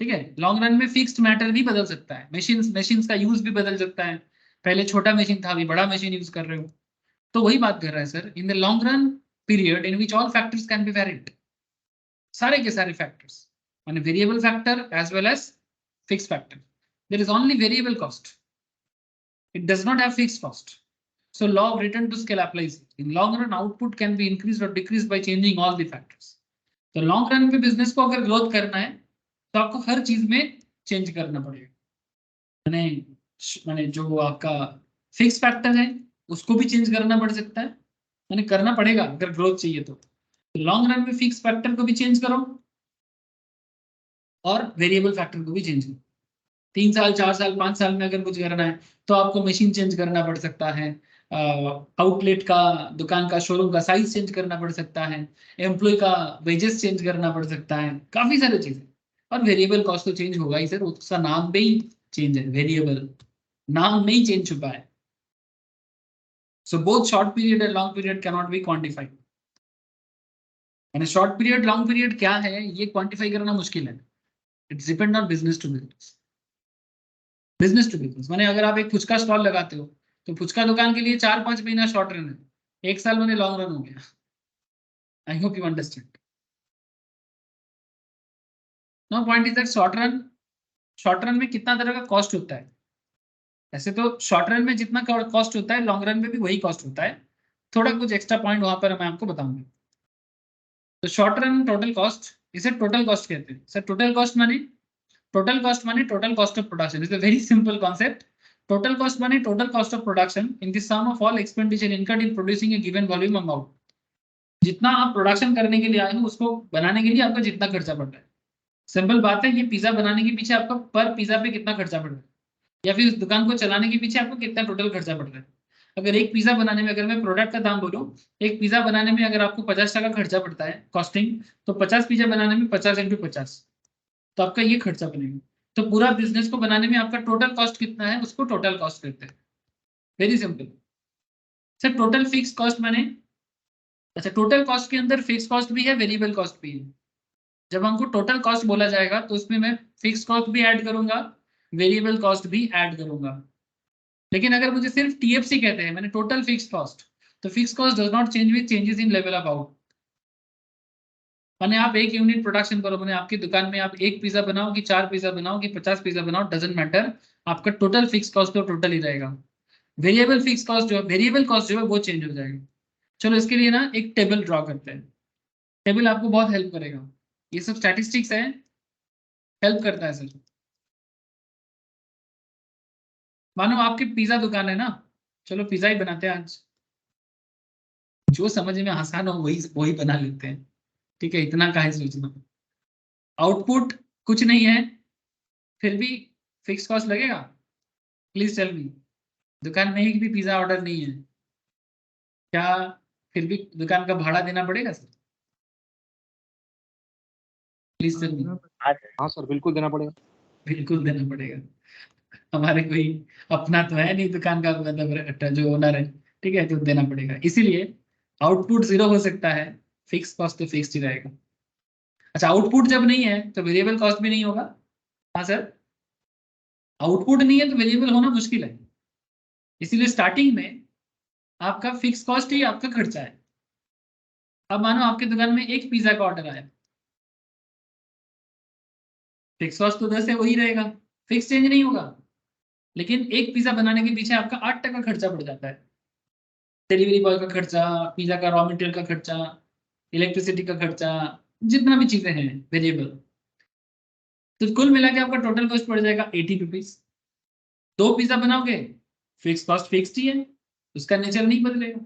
ठीक है। लॉन्ग रन में फिक्स्ड मैटर भी बदल सकता है, मशीन का यूज भी बदल सकता है। पहले छोटा मशीन था, अभी बड़ा मशीन यूज कर रहे हो। तो वही बात कर रहा है sir, in the long run period in which all factors can be varied, सारे के सारे फैक्टर्स, माने variable factor as well as fix factor. There is only variable cost, it does not have fixed cost. So law of return to scale applies. In long run, output can be increased or decreased by changing all the factors. तो long run में business को अगर growth करना है तो आपको हर चीज में चेंज करना पड़ेगा। मैंने मैंने जो आपका फिक्स फैक्टर है उसको भी चेंज करना पड़ सकता है, मैंने करना पड़ेगा अगर ग्रोथ चाहिए तो। लॉन्ग रन में फिक्स फैक्टर को भी चेंज करो और वेरिएबल फैक्टर को भी चेंज करो। 3 साल 4 साल 5 साल में अगर कुछ करना है तो आपको मशीन चेंज करना पड़ सकता है, आउटलेट का, दुकान का, शोरूम का साइज चेंज करना पड़ सकता है, एम्प्लॉय का वेजेस चेंज करना पड़ सकता है, काफी सारी चीजें। और वेरिएबल कॉस्ट तो चेंज होगा ही सर, उसका नाम में ही चेंज है, वेरिएबल नाम में ही चेंज छुपा है। So both short period and long period can not be quantified. यानी शॉर्ट पीरियड लॉन्ग पीरियड क्या है ये क्वांटिफाई करना मुश्किल है, it's depend on business to business. Business to business माने अगर आप एक फुचका स्टॉल लगाते हो तो फुचका दुकान के लिए 4-5 महीना शॉर्ट रन है, 1 साल मैंने लॉन्ग रन हो गया। I hope you understand. No point is that short run में कितना तरह का कॉस्ट होता है। ऐसे तो शॉर्ट रन में जितना कॉस्ट होता है लॉन्ग रन में भी वही कॉस्ट होता है, थोड़ा कुछ एक्स्ट्रा पॉइंट वहां पर मैं आपको बताऊंगा। तो शॉर्ट रन टोटल कॉस्ट, इसे टोटल कॉस्ट कहते हैं सर। टोटल कॉस्ट माने total cost of production is a very simple concept. Total cost माने total cost of production in the sum of all expenditure incurred in producing a given volume amount. जितना आप production करने के लिए आए हो उसको बनाने के लिए आपका जितना खर्चा पड़ रहा है। सिंपल बात है, ये पिज्जा बनाने के पीछे आपका पर पिज्जा पे कितना खर्चा पड़ रहा है, या फिर उस दुकान को चलाने के पीछे आपको कितना टोटल खर्चा पड़ रहा है। अगर एक पिज्जा बनाने में, अगर मैं प्रोडक्ट का दाम बोलूं, एक पिज्जा बनाने में अगर आपको 50 टका खर्चा पड़ता है कॉस्टिंग, तो 50 पिज्जा बनाने में 50 × 50, तो आपका ये खर्चा बनेगा। तो पूरा बिजनेस को बनाने में आपका टोटल कॉस्ट कितना है उसको टोटल कॉस्ट कहते हैं। Very simple sir. Total fix cost माने, अच्छा टोटल कॉस्ट के अंदर फिक्स कॉस्ट भी है, वेरिएबल कॉस्ट भी है। जब हमको टोटल कॉस्ट बोला जाएगा तो उसमें मैं फिक्स कॉस्ट भी ऐड करूंगा, वेरिएबल कॉस्ट भी ऐड करूंगा। लेकिन अगर मुझे सिर्फ टीएफसी कहते हैं, मैंने टोटल फिक्स कॉस्ट, तो fix cost does not change with changes in level of out. माने आप एक यूनिट प्रोडक्शन करो, मैंने आपकी दुकान में आप 1 पिज्जा बनाओ कि 4 पिज्जा बनाओ कि 50 पिज्जा बनाओ, डजेंट मैटर, आपका टोटल फिक्स कॉस्ट तो टोटल ही रहेगा। वेरिएबल फिक्स कॉस्ट जो है, वेरिएबल कॉस्ट जो है वो चेंज हो जाएगा। चलो इसके लिए ना एक टेबल ड्रॉ करते हैं, टेबल आपको बहुत हेल्प करेगा, ये सब स्टैटिस्टिक्स है, हेल्प करता है सर। मानो आपकी पिज्जा दुकान है ना, चलो पिज्जा ही बनाते हैं आज, जो समझ में आसान हो वही वही बना लेते हैं, ठीक है, इतना काहे सोचना। आउटपुट कुछ नहीं है, फिर भी फिक्स कॉस्ट लगेगा। प्लीज टेल मी, दुकान में एक भी पिज्जा ऑर्डर नहीं है, क्या फिर भी दुकान का भाड़ा देना पड़ेगा सर? प्लीज टेल मी। हाँ सर। हाँ सर, बिल्कुल देना पड़ेगा। बिल्कुल देना पड़ेगा। हमारे कोई अपना तो है नहीं दुकान का, मतलब जो ओनर है, ठीक है, तो देना पड़ेगा। इसीलिए आउटपुट 0 हो सकता है, फिक्स कॉस्ट तो फिक्स ही रहेगा। अच्छा आउटपुट जब नहीं है तो वेरिएबल कॉस्ट भी नहीं होगा। हाँ सर, आउटपुट नहीं है तो वेरिएबल होना मुश्किल है। इसीलिए स्टार्टिंग में आपका फिक्स कॉस्ट ही आपका खर्चा है। अब मानो आपकी दुकान में एक पिज्जा का ऑर्डर आया, फिक्स कॉस्ट तो 10 है, वही रहेगा, फिक्स चेंज नहीं होगा। लेकिन एक पिज्जा बनाने के पीछे आपका 8 टका खर्चा पड़ जाता है। डिलीवरी बॉय का खर्चा, पिज्जा का रॉ मटेरियल का खर्चा, इलेक्ट्रिसिटी का खर्चा, जितना भी चीजें हैं वेरिएबल, तो कुल मिला के आपका टोटल कॉस्ट पड़ जाएगा 80 रुपीज। 2 पिज्जा बनाओगे, फिक्स कॉस्ट फिक्स्ड ही है, उसका नेचर नहीं बदलेगा।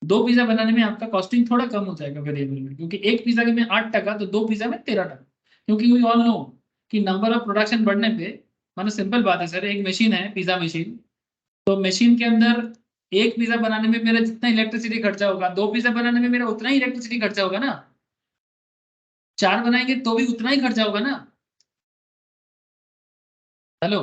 2 पिज्जा बनाने में आपका कॉस्टिंग थोड़ा कम हो जाएगा वेरिएबल में, क्योंकि एक पिज्जा में 8 टका तो 2 पिज्जा में 13 टका, क्योंकि वी ऑल नो कि नंबर ऑफ प्रोडक्शन बढ़ने पे, मानो सिंपल बात है सर, एक मशीन है पिज्जा मशीन, तो मशीन के अंदर एक पिज्जा बनाने में मेरा जितना इलेक्ट्रिसिटी खर्चा होगा, 2 पिज्जा बनाने में मेरा उतना ही इलेक्ट्रिसिटी खर्चा होगा ना, 4 बनाएंगे तो भी उतना ही खर्चा होगा ना। हेलो,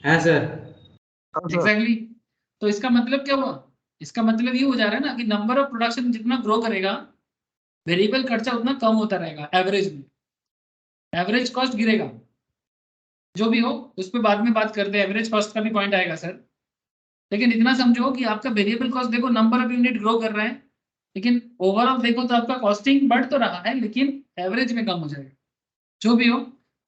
है सर। एग्जैक्टली। तो इसका मतलब क्या हुआ, इसका मतलब ये हो जा रहा है ना कि नंबर ऑफ प्रोडक्शन जितना ग्रो करेगा, वेरिएबल खर्चा उतना कम होता रहेगा एवरेज में, एवरेज कॉस्ट गिरेगा। जो भी हो उस पर बाद में बात करते हैं, एवरेज कॉस्ट का भी पॉइंट आएगा सर। लेकिन इतना समझो कि आपका वेरिएबल कॉस्ट देखो नंबर ऑफ यूनिट ग्रो कर रहे हैं, लेकिन ओवरऑल देखो तो आपका कॉस्टिंग बढ़ तो रहा है, लेकिन एवरेज में कम हो जाएगा। जो भी हो,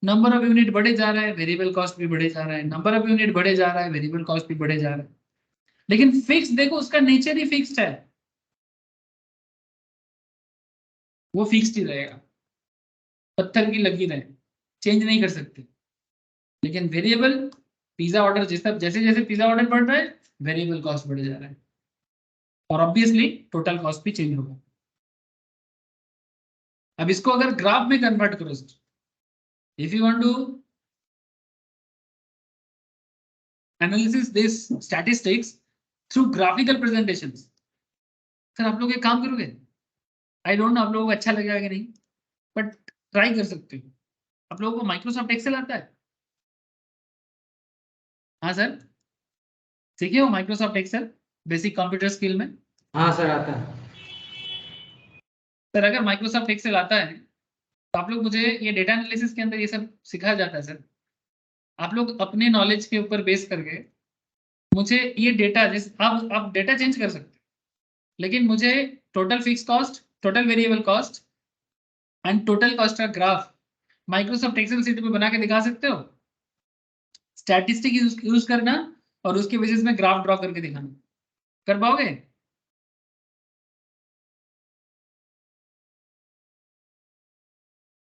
नंबर ऑफ यूनिट बढ़े जा रहा है, वेरिएबल कॉस्ट भी बढ़े जा रहा है, नंबर ऑफ यूनिट बढ़े जा रहा है, वेरिएबल कॉस्ट भी बढ़े जा रहा है। लेकिन फिक्स देखो, उसका नेचर ही फिक्स्ड है, वो फिक्स्ड ही रहेगा, पत्थर की लकीर है, चेंज नहीं कर सकते। लेकिन वेरिएबल, पिज्जा ऑर्डर जैसे जैसे पिज्जा ऑर्डर बढ़ रहा है, वेरिएबल कॉस्ट बढ़ जा रहा है, और ऑब्वियसली टोटल कॉस्ट भी चेंज होगा। अब इसको अगर ग्राफ में कन्वर्ट करो, if you want to analysis this statistics through graphical presentations, sir आप लोग एक काम करोगे, आई डोंट नो आप लोगों को अच्छा लगेगा कि नहीं, बट ट्राई कर सकते हो। आप लोगों को माइक्रोसॉफ्ट एक्सेल आता है? हाँ सर, सीखे हो Microsoft Excel basic computer skill में? हाँ सर, आता है। सर अगर माइक्रोसॉफ्ट एक्सेल आता है तो आप लोग, मुझे ये डेटा एनालिसिस के अंदर ये सब सिखाया जाता है सर, आप लोग अपने नॉलेज के ऊपर बेस करके मुझे ये डेटा, जैसे आप डेटा चेंज कर सकते हो, लेकिन मुझे total fix cost, total variable cost and total cost का ग्राफ माइक्रोसॉफ्ट एक्सेल सीट पे बना के दिखा सकते हो। स्टैटिस्टिक यूज करना और उसके बेसिस में ग्राफ ड्रॉ करके दिखाना, कर पाओगे?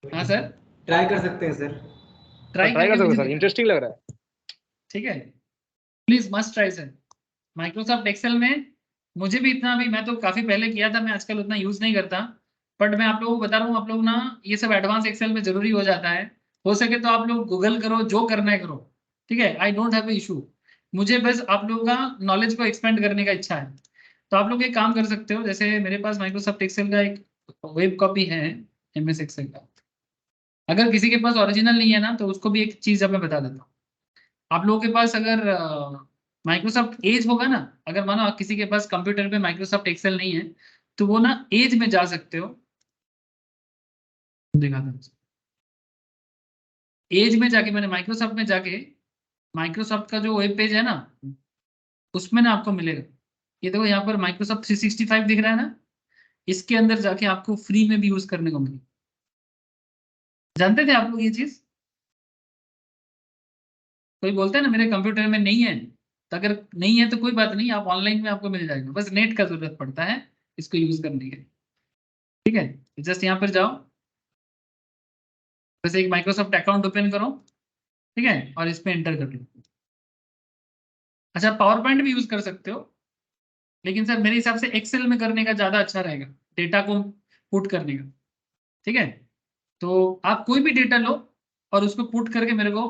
हाँ सर, ट्राई कर सकते हैं सर। ट्राई ट्राई कर करके सकते मुझे सर, दिखाना, इंटरेस्टिंग लग रहा है। ठीक है? Please must try sir. Microsoft Excel में मुझे भी इतना, अभी मैं तो काफी पहले किया था, मैं आजकल उतना यूज नहीं करता, बट मैं आप लोगों को बता रहा हूँ, आप लोग ना ये सब एडवांस एक्सेल में जरूरी हो जाता है। हो सके तो आप लोग गूगल करो, जो करना है करो, ठीक है? आई डोंट हैव इशू, मुझे बस आप लोगों का नॉलेज को एक्सपेंड करने का इच्छा है। तो आप लोग एक काम कर सकते हो, जैसे मेरे पास माइक्रोसॉफ्ट एक्सेल का एक वेब कॉपी है, MS एक्सेल का। अगर किसी के पास ओरिजिनल नहीं है ना, तो उसको भी एक चीज अब मैं बता देता हूँ। आप लोगों के पास अगर माइक्रोसॉफ्ट एज होगा ना, अगर मानो आप किसी के पास कंप्यूटर पे माइक्रोसॉफ्ट एक्सेल नहीं है, तो वो ना एज में जा सकते हो, दिखाता हूँ। एज में जाके, मैंने माइक्रोसॉफ्ट में जाके, माइक्रोसॉफ्ट का जो वेब पेज है ना, उसमें ना आपको मिलेगा, ये देखो यहाँ पर माइक्रोसॉफ्ट 365 दिख रहा है ना, इसके अंदर जाके आपको फ्री में भी यूज करने को मिलेगा। जानते थे आप लोग ये चीज? कोई बोलता है ना मेरे कंप्यूटर में नहीं है, तो अगर नहीं है तो कोई बात नहीं, आप ऑनलाइन में आपको मिल जाएगा, बस नेट का जरूरत पड़ता है इसको यूज करने के लिए, ठीक है? जस्ट यहाँ पर जाओ, बस एक माइक्रोसॉफ्ट अकाउंट ओपन करो, ठीक है, और इस पे एंटर कर लो। अच्छा, पावर पॉइंट भी यूज कर सकते हो, लेकिन सर मेरे हिसाब से एक्सेल में करने का ज्यादा अच्छा रहेगा, डेटा को पुट करने का, ठीक है? तो आप कोई भी डेटा लो और उसको पुट करके मेरे को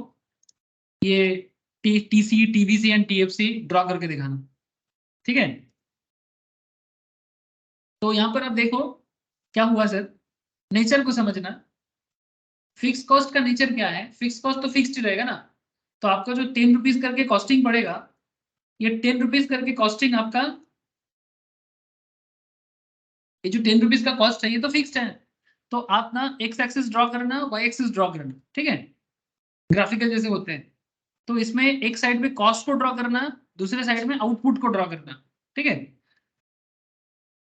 ये TC, TVC and TFC draw करके दिखाना, ठीक है? तो यहाँ पर आप देखो क्या हुआ सर, नेचर को समझना। फिक्स कॉस्ट का नेचर क्या है? फिक्स कॉस्ट तो फिक्स्ड रहेगा ना, तो आपका जो 10 रुपीज करके कॉस्टिंग पड़ेगा, ये 10 रुपीज करके कॉस्टिंग आपका, ये जो 10 रुपीज का कॉस्ट है ये तो फिक्स्ड है। तो आप ना एक्स एक्सिस ड्रॉ करना, वाई एक्सिस ड्रॉ करना, ठीक है? ग्राफिकल जैसे होते हैं, तो इसमें एक साइड में कॉस्ट को ड्रॉ करना, दूसरे साइड में आउटपुट को ड्रॉ करना, ठीक है?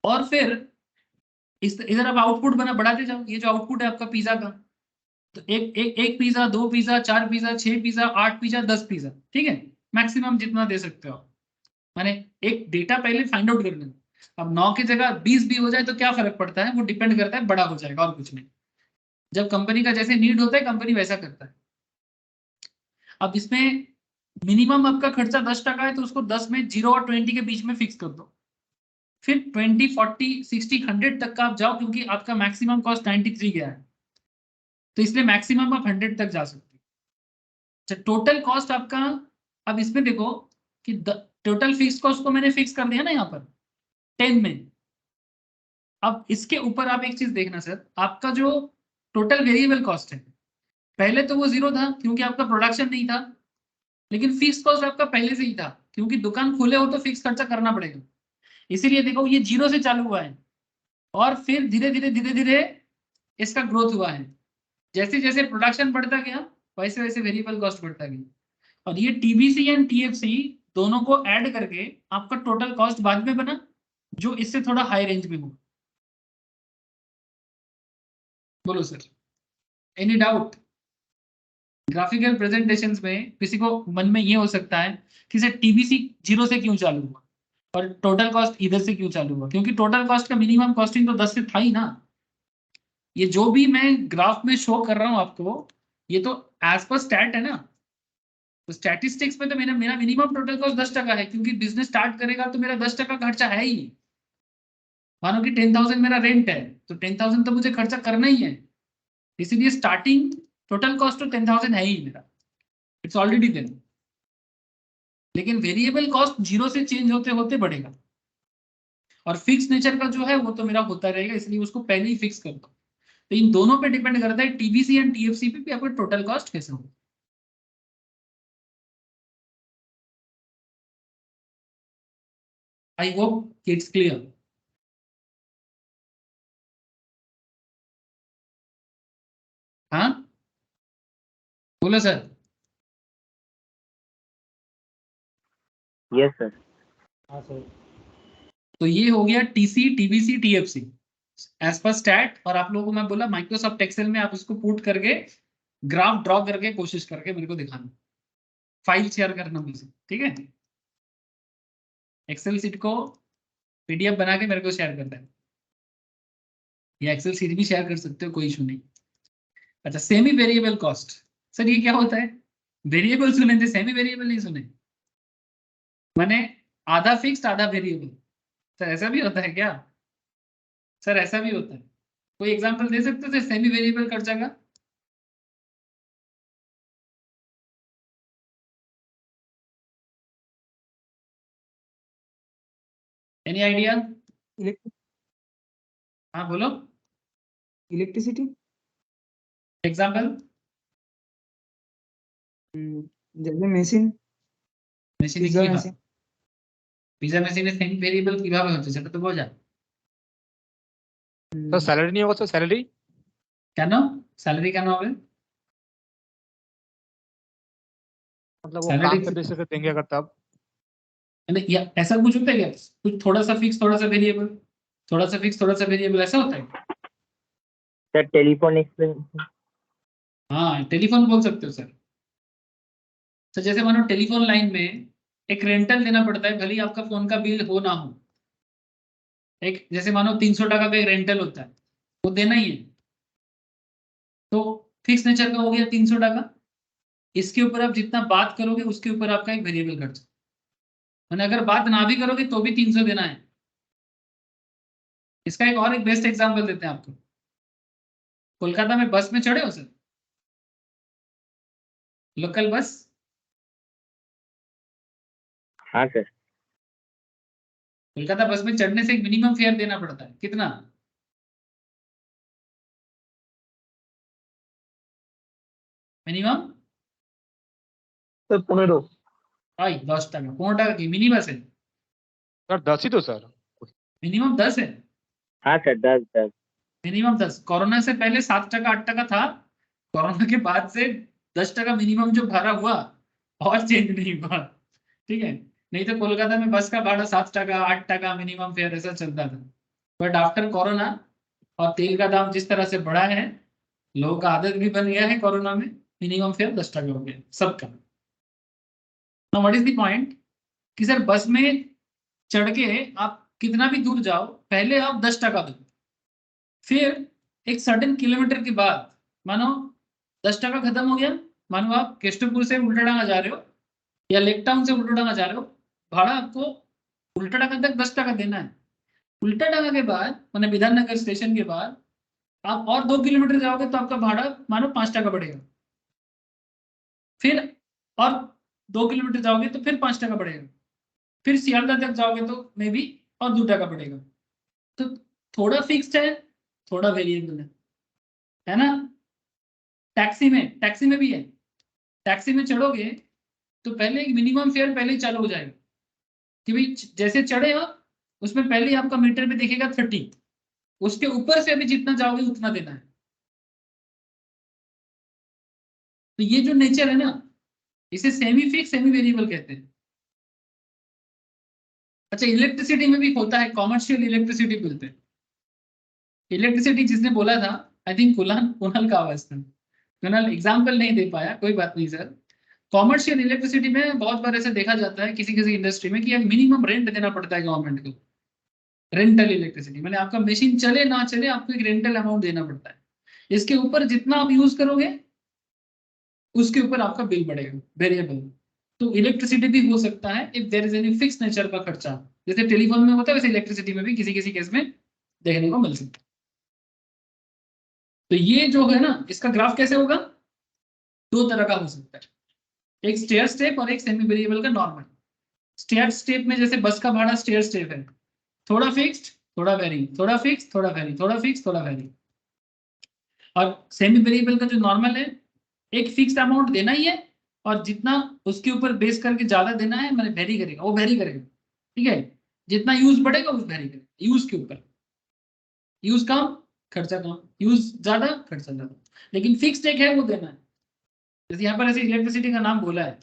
और फिर इधर आप आउटपुट बढ़ाते जाओ। ये जो आउटपुट है आपका पिज्जा का, तो एक pizza, 2 pizza, 4 pizza, 6 pizza, 8 pizza, 10 pizza, ठीक है, मैक्सिमम जितना दे सकते हो। माने एक डेटा पहले फाइंड आउट कर लेना। अब 9 की जगह 20 भी हो जाए तो क्या फर्क पड़ता है, वो डिपेंड करता है, बड़ा हो जाएगा और कुछ नहीं। जब कंपनी का जैसे नीड होता है कंपनी वैसा करता है। अब इसमें मिनिमम आपका खर्चा 10% है, तो उसको 10 में 0 और 20 के बीच में फिक्स कर दो। फिर 20, 40, 60, 100 तक का आप जाओ, क्योंकि आपका मैक्सिमम कॉस्ट 93 गया है, तो इसलिए मैक्सिमम आप 100 तक जा सकते हो। टोटल कॉस्ट आपका, अब इसमें देखो कि टोटल फिक्स कॉस्ट को मैंने फिक्स कर दिया ना यहाँ पर 10 में। अब इसके ऊपर आप एक चीज देखना सर, आपका जो टोटल वेरिएबल कॉस्ट है, पहले तो वो 0 था क्योंकि आपका प्रोडक्शन नहीं था, लेकिन फिक्स कॉस्ट आपका पहले से ही था, क्योंकि दुकान खुले हो तो फिक्स खर्चा करना पड़ेगा। इसीलिए देखो ये 0 से चालू हुआ है और फिर धीरे धीरे इसका ग्रोथ हुआ है। जैसे जैसे प्रोडक्शन बढ़ता गया वैसे वैसे वेरिएबल कॉस्ट बढ़ता गया। और ये टीबीसी एंड टीएफसी दोनों को ऐड करके आपका टोटल कॉस्ट बाद में बना, जो इससे थोड़ा हाई रेंज में हो। बोलो sir, any doubt? Graphical presentations में किसी को मन में ये हो सकता है कि सर टीबीसी 0 से क्यों चालू हुआ और टोटल कॉस्ट इधर से क्यों चालू हुआ, क्योंकि टोटल कॉस्ट का मिनिमम कॉस्टिंग तो 10 से था ही ना। ये जो भी मैं ग्राफ में शो कर रहा हूं आपको, ये तो एज पर स्टैट है ना। तो स्टैटिस्टिक्स में तो मेरा मिनिमम टोटल कॉस्ट 10% है, क्योंकि बिजनेस स्टार्ट करेगा तो मेरा 10% खर्चा है ही। मानो कि 10,000 मेरा रेंट है, तो 10,000 तो मुझे खर्चा करना ही है, इसीलिए स्टार्टिंग टोटल कॉस्ट तो 10,000 है ही मेरा, इट्स ऑलरेडी देन। लेकिन वेरिएबल कॉस्ट 0 से चेंज होते होते बढ़ेगा, और फिक्स नेचर का जो है वो तो मेरा होता रहेगा, इसलिए उसको पहले ही फिक्स कर दो। तो इन दोनों पे डिपेंड करता है, टीबीसी एंड टीएफसी पे भी आपका टोटल कॉस्ट कैसे होगा। I hope it's clear. हाँ बोलो सर। Yes sir. हाँ सर। तो ये हो गया TC, TBC, TFC as per stat. और आप लोगों को मैं बोला माइक्रोसॉफ्ट एक्सेल में आप इसको पुट करके ग्राफ ड्रॉ करके कोशिश करके मेरे को दिखाना, फाइल शेयर करना मुझे, ठीक है। एक्सेल सीट को पीडीएफ बना के मेरे को शेयर करना है, या एक्सेल सीट भी शेयर कर सकते हो, कोई इशू नहीं। अच्छा, सेमी वेरिएबल कॉस्ट, सर ये क्या होता है? वेरिएबल सुने थे, सेमी वेरिएबल नहीं सुने? माने आधा फिक्स्ड आधा वेरिएबल। सर ऐसा भी होता है क्या? सर ऐसा भी होता है, कोई एग्जांपल दे सकते थे सेमी वेरिएबल खर्चा का? Any idea? हाँ बोलो, इलेक्ट्रिसिटी, एग्जांपल। जैसे मेसिन, মেশিনে পিজ্জা কি হয়? মেশিন। পিজা মেশিনে সেমি ভেরিয়েবল কিভাবে হচ্ছে সেটা তো বোঝা। तो सैलरी नहीं होगा सर, सैलरी? কেন স্যালারি কেন হবে? मतलब वो सैलरी काम पे बेसिस पे देंगे अगर तब। या ऐसा कुछ होता है क्या, कुछ थोड़ा सा फिक्स थोड़ा सा वेरिएबल, थोड़ा सा फिक्स थोड़ा सा वेरिएबल, ऐसा होता है? Sir telephone expense. हाँ टेलीफोन बोल सकते हो सर। तो जैसे मानो टेलीफोन लाइन में एक रेंटल देना पड़ता है, भले ही आपका फोन का बिल हो ना हो। एक जैसे मानो 300 टका का एक रेंटल होता है, वो देना ही है। तो फिक्स नेचर का हो गया 300 टका। इसके ऊपर आप जितना बात करोगे उसके ऊपर आपका एक वेरिएबल खर्चा, मैंने अगर बात ना भी करोगे तो भी 300 देना है। इसका एक बेस्ट एग्जांपल देते हैं आपको। कोलकाता में बस में चढ़े हो सर? Local bus. हाँ सर। कोलकाता बस में चढ़ने से एक मिनिमम फेयर देना पड़ता है, कितना? मिनिमम तो 15। भाई 10 টাকা, 15 টাকা की मिनी बस है, सर 10 ही तो सर। मिनिमम 10 है। हाँ सर 10 10। मिनिमम 10। कोरोना से पहले 7 टका 8 टका था, कोरोना के बाद से 10 टका मिनिमम जो भरा हुआ, और चेंज नहीं हुआ, ठीक है। नहीं तो कोलकाता में बस का भाड़ा 7 टका 8 टका मिनिमम फेयर ऐसा चलता था। बट आफ्टर कोरोना और तेल का दाम जिस तरह से बढ़ा है, लोगों का आदत भी बन गया है कोरोना में, मिनिमम फेयर 10 टका हो गया सबका। Now what is the point कि सर बस में चढ़ के आप कितना भी दूर जाओ, पहले आप 10 टका दो, फिर एक सर्टेन किलोमीटर के बाद मानो 10 टका खत्म हो गया, मानो आप केष्टपुर से उल्टाडांगा जा रहे हो या लेक टाउन से उल्टाडांगा जा रहे हो, भाड़ा आपको उल्टाडांगा तक 10 टका देना है। उल्टाडांगा के बाद माने विधाननगर स्टेशन के बाद आप और 2 किलोमीटर जाओगे तो आपका भाड़ा मानो 5 टका बढ़ेगा, फिर और 2 किलोमीटर जाओगे तो फिर 5 टका बढ़ेगा, फिर सियालदह तक जाओगे तो मे बी और 2 टका बढ़ेगा। तो थोड़ा फिक्स्ड है, थोड़ा वेरिएबल है ना। टैक्सी में भी है, टैक्सी में चढ़ोगे तो पहले एक मिनिमम फेयर पहले ही चालू हो जाएगा कि भाई जैसे चढ़े आप उसमें पहले ही आपका मीटर में दिखेगा 30, उसके ऊपर से अभी जितना जाओगे उतना देना है। तो ये जो नेचर है ना, इसे सेमी फिक्स सेमी वेरिएबल कहते हैं। अच्छा, इलेक्ट्रिसिटी में भी होता है, कॉमर्शियल इलेक्ट्रिसिटी बोलते हैं। इलेक्ट्रिसिटी जिसने बोला था, आई थिंक कुणाल का आवाज था, कुणाल एग्जाम्पल नहीं दे पाया, कोई बात नहीं सर। कॉमर्शियल इलेक्ट्रिसिटी में बहुत बार ऐसे देखा जाता है किसी किसी इंडस्ट्री में कि एक मिनिमम रेंट देना पड़ता है गवर्नमेंट को। रेंटल इलेक्ट्रिसिटी मैंने आपका मशीन चले ना चले आपको एक रेंटल अमाउंट देना पड़ता है, इसके ऊपर जितना आप यूज करोगे उसके ऊपर आपका बिल बढ़ेगा, वेरिएबल। तो इलेक्ट्रिसिटी भी हो सकता है if there is any fix nature का खर्चा, जैसे टेलीफोन में होता है वैसे इलेक्ट्रिसिटी में भी किसी किसी केस में देखने को मिल सकता है। तो ये जो है ना, इसका ग्राफ कैसे होगा, 2 तरह का हो सकता है, एक स्टेयर स्टेप और एक सेमी वेरिएबल का नॉर्मल। स्टेयर स्टेप में जैसे बस का भाड़ा स्टेयर स्टेप है, थोड़ा फिक्स्ड थोड़ा वेरी, थोड़ा फिक्स थोड़ा वेरी, थोड़ा फिक्स थोड़ा वेरी। और सेमी वेरिएबल का जो नॉर्मल है, एक फिक्स्ड अमाउंट देना ही है और जितना उसके ऊपर बेस करके ज्यादा देना है मैंने वेरी करेगा, वो वेरी करेगा, ठीक है। जितना यूज बढ़ेगा उस वेरी करेगा, यूज के ऊपर, यूज कम खर्चा कम, यूज ज्यादा खर्चा ज्यादा, लेकिन फिक्स्ड एक है वो देना है। जैसे यहाँ पर ऐसे इलेक्ट्रिसिटी का नाम बोला है,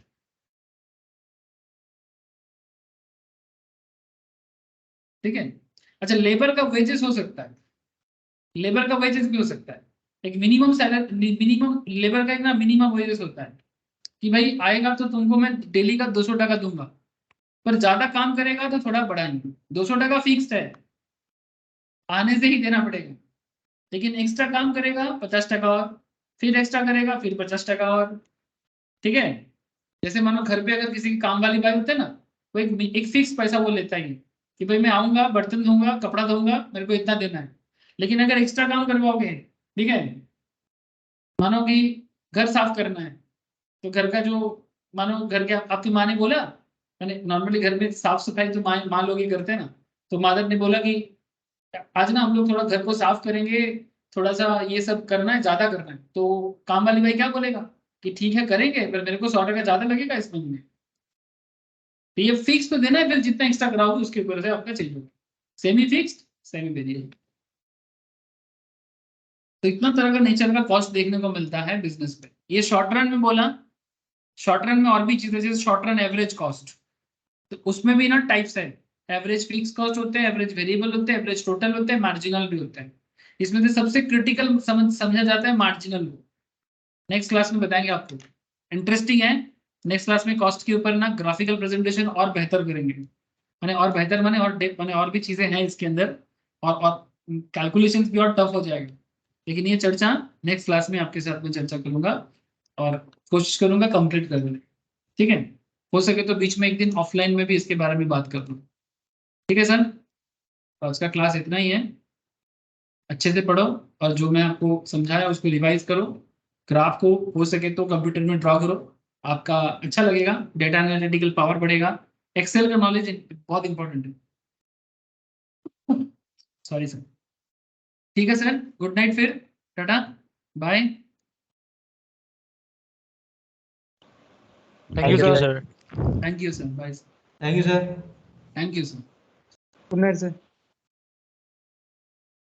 ठीक है। अच्छा, लेबर का वेजेस हो सकता है, लेबर का वेजेस भी हो सकता है, एक मिनिमम सैलरी, मिनिमम लेबर का एक ना मिनिमम वेजेस होता है कि भाई आएगा तो तुमको मैं डेली का 200 टका दूंगा, पर ज्यादा काम करेगा तो थोड़ा बढ़ाएंगे। 200 टका फिक्स्ड है, आने से ही देना पड़ेगा, लेकिन एक्स्ट्रा काम करेगा 50 टका और, फिर एक्स्ट्रा करेगा फिर 50 टका और, ठीक है। जैसे मानो घर पे अगर किसी की काम वाली बाई होते है ना, वो एक फिक्स पैसा वो लेता ही है कि भाई मैं आऊंगा बर्तन धोऊंगा कपड़ा धोऊंगा मेरे को इतना देना है। लेकिन अगर एक्स्ट्रा काम करवाओगे, ठीक है, मानो कि घर साफ करना है, तो घर का जो, मानो घर के आपकी माँ ने बोला, मैंने नॉर्मली घर में साफ सफाई तो माँ लोग ही करते हैं ना, तो मादर ने बोला कि आज ना हम लोग थोड़ा घर को साफ करेंगे, थोड़ा सा ये सब करना है, ज्यादा करना है। तो काम वाली भाई क्या बोलेगा कि ठीक है करेंगे, पर मेरे को 100 टका ज्यादा लगेगा इस महीने। तो ये फिक्स तो देना है, फिर जितना एक्स्ट्रा कराओगे उसके ऊपर से आपका चेंज होगा, सेमी फिक्स्ड सेमी वेरिएबल। तो इतना तरह का नेचर का कॉस्ट देखने को मिलता है बिजनेस पे। ये शॉर्ट रन में बोला, शॉर्ट रन में और भी चीजें जैसे शॉर्ट रन एवरेज कॉस्ट, तो उसमें भी ना टाइप्स है, एवरेज फिक्स कॉस्ट होते हैं, एवरेज वेरिएबल होते हैं, एवरेज टोटल होते हैं, मार्जिनल भी होते हैं। इसमें से सबसे क्रिटिकल समझा जाता है मार्जिनल को, नेक्स्ट क्लास में बताएंगे आपको, इंटरेस्टिंग है। नेक्स्ट क्लास में कॉस्ट के ऊपर ना ग्राफिकल प्रेजेंटेशन और बेहतर करेंगे, माने और बेहतर माने और डेप माने और भी चीजें हैं इसके अंदर, और कैलकुलेशंस भी और टफ हो जाएगा। लेकिन ये चर्चा नेक्स्ट क्लास में आपके साथ में चर्चा करूंगा और कोशिश करूंगा कंप्लीट करने, ठीक है। हो सके तो बीच में एक दिन ऑफलाइन में भी इसके बारे में बात कर लूँ, ठीक है सर। तो आज का क्लास इतना ही है, अच्छे से पढ़ो और जो मैं आपको समझाया उसको रिवाइज करो, ग्राफ को हो सके तो कंप्यूटर में ड्रॉ करो, आपका अच्छा लगेगा, डेटा एनालिटिकल पावर बढ़ेगा, एक्सेल का नॉलेज बहुत इंपॉर्टेंट है। सॉरी सर, ठीक है सर, गुड नाइट, फिर tata bye. Thank you sir. Sir. Thank you sir, bye. Thank you sir. Thank you sir. Good night sir.